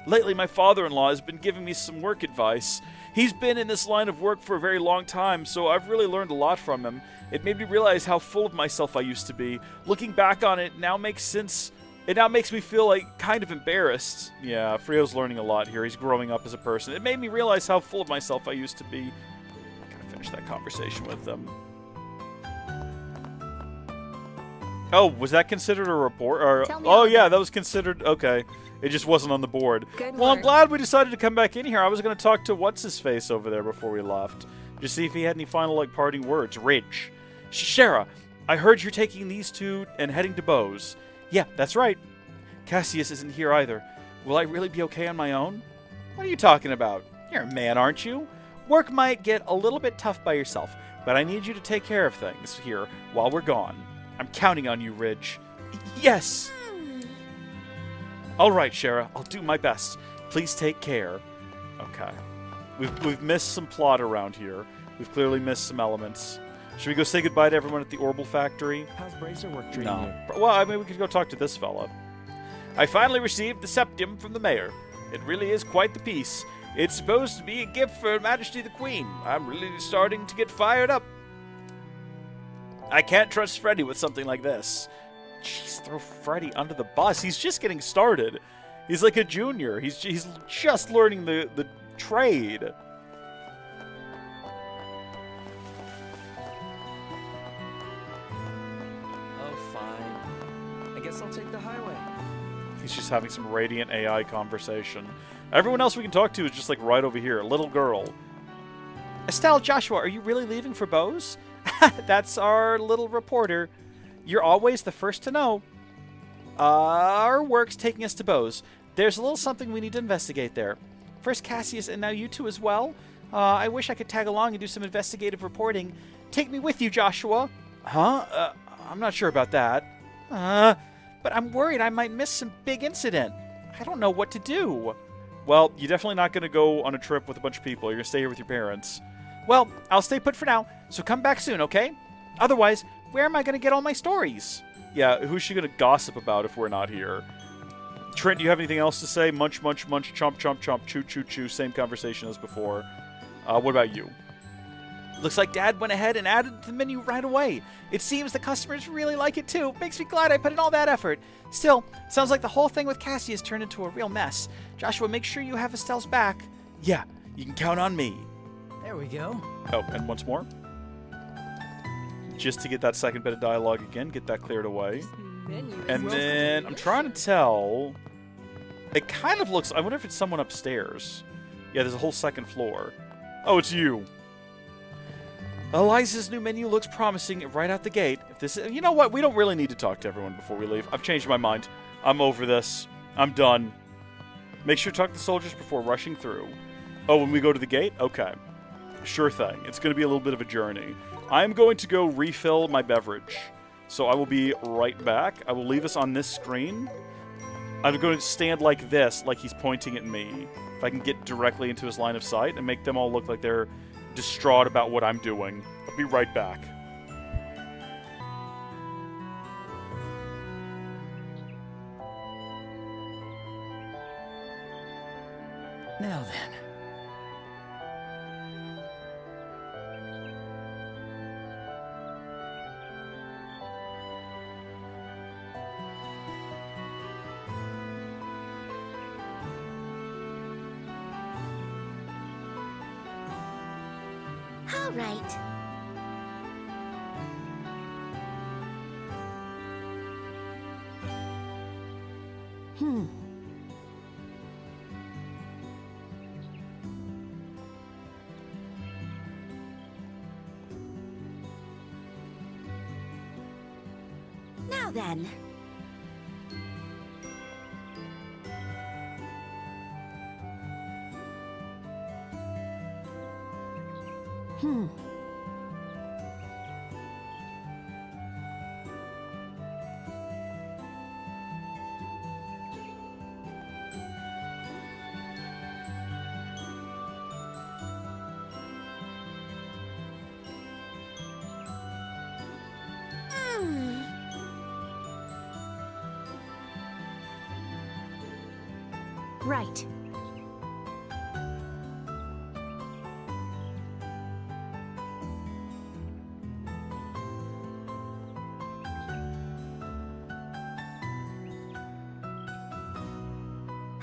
Lately, my father-in-law has been giving me some work advice. He's been in this line of work for a very long time, so I've really learned a lot from him. It made me realize how full of myself I used to be. Looking back on it now makes sense. It now makes me feel, like, kind of embarrassed. Yeah, Frio's learning a lot here. He's growing up as a person. It made me realize how full of myself I used to be. I gotta finish that conversation with them. Oh, was that considered a report? Or, oh, yeah, that was considered... Okay. It just wasn't on the board. Well, I'm glad we decided to come back in here. I was going to talk to What's-His-Face over there before we left. Just see if he had any final, like, parting words. Ridge. Shara, I heard you're taking these two and heading to Bose. Yeah, that's right. Cassius isn't here either. Will I really be okay on my own? What are you talking about? You're a man, aren't you? Work might get a little bit tough by yourself, but I need you to take care of things here while we're gone. I'm counting on you, Ridge. Yes! All right, Shara, I'll do my best. Please take care. Okay. We've missed some plot around here. We've clearly missed some elements. Should we go say goodbye to everyone at the Orbital Factory? How's Bracer work treating you? Well, I mean, we could go talk to this fella. I finally received the septium from the mayor. It really is quite the piece. It's supposed to be a gift for Her Majesty the Queen. I'm really starting to get fired up. I can't trust Freddy with something like this. Jeez, throw Freddy under the bus. He's just getting started. He's like a junior. He's just learning the trade. Oh, fine. I guess I'll take the highway. He's just having some radiant AI conversation. Everyone else we can talk to is just like right over here. A little girl. Estelle, Joshua, are you really leaving for Bose? That's our little reporter. You're always the first to know. Our work's taking us to Bose. There's a little something we need to investigate there. First Cassius, and now you two as well. I wish I could tag along and do some investigative reporting. Take me with you, Joshua. Huh? I'm not sure about that. But I'm worried I might miss some big incident. I don't know what to do. Well, you're definitely not going to go on a trip with a bunch of people. You're going to stay here with your parents. Well, I'll stay put for now, so come back soon, okay? Otherwise, where am I going to get all my stories? Yeah, who's she going to gossip about if we're not here? Trent, do you have anything else to say? Munch, munch, munch, chomp, chomp, chomp, chew, chew, chew. Same conversation as before. What about you? Looks like Dad went ahead and added to the menu right away. It seems the customers really like it too. Makes me glad I put in all that effort. Still, sounds like the whole thing with Cassie has turned into a real mess. Joshua, make sure you have Estelle's back. Yeah, you can count on me. There we go. Oh, and once more. Just to get that second bit of dialogue again, get that cleared away. And then I'm trying to tell. It kind of looks. I wonder if it's someone upstairs. Yeah, there's a whole second floor. Oh, it's you. Eliza's new menu looks promising right out the gate. If this, you know what? We don't really need to talk to everyone before we leave. I've changed my mind. I'm over this. I'm done. Make sure to talk to the soldiers before rushing through. Oh, when we go to the gate? Okay. Sure thing. It's going to be a little bit of a journey. I'm going to go refill my beverage. So I will be right back. I will leave us on this screen. I'm going to stand like this, like he's pointing at me. If I can get directly into his line of sight and make them all look like they're distraught about what I'm doing. I'll be right back. Now then. All right. Now then. Right.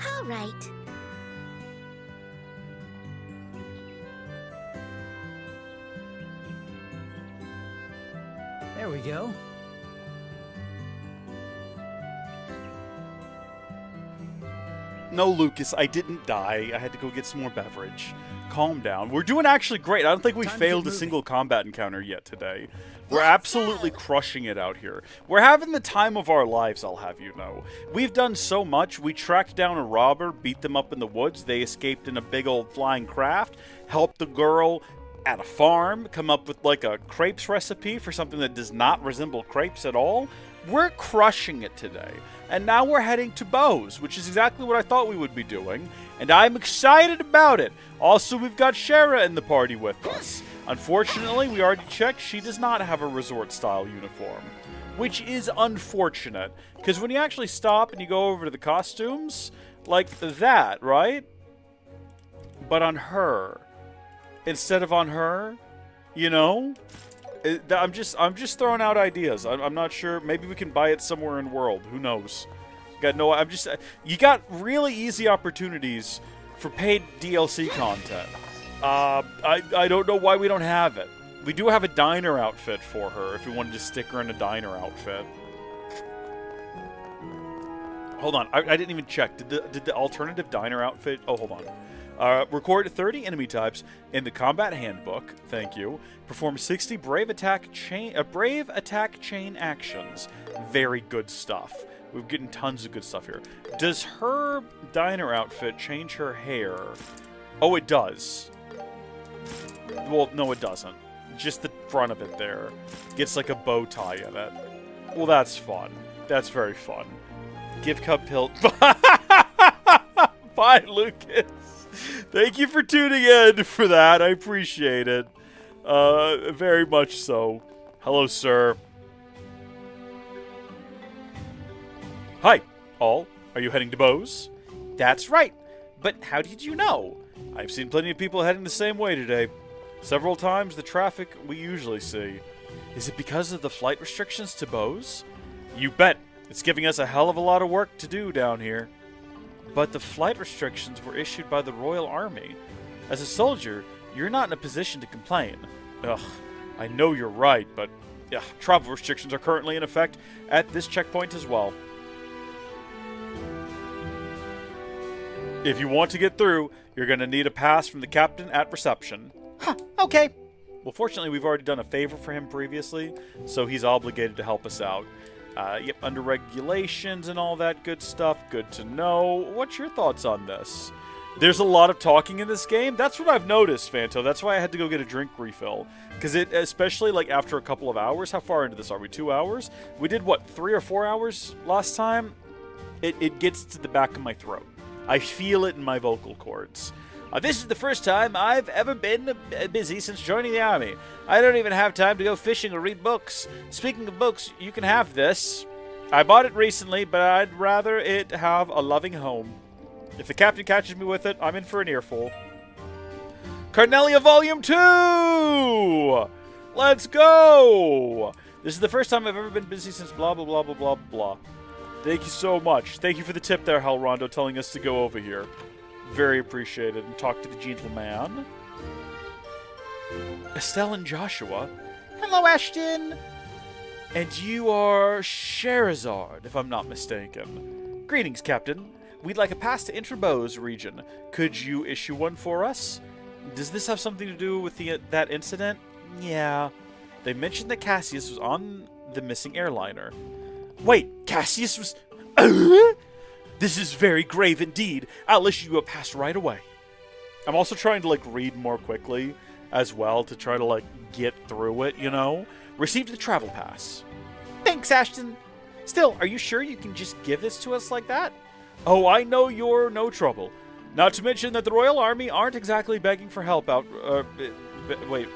All right. There we go. No, Lucas, I didn't die. I had to go get some more beverage. Calm down. We're doing actually great. I don't think we failed a single combat encounter yet today. We're absolutely crushing it out here. We're having the time of our lives, I'll have you know. We've done so much. We tracked down a robber, beat them up in the woods. They escaped in a big old flying craft, helped the girl at a farm come up with like a crepes recipe for something that does not resemble crepes at all. We're crushing it today. And now we're heading to Bose, which is exactly what I thought we would be doing. And I'm excited about it. Also, we've got Shara in the party with us. Unfortunately, we already checked, she does not have a resort-style uniform. Which is unfortunate. Because when you actually stop and you go over to the costumes, like that, right? But on her. Instead of on her, you know? I'm just throwing out ideas. I'm not sure. Maybe we can buy it somewhere in world. Who knows? You got really easy opportunities for paid DLC content. I don't know why we don't have it. We do have a diner outfit for her if we wanted to stick her in a diner outfit. Hold on, I didn't even check. Did the alternative diner outfit? Oh, hold on. Record 30 enemy types in the combat handbook. Thank you. Perform 60 brave attack chain actions. Very good stuff. We're getting tons of good stuff here. Does her diner outfit change her hair? Oh, it does. Well, no, it doesn't. Just the front of it there. Gets like a bow tie in it. Well, that's fun. That's very fun. Gift cup hilt. Bye, Lucas. Thank you for tuning in for that. I appreciate it. Very much so. Hello, sir. Hi, all. Are you heading to Bose? That's right. But how did you know? I've seen plenty of people heading the same way today. Several times the traffic we usually see. Is it because of the flight restrictions to Bose? You bet. It's giving us a hell of a lot of work to do down here. But the flight restrictions were issued by the Royal Army. As a soldier, you're not in a position to complain. Ugh, I know you're right, but travel restrictions are currently in effect at this checkpoint as well. If you want to get through, you're going to need a pass from the captain at reception. Huh, okay. Well, fortunately, we've already done a favor for him previously, so he's obligated to help us out. Yep, under regulations and all that good stuff. Good to know. What's your thoughts on this? There's a lot of talking in this game. That's what I've noticed, Fanto. That's why I had to go get a drink refill. Because it, especially like after a couple of hours, how far into this are we? 2 hours? We did, what, 3 or 4 hours last time? It gets to the back of my throat. I feel it in my vocal cords. This is the first time I've ever been busy since joining the army. I don't even have time to go fishing or read books. Speaking of books, you can have this. I bought it recently, but I'd rather it have a loving home. If the captain catches me with it, I'm in for an earful. Carnelia Volume 2! Let's go! This is the first time I've ever been busy since blah, blah, blah, blah, blah, blah. Thank you so much. Thank you for the tip there, Hal Rondo, telling us to go over here. Very appreciated. And talk to the gentleman. Estelle and Joshua. Hello, Ashton. And you are Sherazard, if I'm not mistaken. Greetings, Captain. We'd like a pass to enter Bose region. Could you issue one for us? Does this have something to do with that incident? Yeah. They mentioned that Cassius was on the missing airliner. Wait, Cassius was... This is very grave indeed. I'll issue you a pass right away. I'm also trying to, like, read more quickly as well to try to, like, get through it, you know? Received the travel pass. Thanks, Ashton. Still, are you sure you can just give this to us like that? Oh, I know you're no trouble. Not to mention that the Royal Army aren't exactly begging for help out... wait,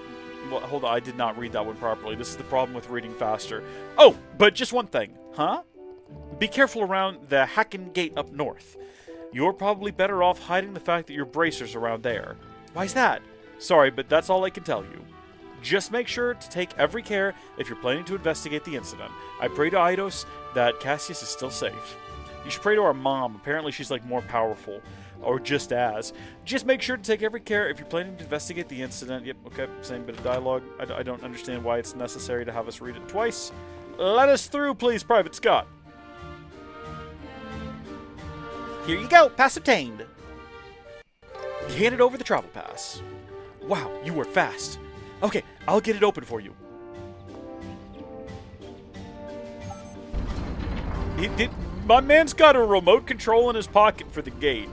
well, hold on, I did not read that one properly. This is the problem with reading faster. Oh, but just one thing, huh? Be careful around the Hacken Gate up north. You're probably better off hiding the fact that your bracers around there. Why's that? Sorry, but that's all I can tell you. Just make sure to take every care if you're planning to investigate the incident. I pray to Eidos that Cassius is still safe. You should pray to our mom. Apparently she's like more powerful. Or just as. Just make sure to take every care if you're planning to investigate the incident. Yep, okay, same bit of dialogue. I don't understand why it's necessary to have us read it twice. Let us through, please, Private Scott. Here you go, pass obtained. He handed over the travel pass. Wow, you were fast. Okay, I'll get it open for you. My man's got a remote control in his pocket for the gate.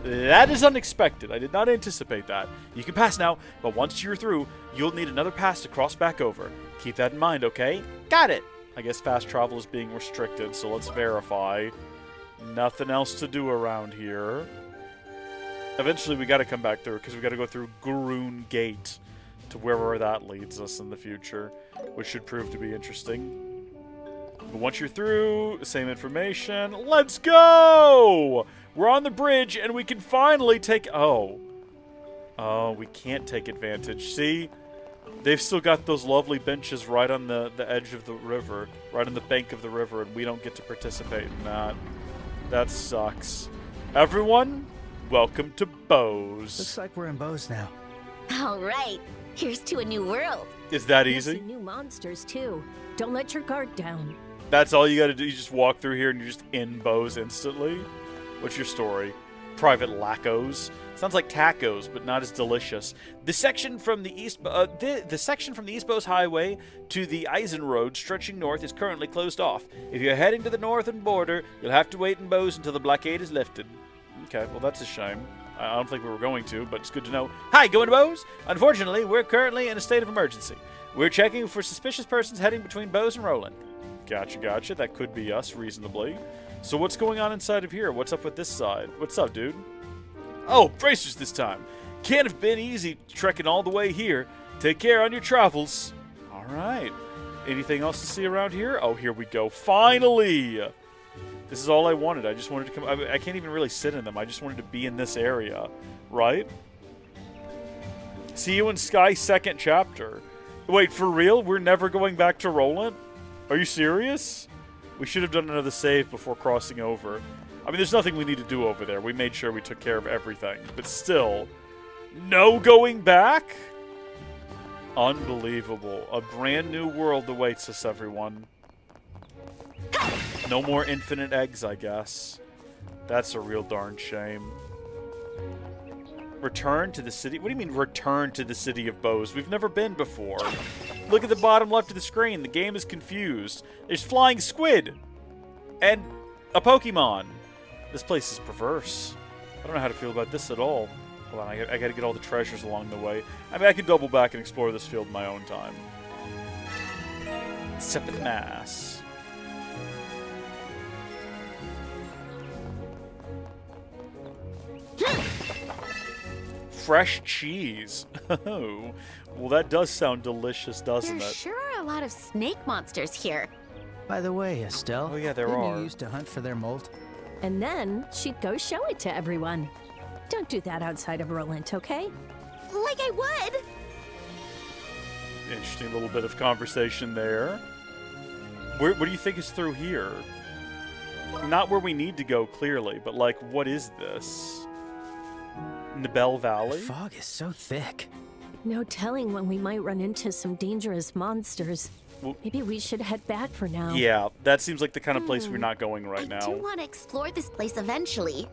That is unexpected. I did not anticipate that. You can pass now, but once you're through, you'll need another pass to cross back over. Keep that in mind, okay? Got it. I guess fast travel is being restricted, so let's verify. Nothing else to do around here. Eventually, we got to come back through, because we got to go through Garoon Gate to wherever that leads us in the future, which should prove to be interesting. But once you're through, same information. Let's go! We're on the bridge, and we can finally take... Oh, we can't take advantage. See? They've still got those lovely benches right on the edge of the river, right on the bank of the river, and we don't get to participate in that. That sucks. Everyone, welcome to Bose. Looks like we're in Bose now. All right, here's to a new world. Is that You'll see easy? new monsters too. Don't let your guard down. That's all you gotta do? You just walk through here and you're just in Bose instantly? What's your story? Private Lacos? Sounds like tacos, but not as delicious. The section from the East Bose Highway to the Eisen Road stretching north is currently closed off. If you're heading to the northern border, you'll have to wait in Bose until the blockade is lifted. Okay, well that's a shame. I don't think we were going to, but it's good to know. Hi, going to Bose? Unfortunately, we're currently in a state of emergency. We're checking for suspicious persons heading between Bose and Roland. Gotcha. That could be us, reasonably. So what's going on inside of here? What's up with this side? What's up, dude? Oh, bracers this time. Can't have been easy trekking all the way here. Take care on your travels. All right. Anything else to see around here? Oh, here we go. Finally! This is all I wanted. I just wanted to come... I can't even really sit in them. I just wanted to be in this area. Right? See you in Sky's second chapter. Wait, for real? We're never going back to Roland? Are you serious? We should have done another save before crossing over. I mean, there's nothing we need to do over there. We made sure we took care of everything. But still, no going back? Unbelievable. A brand new world awaits us, everyone. No more infinite eggs, I guess. That's a real darn shame. Return to the city? What do you mean, return to the city of Bose? We've never been before. Look at the bottom left of the screen. The game is confused. There's flying squid. And a Pokemon. This place is perverse. I don't know how to feel about this at all. Hold on, I gotta get all the treasures along the way. I mean, I could double back and explore this field in my own time. Seventh Mass. Fresh cheese. Oh, well, that does sound delicious, doesn't There it? sure are a lot of snake monsters here. By the way, Estelle. Oh, yeah, there didn't are. You used to hunt for their molt? And then she'd go show it to everyone. Don't do that outside of Roland, okay? Like I would. Interesting little bit of conversation there. What do you think is through here? Not where we need to go, clearly, but like, what is this? Nibel Valley? The fog is so thick. No telling when we might run into some dangerous monsters. Well, maybe we should head back for now. Yeah, that seems like the kind of place we're not going right now. I do want to explore this place eventually.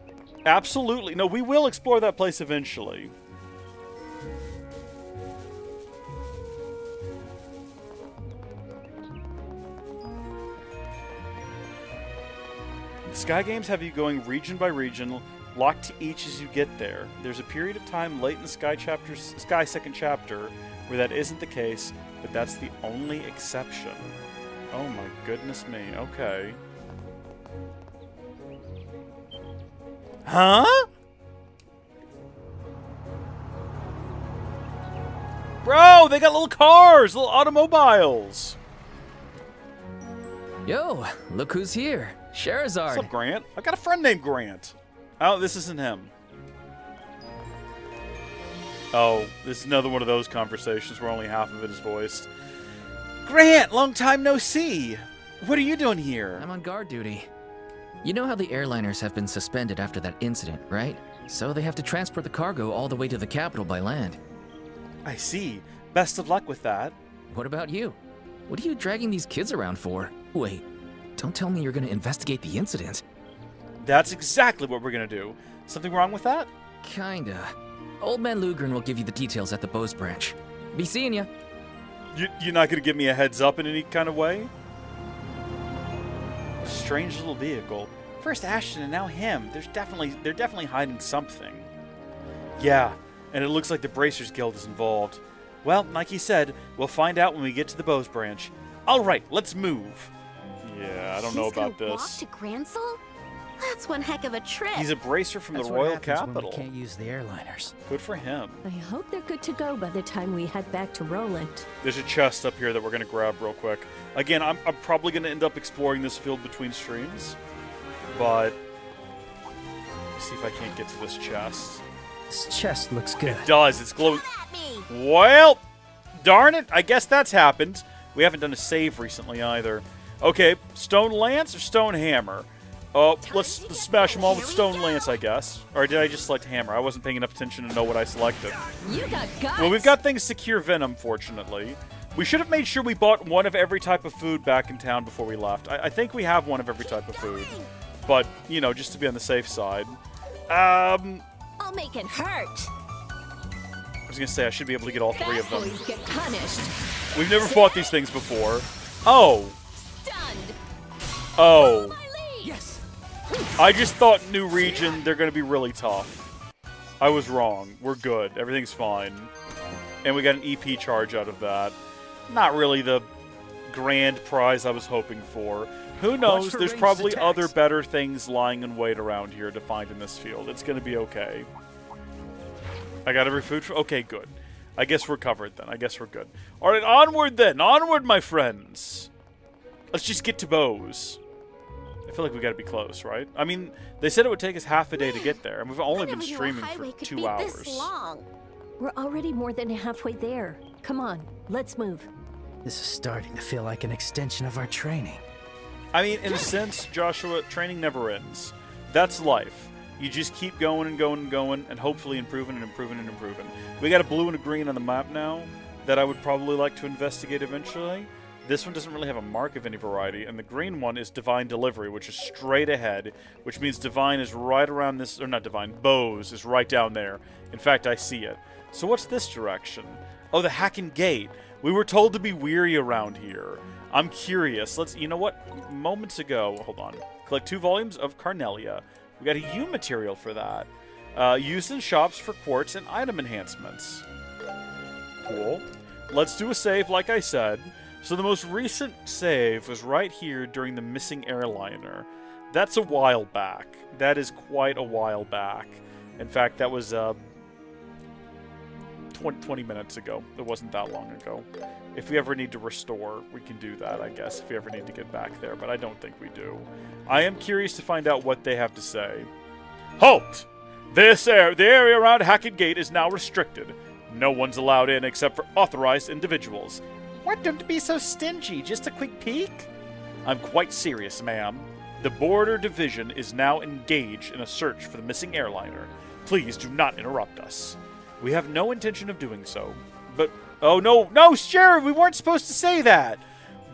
Absolutely. No, we will explore that place eventually. Sky Games have you going region by region, locked to each as you get there. There's a period of time late in the Sky second chapter where that isn't the case, but that's the only exception. Oh my goodness me, okay. Huh? Bro, they got little cars, little automobiles. Yo, look who's here. Charizard. What's up, Grant? I got a friend named Grant. Oh, this isn't him. Oh, this is another one of those conversations where only half of it is voiced. Grant, long time no see. What are you doing here? I'm on guard duty. You know how the airliners have been suspended after that incident, right? So they have to transport the cargo all the way to the capital by land. I see. Best of luck with that. What about you? What are you dragging these kids around for? Wait, don't tell me you're going to investigate the incident. That's exactly what we're going to do. Something wrong with that? Kinda. Old Man Lugren will give you the details at the Bose branch. Be seeing ya. You're not going to give me a heads up in any kind of way? Strange little vehicle. First Ashton and now him. They're definitely hiding something. Yeah, and it looks like the Bracers Guild is involved. Well, like he said, we'll find out when we get to the Bose branch. All right, let's move. Yeah, I don't know about this. Walk to Gransel? That's one heck of a trip. He's a bracer from That's the what Royal happens Capital. when we can't use the airliners. Good for him. I hope they're good to go by the time we head back to Roland. There's a chest up here that we're going to grab real quick. Again, I'm probably going to end up exploring this field between streams, but let's see if I can't get to this chest. This chest looks good. It does. It's glowing. Well, darn it. I guess that's happened. We haven't done a save recently either. Okay, Stone Lance or Stone Hammer? Oh, let's smash them all with Stone Lance, I guess. Or did I just select Hammer? I wasn't paying enough attention to know what I selected. You got guts. Well, we've got things to cure Venom, fortunately. We should have made sure we bought one of every type of food back in town before we left. I think we have one of every type of food. But, you know, just to be on the safe side. I'll make it hurt. I was going to say, I should be able to get all three of them. Boys get punished. We've never fought these things before. Oh. Stunned. Oh. Yes. I just thought new region, they're going to be really tough. I was wrong. We're good. Everything's fine. And we got an EP charge out of that. Not really the grand prize I was hoping for. Who knows? There's probably other better things lying in wait around here to find in this field. It's going to be okay. I got every food. Okay, good. I guess we're covered then. I guess we're good. All right, onward then. Onward, my friends. Let's just get to Bose. I feel like we got to be close, right? I mean, they said it would take us half a day to get there, and we've only been streaming for 2 hours. We're already more than halfway there. Come on, let's move. This is starting to feel like an extension of our training. I mean, in a sense, Joshua, training never ends. That's life. You just keep going and going and going, and hopefully improving and improving and improving. We got a blue and a green on the map now that I would probably like to investigate eventually. This one doesn't really have a mark of any variety, and the green one is Divine Delivery, which is straight ahead, which means Divine is right around this, or not Divine, Bose is right down there. In fact, I see it. So what's this direction? Oh, the Hacken Gate. We were told to be weary around here. I'm curious. You know what? Moments ago, hold on. Collect 2 volumes of Carnelia. We got a U material for that. Used in shops for quartz and item enhancements. Cool. Let's do a save, like I said. So the most recent save was right here during the missing airliner. That's a while back. That is quite a while back. In fact, that was 20 minutes ago. It wasn't that long ago. If we ever need to restore, we can do that, I guess, if we ever need to get back there, but I don't think we do. I am curious to find out what they have to say. Halt! The area around Hackett Gate is now restricted. No one's allowed in except for authorized individuals. What, don't be so stingy, just a quick peek? I'm quite serious, ma'am. The Border Division is now engaged in a search for the missing airliner. Please do not interrupt us. We have no intention of doing so, but... Oh, no, sure, we weren't supposed to say that.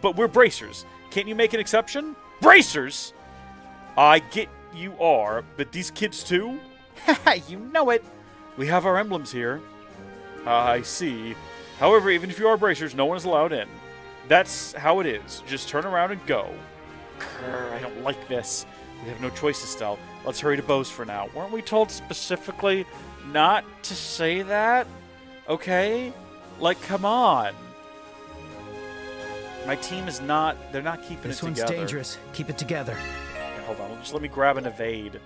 But we're bracers. Can't you make an exception? Bracers? I get you are, but these kids too? You know it. We have our emblems here. I see. However, even if you are bracers, no one is allowed in. That's how it is. Just turn around and go. Grr, I don't like this. We have no choice, Estelle. Let's hurry to Bose for now. Weren't we told specifically not to say that? Okay? Like, come on. My team is not... They're not keeping it together. This one's dangerous. Keep it together. Okay, hold on. Just let me grab an evade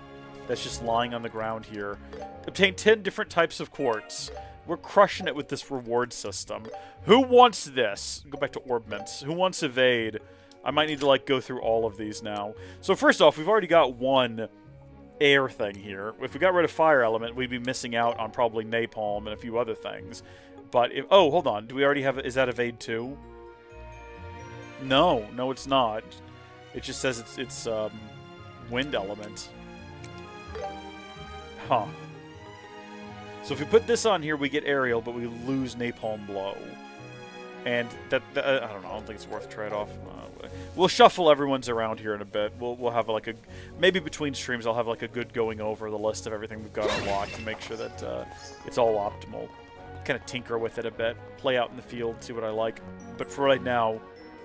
that's just lying on the ground here. Obtain 10 different types of quartz. We're crushing it with this reward system. Who wants this? Go back to Orbments. Who wants evade? I might need to, like, go through all of these now. So first off, we've already got one air thing here. If we got rid of fire element, we'd be missing out on probably napalm and a few other things. But if... Oh, hold on. Do we already have... Is that evade 2? No, it's not. It just says it's wind element. Huh. So if we put this on here, we get aerial, but we lose napalm blow. And I don't know. I don't think it's worth trade-off. We'll shuffle everyone's around here in a bit. We'll have like maybe between streams I'll have like a good going over the list of everything we've got unlocked to make sure that it's all optimal. Kind of tinker with it a bit, play out in the field, see what I like. But for right now,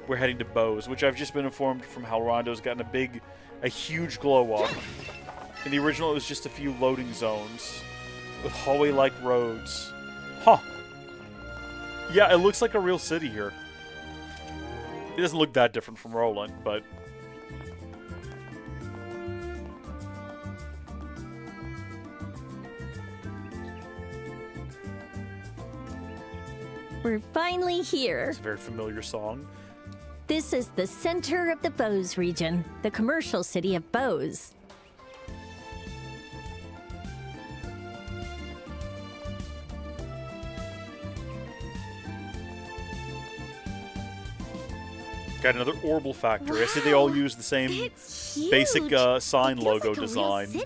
we're heading to Bose, which I've just been informed from how Rondo's gotten a huge glow up. In the original, it was just a few loading zones with hallway-like roads. Huh. Yeah, it looks like a real city here. It doesn't look that different from Roland, but... We're finally here. It's a very familiar song. This is the center of the Bose region, the commercial city of Bose. Got another Orbital factory. Wow. I see they all use the same basic sign logo like design.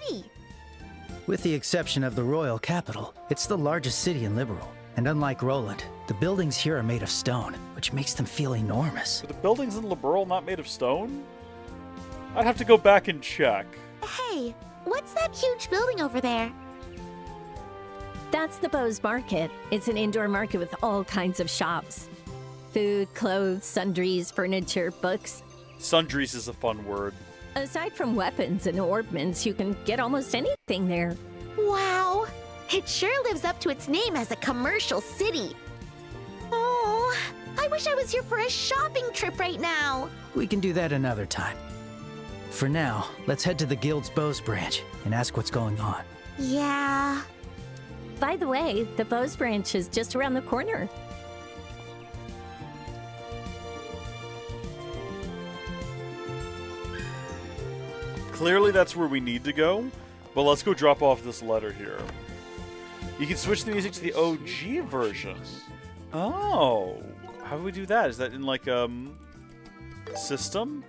With the exception of the royal capital, it's the largest city in Liberal. And unlike Roland, the buildings here are made of stone, which makes them feel enormous. Are the buildings in Liberal not made of stone? I'd have to go back and check. Hey, what's that huge building over there? That's the Bose Market. It's an indoor market with all kinds of shops. Food, clothes, sundries, furniture, books. Sundries is a fun word. Aside from weapons and orbments, you can get almost anything there. Wow! It sure lives up to its name as a commercial city. Oh, I wish I was here for a shopping trip right now. We can do that another time. For now, let's head to the Guild's Bose branch and ask what's going on. Yeah. By the way, the Bose branch is just around the corner. Clearly that's where we need to go, but let's go drop off this letter here. You can switch the music to the OG version. Oh, how do we do that? Is that in like system?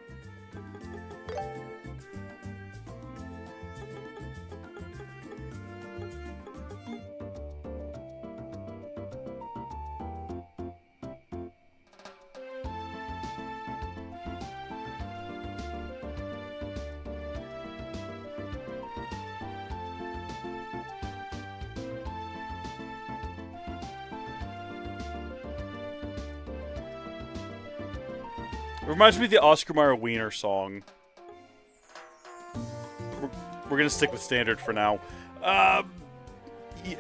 It reminds me of the Oscar Mayer Wiener song. We're gonna stick with standard for now.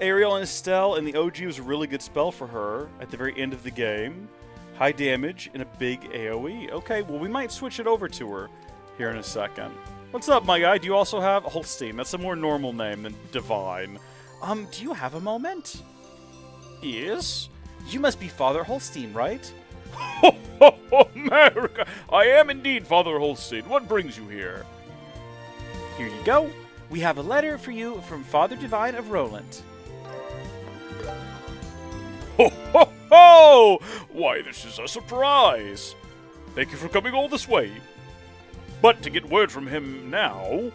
Ariel and Estelle, and the OG was a really good spell for her at the very end of the game. High damage and a big AoE. Okay, well we might switch it over to her here in a second. What's up, my guy? Do you also have Holstein? That's a more normal name than Divine. Do you have a moment? Yes? You must be Father Holstein, right? Ho, ho, ho, America! I am indeed Father Holstein. What brings you here? Here you go. We have a letter for you from Father Divine of Roland. Ho, ho, ho! Why, this is a surprise. Thank you for coming all this way. But to get word from him now,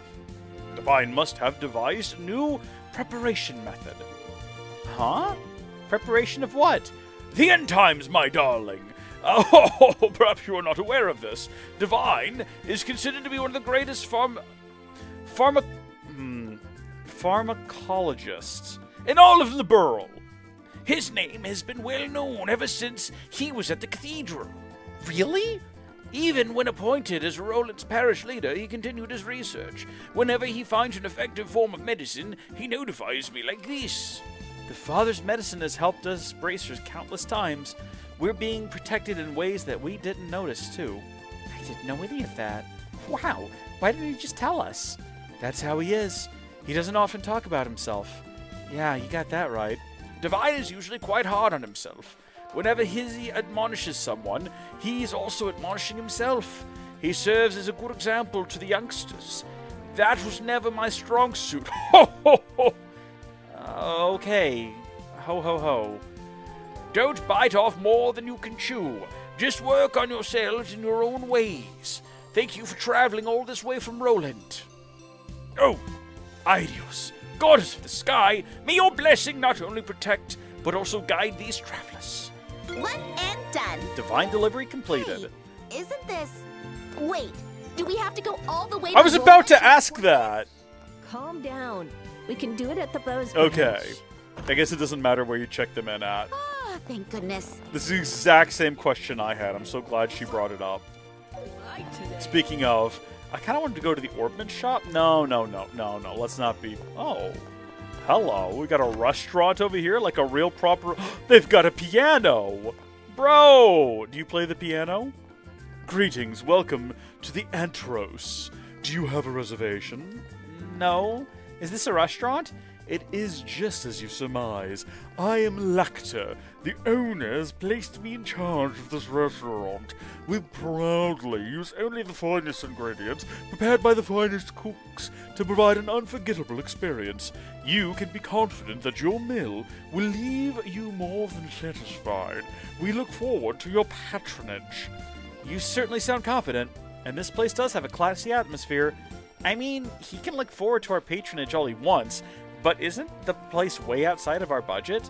Divine must have devised a new preparation method. Huh? Preparation of what? The end times, my darling. Oh, perhaps you are not aware of this. Divine is considered to be one of the greatest pharmacologists in all of Liberal. His name has been well known ever since he was at the cathedral. Really? Even when appointed as Roland's parish leader, he continued his research. Whenever he finds an effective form of medicine, he notifies me like this. The Father's medicine has helped us bracers countless times. We're being protected in ways that we didn't notice, too. I didn't know any of that. Wow, why didn't he just tell us? That's how he is. He doesn't often talk about himself. Yeah, you got that right. Divine is usually quite hard on himself. Whenever he admonishes someone, he's also admonishing himself. He serves as a good example to the youngsters. That was never my strong suit. Ho, ho, ho! Okay. Ho, ho, ho. Don't bite off more than you can chew. Just work on yourselves in your own ways. Thank you for traveling all this way from Roland. Oh, Aidios, goddess of the sky, may your blessing not only protect, but also guide these travelers. What end done. Divine delivery completed. Hey, isn't this... Wait, do we have to go all the way to I was about to ask that. Calm down. We can do it at the Bose Okay. branch. I guess it doesn't matter where you check them in at. Oh, thank goodness. This is the exact same question I had. I'm so glad she brought it up. Speaking of, I kind of wanted to go to the Orbman shop. No. Let's not be... Oh. Hello. We got a restaurant over here, like a real proper... They've got a piano! Bro! Do you play the piano? Greetings. Welcome to the Antros. Do you have a reservation? No. Is this a restaurant? It is just as you surmise. I am Lacta. The owners placed me in charge of this restaurant. We proudly use only the finest ingredients, prepared by the finest cooks, to provide an unforgettable experience. You can be confident that your meal will leave you more than satisfied. We look forward to your patronage. You certainly sound confident, and this place does have a classy atmosphere. I mean, he can look forward to our patronage all he wants, but isn't the place way outside of our budget?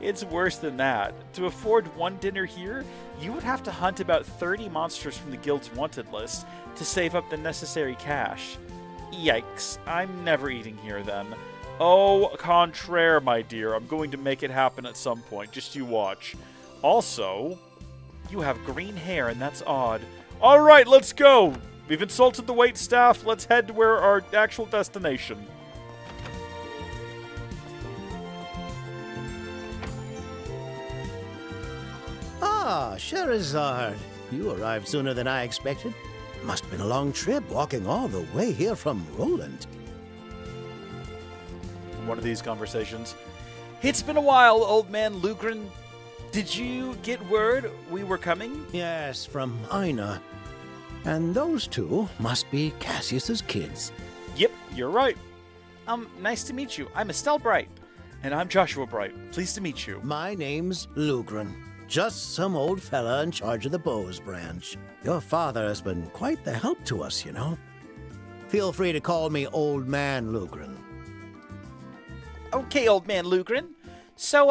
It's worse than that. To afford one dinner here, you would have to hunt about 30 monsters from the guild's wanted list to save up the necessary cash. Yikes, I'm never eating here then. Au contraire, my dear, I'm going to make it happen at some point, just you watch. Also, you have green hair and that's odd. Alright, let's go! We've insulted the waitstaff, let's head to where our actual destination. Ah, Sherazard. You arrived sooner than I expected. Must have been a long trip walking all the way here from Roland. One of these conversations. It's been a while, old man Lugren. Did you get word we were coming? Yes, from Ina. And those two must be Cassius's kids. Yep, you're right. Nice to meet you. I'm Estelle Bright. And I'm Joshua Bright. Pleased to meet you. My name's Lugren. Just some old fella in charge of the Bose branch. Your father has been quite the help to us, you know. Feel free to call me Old Man Lugren. Okay, old man Lugren. So,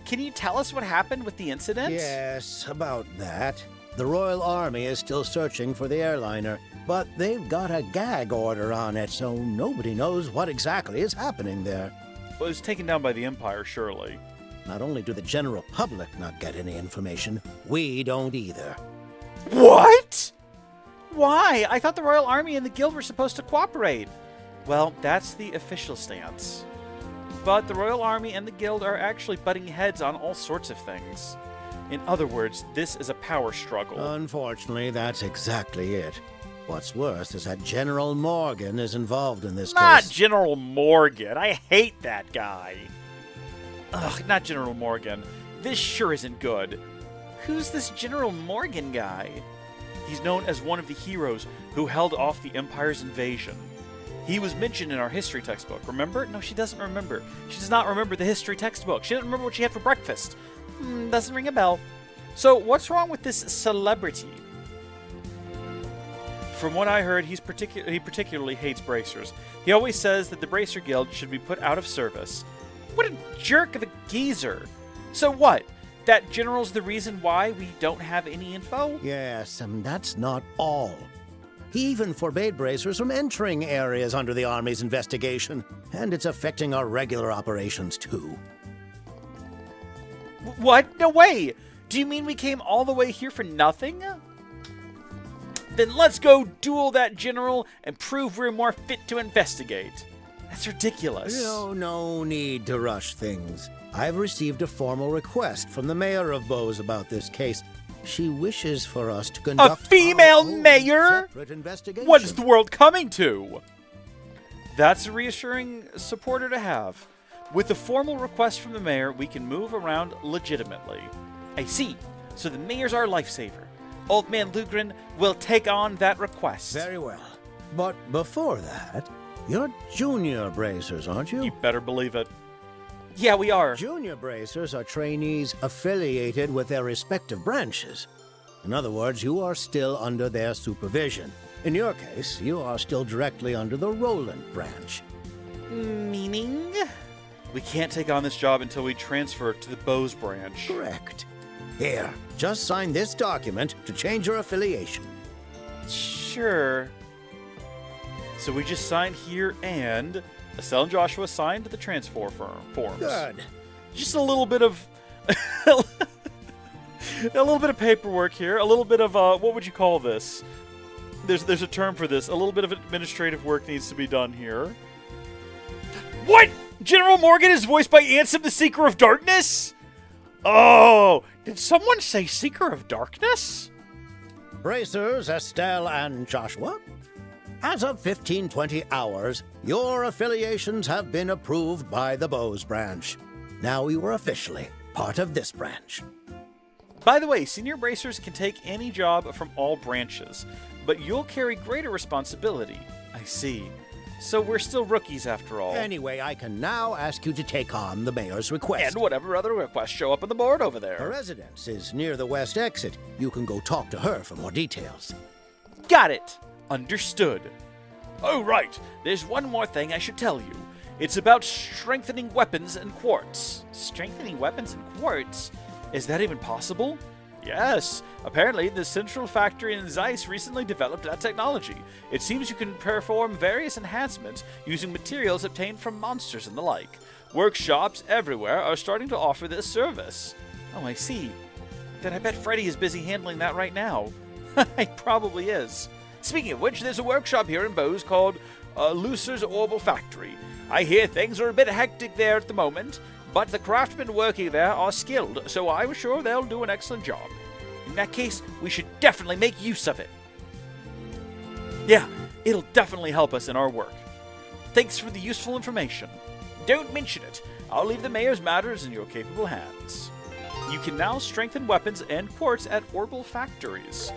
can you tell us what happened with the incident? Yes, about that. The Royal Army is still searching for the airliner, but they've got a gag order on it, so nobody knows what exactly is happening there. Well, it was taken down by the Empire, surely. Not only do the general public not get any information, we don't either. What? Why? I thought the Royal Army and the Guild were supposed to cooperate. Well, that's the official stance. But the Royal Army and the Guild are actually butting heads on all sorts of things. In other words, this is a power struggle. Unfortunately, that's exactly it. What's worse is that General Morgan is involved in this Not case. General Morgan. I hate that guy. Ugh, not General Morgan. This sure isn't good. Who's this General Morgan guy? He's known as one of the heroes who held off the Empire's invasion. He was mentioned in our history textbook, remember? No, she doesn't remember. She does not remember the history textbook. She doesn't remember what she had for breakfast. Doesn't ring a bell. So, what's wrong with this celebrity? From what I heard, he particularly hates bracers. He always says that the Bracer Guild should be put out of service. What a jerk of a geezer. So what? That general's the reason why we don't have any info? Yes, and that's not all. He even forbade bracers from entering areas under the Army's investigation, and it's affecting our regular operations too. What? No way! Do you mean we came all the way here for nothing? Then let's go duel that general and prove we're more fit to investigate. That's ridiculous. No need to rush things. I've received a formal request from the mayor of Bose about this case. She wishes for us to conduct a female mayor? Separate investigation. What is the world coming to? That's a reassuring supporter to have. With the formal request from the mayor, we can move around legitimately. I see. So the mayor's our lifesaver. Old man Lugren will take on that request. Very well. But before that, you're junior bracers, aren't you? You better believe it. Yeah, we are. Junior bracers are trainees affiliated with their respective branches. In other words, you are still under their supervision. In your case, you are still directly under the Roland branch. Meaning? We can't take on this job until we transfer to the Bose branch. Correct. Here, just sign this document to change your affiliation. Sure. So we just signed here, and Estelle and Joshua signed the transfer forms. Good. Just a little bit of a little bit of paperwork here, a little bit of what would you call this? There's a term for this. A little bit of administrative work needs to be done here. What? General Morgan is voiced by Ansem, the Seeker of Darkness? Oh, did someone say Seeker of Darkness? Bracers, Estelle, and Joshua. As of 1520 hours, your affiliations have been approved by the Bose branch. Now you are officially part of this branch. By the way, senior bracers can take any job from all branches, but you'll carry greater responsibility. I see. So we're still rookies after all. Anyway, I can now ask you to take on the mayor's request. And whatever other requests show up on the board over there. Her residence is near the west exit. You can go talk to her for more details. Got it. Understood. Oh, right. There's one more thing I should tell you. It's about strengthening weapons and quartz. Strengthening weapons and quartz? Is that even possible? Yes. Apparently, the Central Factory in Zeiss recently developed that technology. It seems you can perform various enhancements using materials obtained from monsters and the like. Workshops everywhere are starting to offer this service. Oh, I see. Then I bet Freddy is busy handling that right now. He probably is. Speaking of which, there's a workshop here in Bose called Lucer's Orbital Factory. I hear things are a bit hectic there at the moment, but the craftsmen working there are skilled, so I'm sure they'll do an excellent job. In that case, we should definitely make use of it. Yeah, it'll definitely help us in our work. Thanks for the useful information. Don't mention it. I'll leave the mayor's matters in your capable hands. You can now strengthen weapons and quartz at Orbital Factories.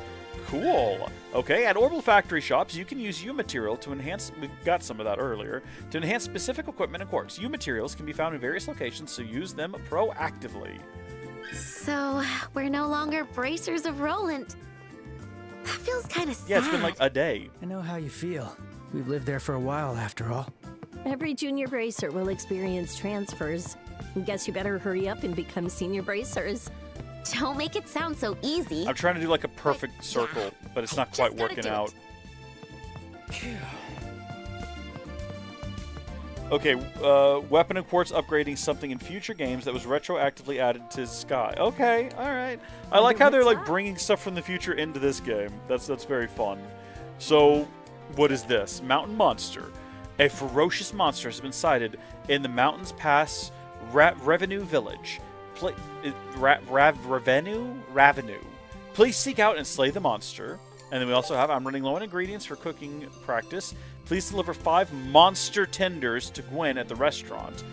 Cool. Okay, at Orbital Factory shops, you can use U-material to enhance... We got some of that earlier. To enhance specific equipment and quartz. U-materials can be found in various locations, so use them proactively. So, we're no longer bracers of Roland. That feels kind of sad. Yeah, it's been like a day. I know how you feel. We've lived there for a while, after all. Every junior bracer will experience transfers. Guess you better hurry up and become senior bracers. Don't make it sound so easy. I'm trying to do like a perfect circle, but it's not quite working out. Okay, weapon and quartz upgrading something in future games that was retroactively added to Sky. Okay, all right. I like how they're like bringing stuff from the future into this game. That's very fun. So, what is this? Mountain monster. A ferocious monster has been sighted in the Mountains Pass Revenue Village. Ravenue. Please seek out and slay the monster. And then we also have, I'm running low on ingredients for cooking practice. Please deliver 5 monster tenders to Gwen at the restaurant.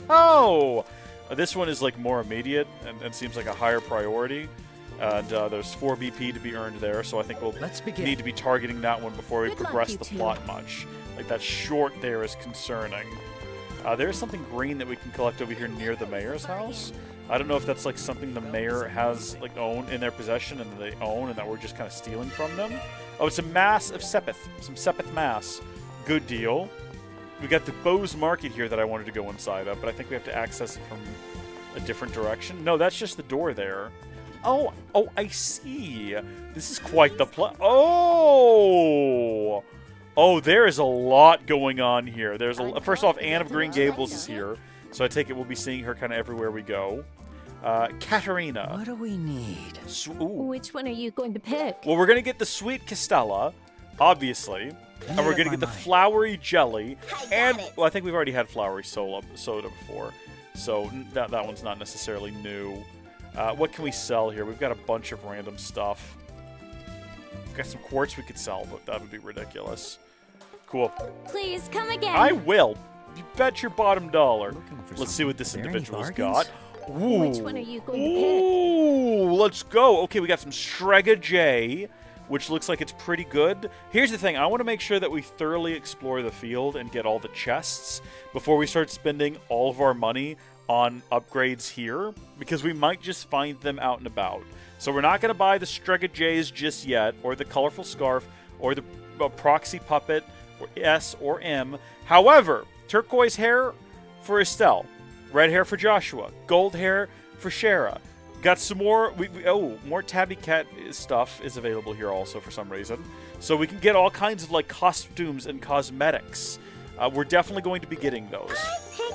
Oh! This one is like more immediate and seems like a higher priority. And there's 4 BP to be earned there, so I think we'll need to be targeting that one before we progress the plot much. Like that short there is concerning. There's something green that we can collect over here near the mayor's house. I don't know if that's like something the mayor has like own in their possession and they own and that we're just kind of stealing from them. Oh, it's a mass of Sepith. Some Sepith mass. Good deal. We got the Bose Market here that I wanted to go inside of, but I think we have to access it from a different direction. No, that's just the door there. Oh, I see. This is quite the Oh, there is a lot going on here. There's first off, Anne of Green Gables is here, so I take it we'll be seeing her kind of everywhere we go. Katerina. What do we need? Which one are you going to pick? Well, we're going to get the Sweet Castella, obviously, and we're going to get the Flowery Jelly, and, well, I think we've already had Flowery Soda before, so that one's not necessarily new. What can we sell here? We've got a bunch of random stuff. We've got some quartz we could sell, but that would be ridiculous. Cool. Please, come again. I will. You bet your bottom dollar. Let's see what this individual's got. Ooh. Which one are you going to pick? Ooh, let's go. Okay, we got some Strega J, which looks like it's pretty good. Here's the thing. I want to make sure that we thoroughly explore the field and get all the chests before we start spending all of our money on upgrades here, because we might just find them out and about. So we're not going to buy the Strega J's just yet, or the Colorful Scarf, or the Proxy Puppet, or S or M. However, turquoise hair for Estelle, red hair for Joshua, gold hair for Shara, Got some more. More Tabby Cat stuff is available here also for some reason. So we can get all kinds of like costumes and cosmetics. We're definitely going to be getting those.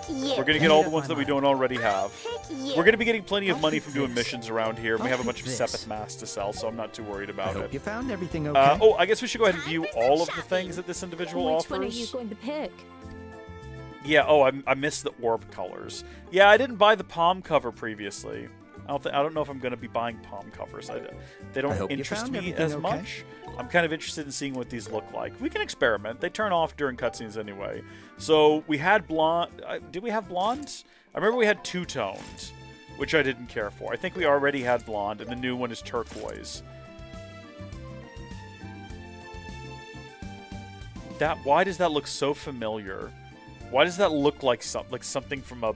We're going to get all the ones that we don't already have. We're going to be getting plenty of money from doing missions around here. We have a bunch of Sepith masks to sell, so I'm not too worried about it. You found everything okay? I guess we should go ahead and view all of the things that this individual offers. Which one are you going to pick? Yeah, I missed the orb colors. Yeah, I didn't buy the palm cover previously. I don't know if I'm going to be buying palm covers. They don't interest me as much. I'm kind of interested in seeing what these look like. We can experiment. They turn off during cutscenes anyway. So we had blonde. Did we have blonde? I remember we had two-toned, which I didn't care for. I think we already had blonde, and the new one is turquoise. Why does that look so familiar? Why does that look like something from a...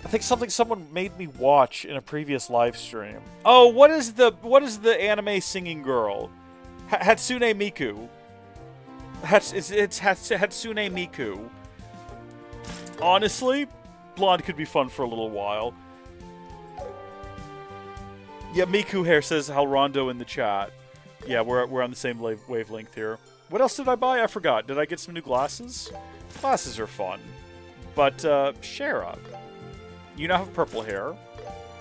I think something someone made me watch in a previous live stream. Oh, what is the anime singing girl? Hatsune Miku. It's Hatsune Miku. Honestly, blonde could be fun for a little while. Yeah, Miku hair says Halrondo in the chat. Yeah, we're on the same wavelength here. What else did I buy? I forgot. Did I get some new glasses? Glasses are fun. But, Shara, you now have purple hair,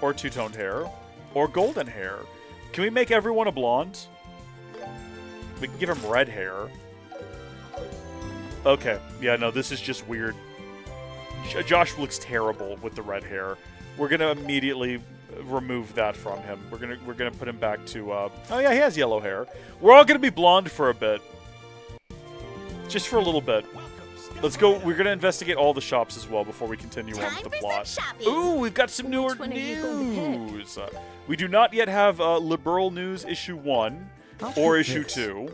or two-toned hair, or golden hair. Can we make everyone a blonde? We can give him red hair. Okay. Yeah, no, this is just weird. Josh looks terrible with the red hair. We're gonna immediately remove that from him. We're gonna put him back to, oh yeah, he has yellow hair. We're all gonna be blonde for a bit. Just for a little bit. Let's go. We're going to investigate all the shops as well before we continue on with the plot. Ooh, we've got some newer news. We do not yet have Liberal News Issue 1 or Issue 2.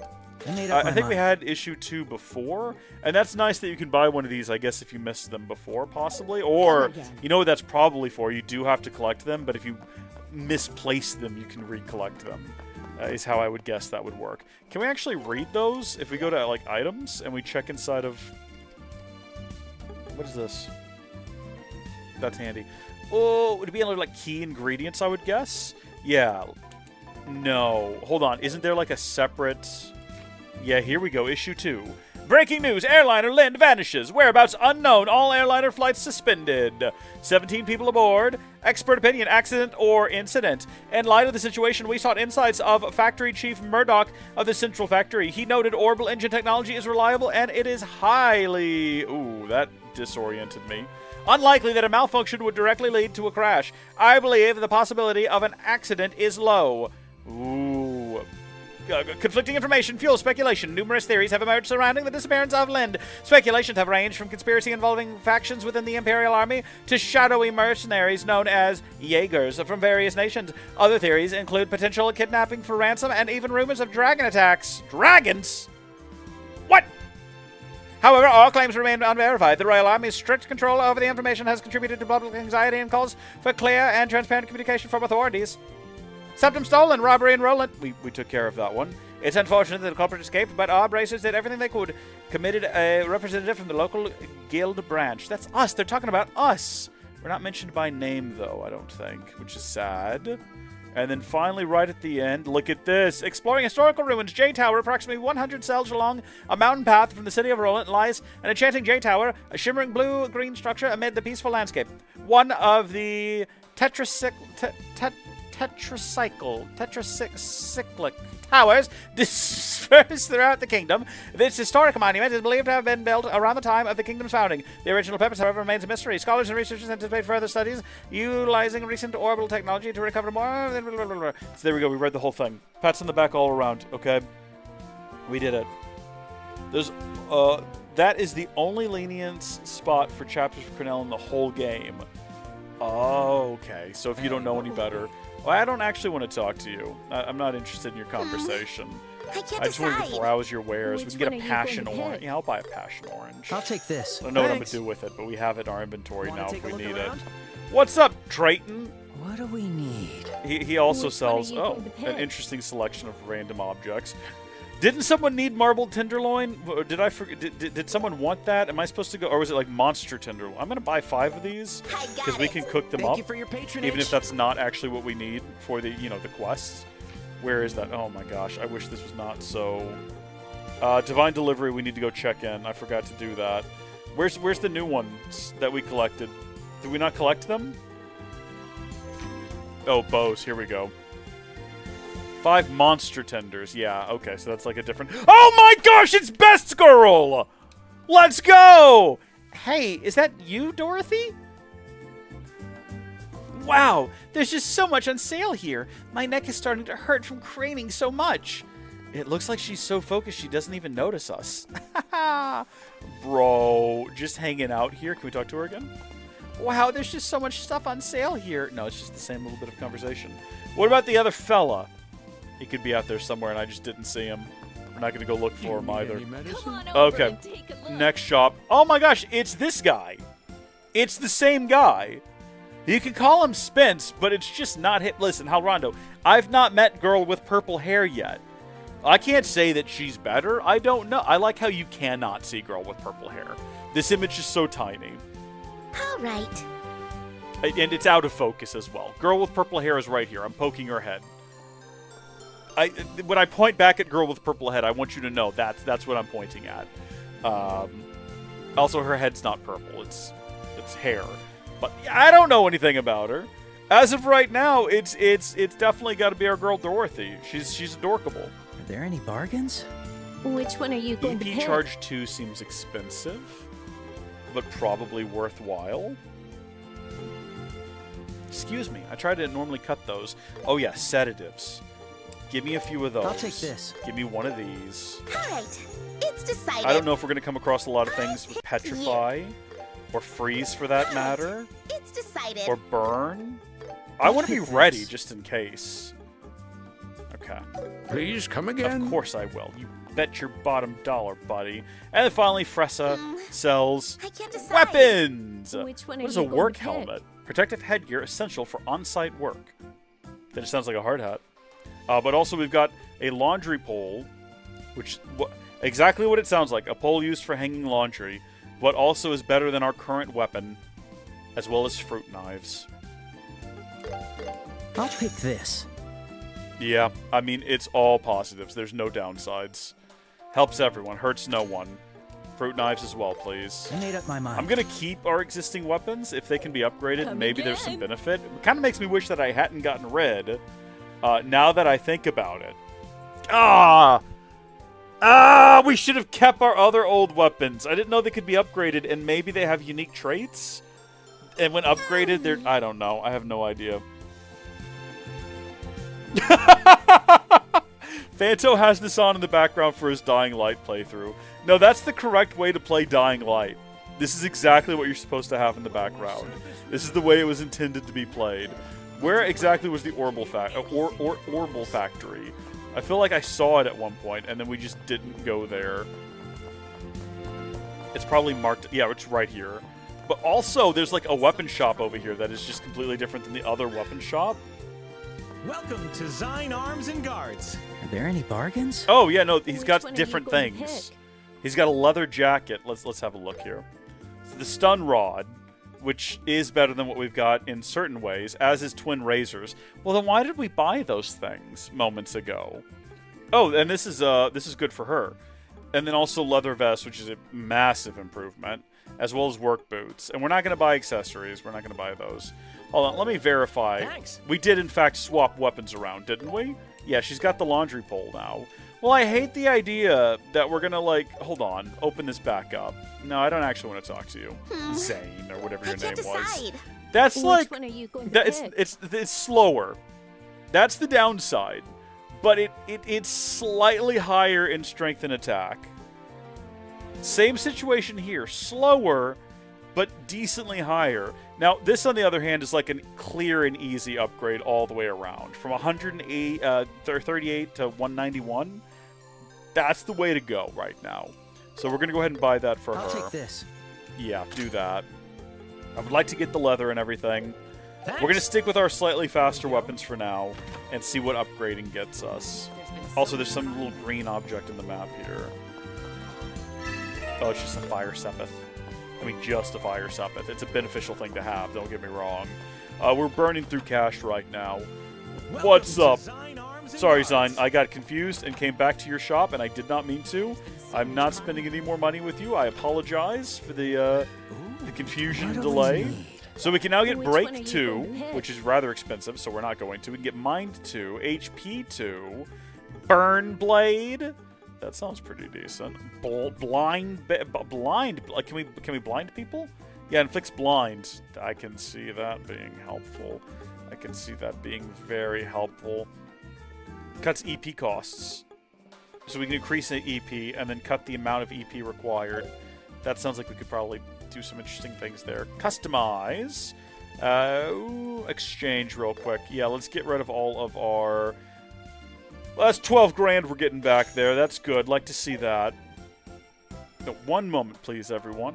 I think we had Issue 2 before, and that's nice that you can buy one of these, I guess, if you missed them before, possibly. Or, you know what that's probably for? You do have to collect them, but if you misplace them, you can recollect them. Is how I would guess that would work. Can we actually read those? If we go to, like, items, and we check inside of... What is this? That's handy. Oh, would it be under, like, key ingredients, I would guess? Yeah. No. Hold on. Isn't there, like, a separate... Yeah, here we go. Issue 2. Breaking news. Airliner Lind vanishes. Whereabouts unknown. All airliner flights suspended. 17 people aboard. Expert opinion. Accident or incident. In light of the situation, we sought insights of Factory Chief Murdoch of the Central Factory. He noted orbital engine technology is reliable and it is highly... Ooh, that disoriented me. Unlikely that a malfunction would directly lead to a crash. I believe the possibility of an accident is low. Ooh... conflicting information, fuel speculation. Numerous theories have emerged surrounding the disappearance of Lind. Speculations have ranged from conspiracy involving factions within the Imperial Army to shadowy mercenaries known as Jaegers from various nations. Other theories include potential kidnapping for ransom and even rumors of dragon attacks. Dragons? What? However, all claims remain unverified. The Royal Army's strict control over the information has contributed to public anxiety and calls for clear and transparent communication from authorities. Septum stolen, robbery in Roland. We took care of that one. It's unfortunate that the culprit escaped, but our bracers did everything they could. Committed a representative from the local guild branch. That's us. They're talking about us. We're not mentioned by name, though, I don't think, which is sad. And then finally, right at the end, look at this. Exploring historical ruins, J Tower, approximately 100 cells along a mountain path from the city of Roland, lies an enchanting J Tower, a shimmering blue-green structure amid the peaceful landscape. One of the tetracyclic towers dispersed throughout the kingdom. This historic monument is believed to have been built around the time of the kingdom's founding. The original purpose, however, remains a mystery. Scholars and researchers anticipate further studies utilizing recent orbital technology to recover more. So there we go. We read the whole thing. Pats on the back all around. Okay, we did it. There's that is the only lenience spot for chapters for Cornell in the whole game. Oh, okay. So if you don't know any better. Well, I don't actually want to talk to you. I'm not interested in your conversation. I just wanted to browse your wares. We can get a passion orange. Yeah, I'll buy a passion orange. I'll take this. I don't know what I'm going to do with it, but we have it in our inventory now if we need it. What's up, Drayton? What do we need? He also sells, an interesting selection of random objects. Didn't someone need marbled tenderloin? Or did I forget? Did someone want that? Am I supposed to go, or was it like monster tenderloin? I'm gonna buy 5 of these because we can cook them Thank up. you for your patronage. Even if that's not actually what we need for the the quests. Where is that? Oh my gosh! I wish this was not so. Divine Delivery. We need to go check in. I forgot to do that. Where's the new ones that we collected? Did we not collect them? Oh, Bose. Here we go. 5 monster tenders. Yeah, okay, so that's like a different... Oh my gosh, it's Best Girl! Let's go! Hey, is that you, Dorothy? Wow, there's just so much on sale here. My neck is starting to hurt from craning so much. It looks like she's so focused she doesn't even notice us. Bro, just hanging out here. Can we talk to her again? Wow, there's just so much stuff on sale here. No, it's just the same little bit of conversation. What about the other fella? He could be out there somewhere and I just didn't see him. We're not going to go look for him either. Okay, next shop. Oh my gosh, it's this guy. It's the same guy. You can call him Spence, but it's just not hit. Listen, Halrondo, I've not met girl with purple hair yet. I can't say that she's better. I don't know. I like how you cannot see girl with purple hair. This image is so tiny. All right. And it's out of focus as well. Girl with purple hair is right here. I'm poking her head. When I point back at girl with purple head, I want you to know that's what I'm pointing at. Also, her head's not purple. It's hair. But I don't know anything about her. As of right now, it's definitely got to be our girl Dorothy. She's adorkable. Are there any bargains? Which one are you going to EP pick? charge 2 seems expensive, but probably worthwhile. Excuse me. I try to normally cut those. Oh yeah, sedatives. Give me a few of those. I'll take this. Give me one of these. All right. It's decided. I don't know if we're going to come across a lot of things with petrify or freeze for that matter. It's decided. Or burn. I want to be ready just in case. Okay. Please come again. Of course I will. You bet your bottom dollar, buddy. And then finally, Fressa sells weapons. Which one what is are a you work going to pick? helmet? Protective headgear essential for on-site work. That just sounds like a hard hat. But also we've got a laundry pole, which exactly what it sounds like. A pole used for hanging laundry, but also is better than our current weapon, as well as fruit knives. I'll pick this. Yeah, I mean, it's all positives. There's no downsides. Helps everyone, hurts no one. Fruit knives as well, please. I made up my mind. I'm going to keep our existing weapons. If they can be upgraded, maybe there's some benefit. It kind of makes me wish that I hadn't gotten red, now that I think about it. We should have kept our other old weapons. I didn't know they could be upgraded, and maybe they have unique traits? And when upgraded, they're... I don't know. I have no idea. Fanto has this on in the background for his Dying Light playthrough. No, that's the correct way to play Dying Light. This is exactly what you're supposed to have in the background. This is the way it was intended to be played. Where exactly was the Orbital Factory? I feel like I saw it at one point, and then we just didn't go there. It's probably marked... Yeah, it's right here. But also, there's like a weapon shop over here that is just completely different than the other weapon shop. Welcome to Zine Arms and Guards. Are there any bargains? Oh yeah, no, he's got one are you different going to things. pick? He's got a leather jacket. Let's have a look here. So the stun rod, which is better than what we've got in certain ways, as is twin razors. Well, then why did we buy those things moments ago? Oh, and this is good for her. And then also leather vest, which is a massive improvement, as well as work boots. And we're not going to buy accessories. We're not going to buy those. Hold on, let me verify. Thanks. We did, in fact, swap weapons around, didn't we? Yeah, she's got the laundry pole now. Well, I hate the idea that we're going to, like... Hold on. Open this back up. No, I don't actually want to talk to you. Zane, or whatever your name was. That's Which like... one are you going to pick? It's slower. That's the downside. But it's slightly higher in strength and attack. Same situation here. Slower, but decently higher. Now, this, on the other hand, is like a clear and easy upgrade all the way around. From 138 to 191, that's the way to go right now. So we're going to go ahead and buy that for her. I'll take this. Yeah, do that. I would like to get the leather and everything. We're going to stick with our slightly faster weapons for now and see what upgrading gets us. Also, there's some little green object in the map here. Oh, it's just a fire sepith. I mean, just a fire sepith. It's a beneficial thing to have, don't get me wrong. We're burning through cash right now. What's up? Sorry, Zine. I got confused and came back to your shop, and I did not mean to. I'm not spending any more money with you. I apologize for the confusion and delay. So we can now get Break 2, which is rather expensive, so we're not going to. We can get Mind 2, HP 2, Burn Blade. That sounds pretty decent. Blind. Can we blind people? Yeah, inflicts blind. I can see that being helpful. I can see that being very helpful. Cuts EP costs. So we can increase the EP and then cut the amount of EP required. That sounds like we could probably do some interesting things there. Customize. Exchange real quick. Yeah, let's get rid of all of our... Well, that's 12 grand we're getting back there. That's good. Like to see that. No, one moment, please, everyone.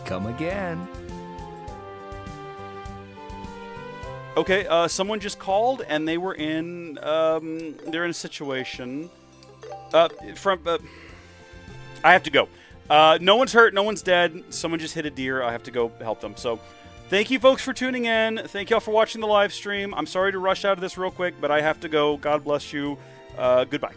Come again. Okay, someone just called, and they were in, they're in a situation, I have to go. No one's hurt, no one's dead, someone just hit a deer, I have to go help them. So, thank you folks for tuning in, thank y'all for watching the live stream. I'm sorry to rush out of this real quick, but I have to go. God bless you. Goodbye.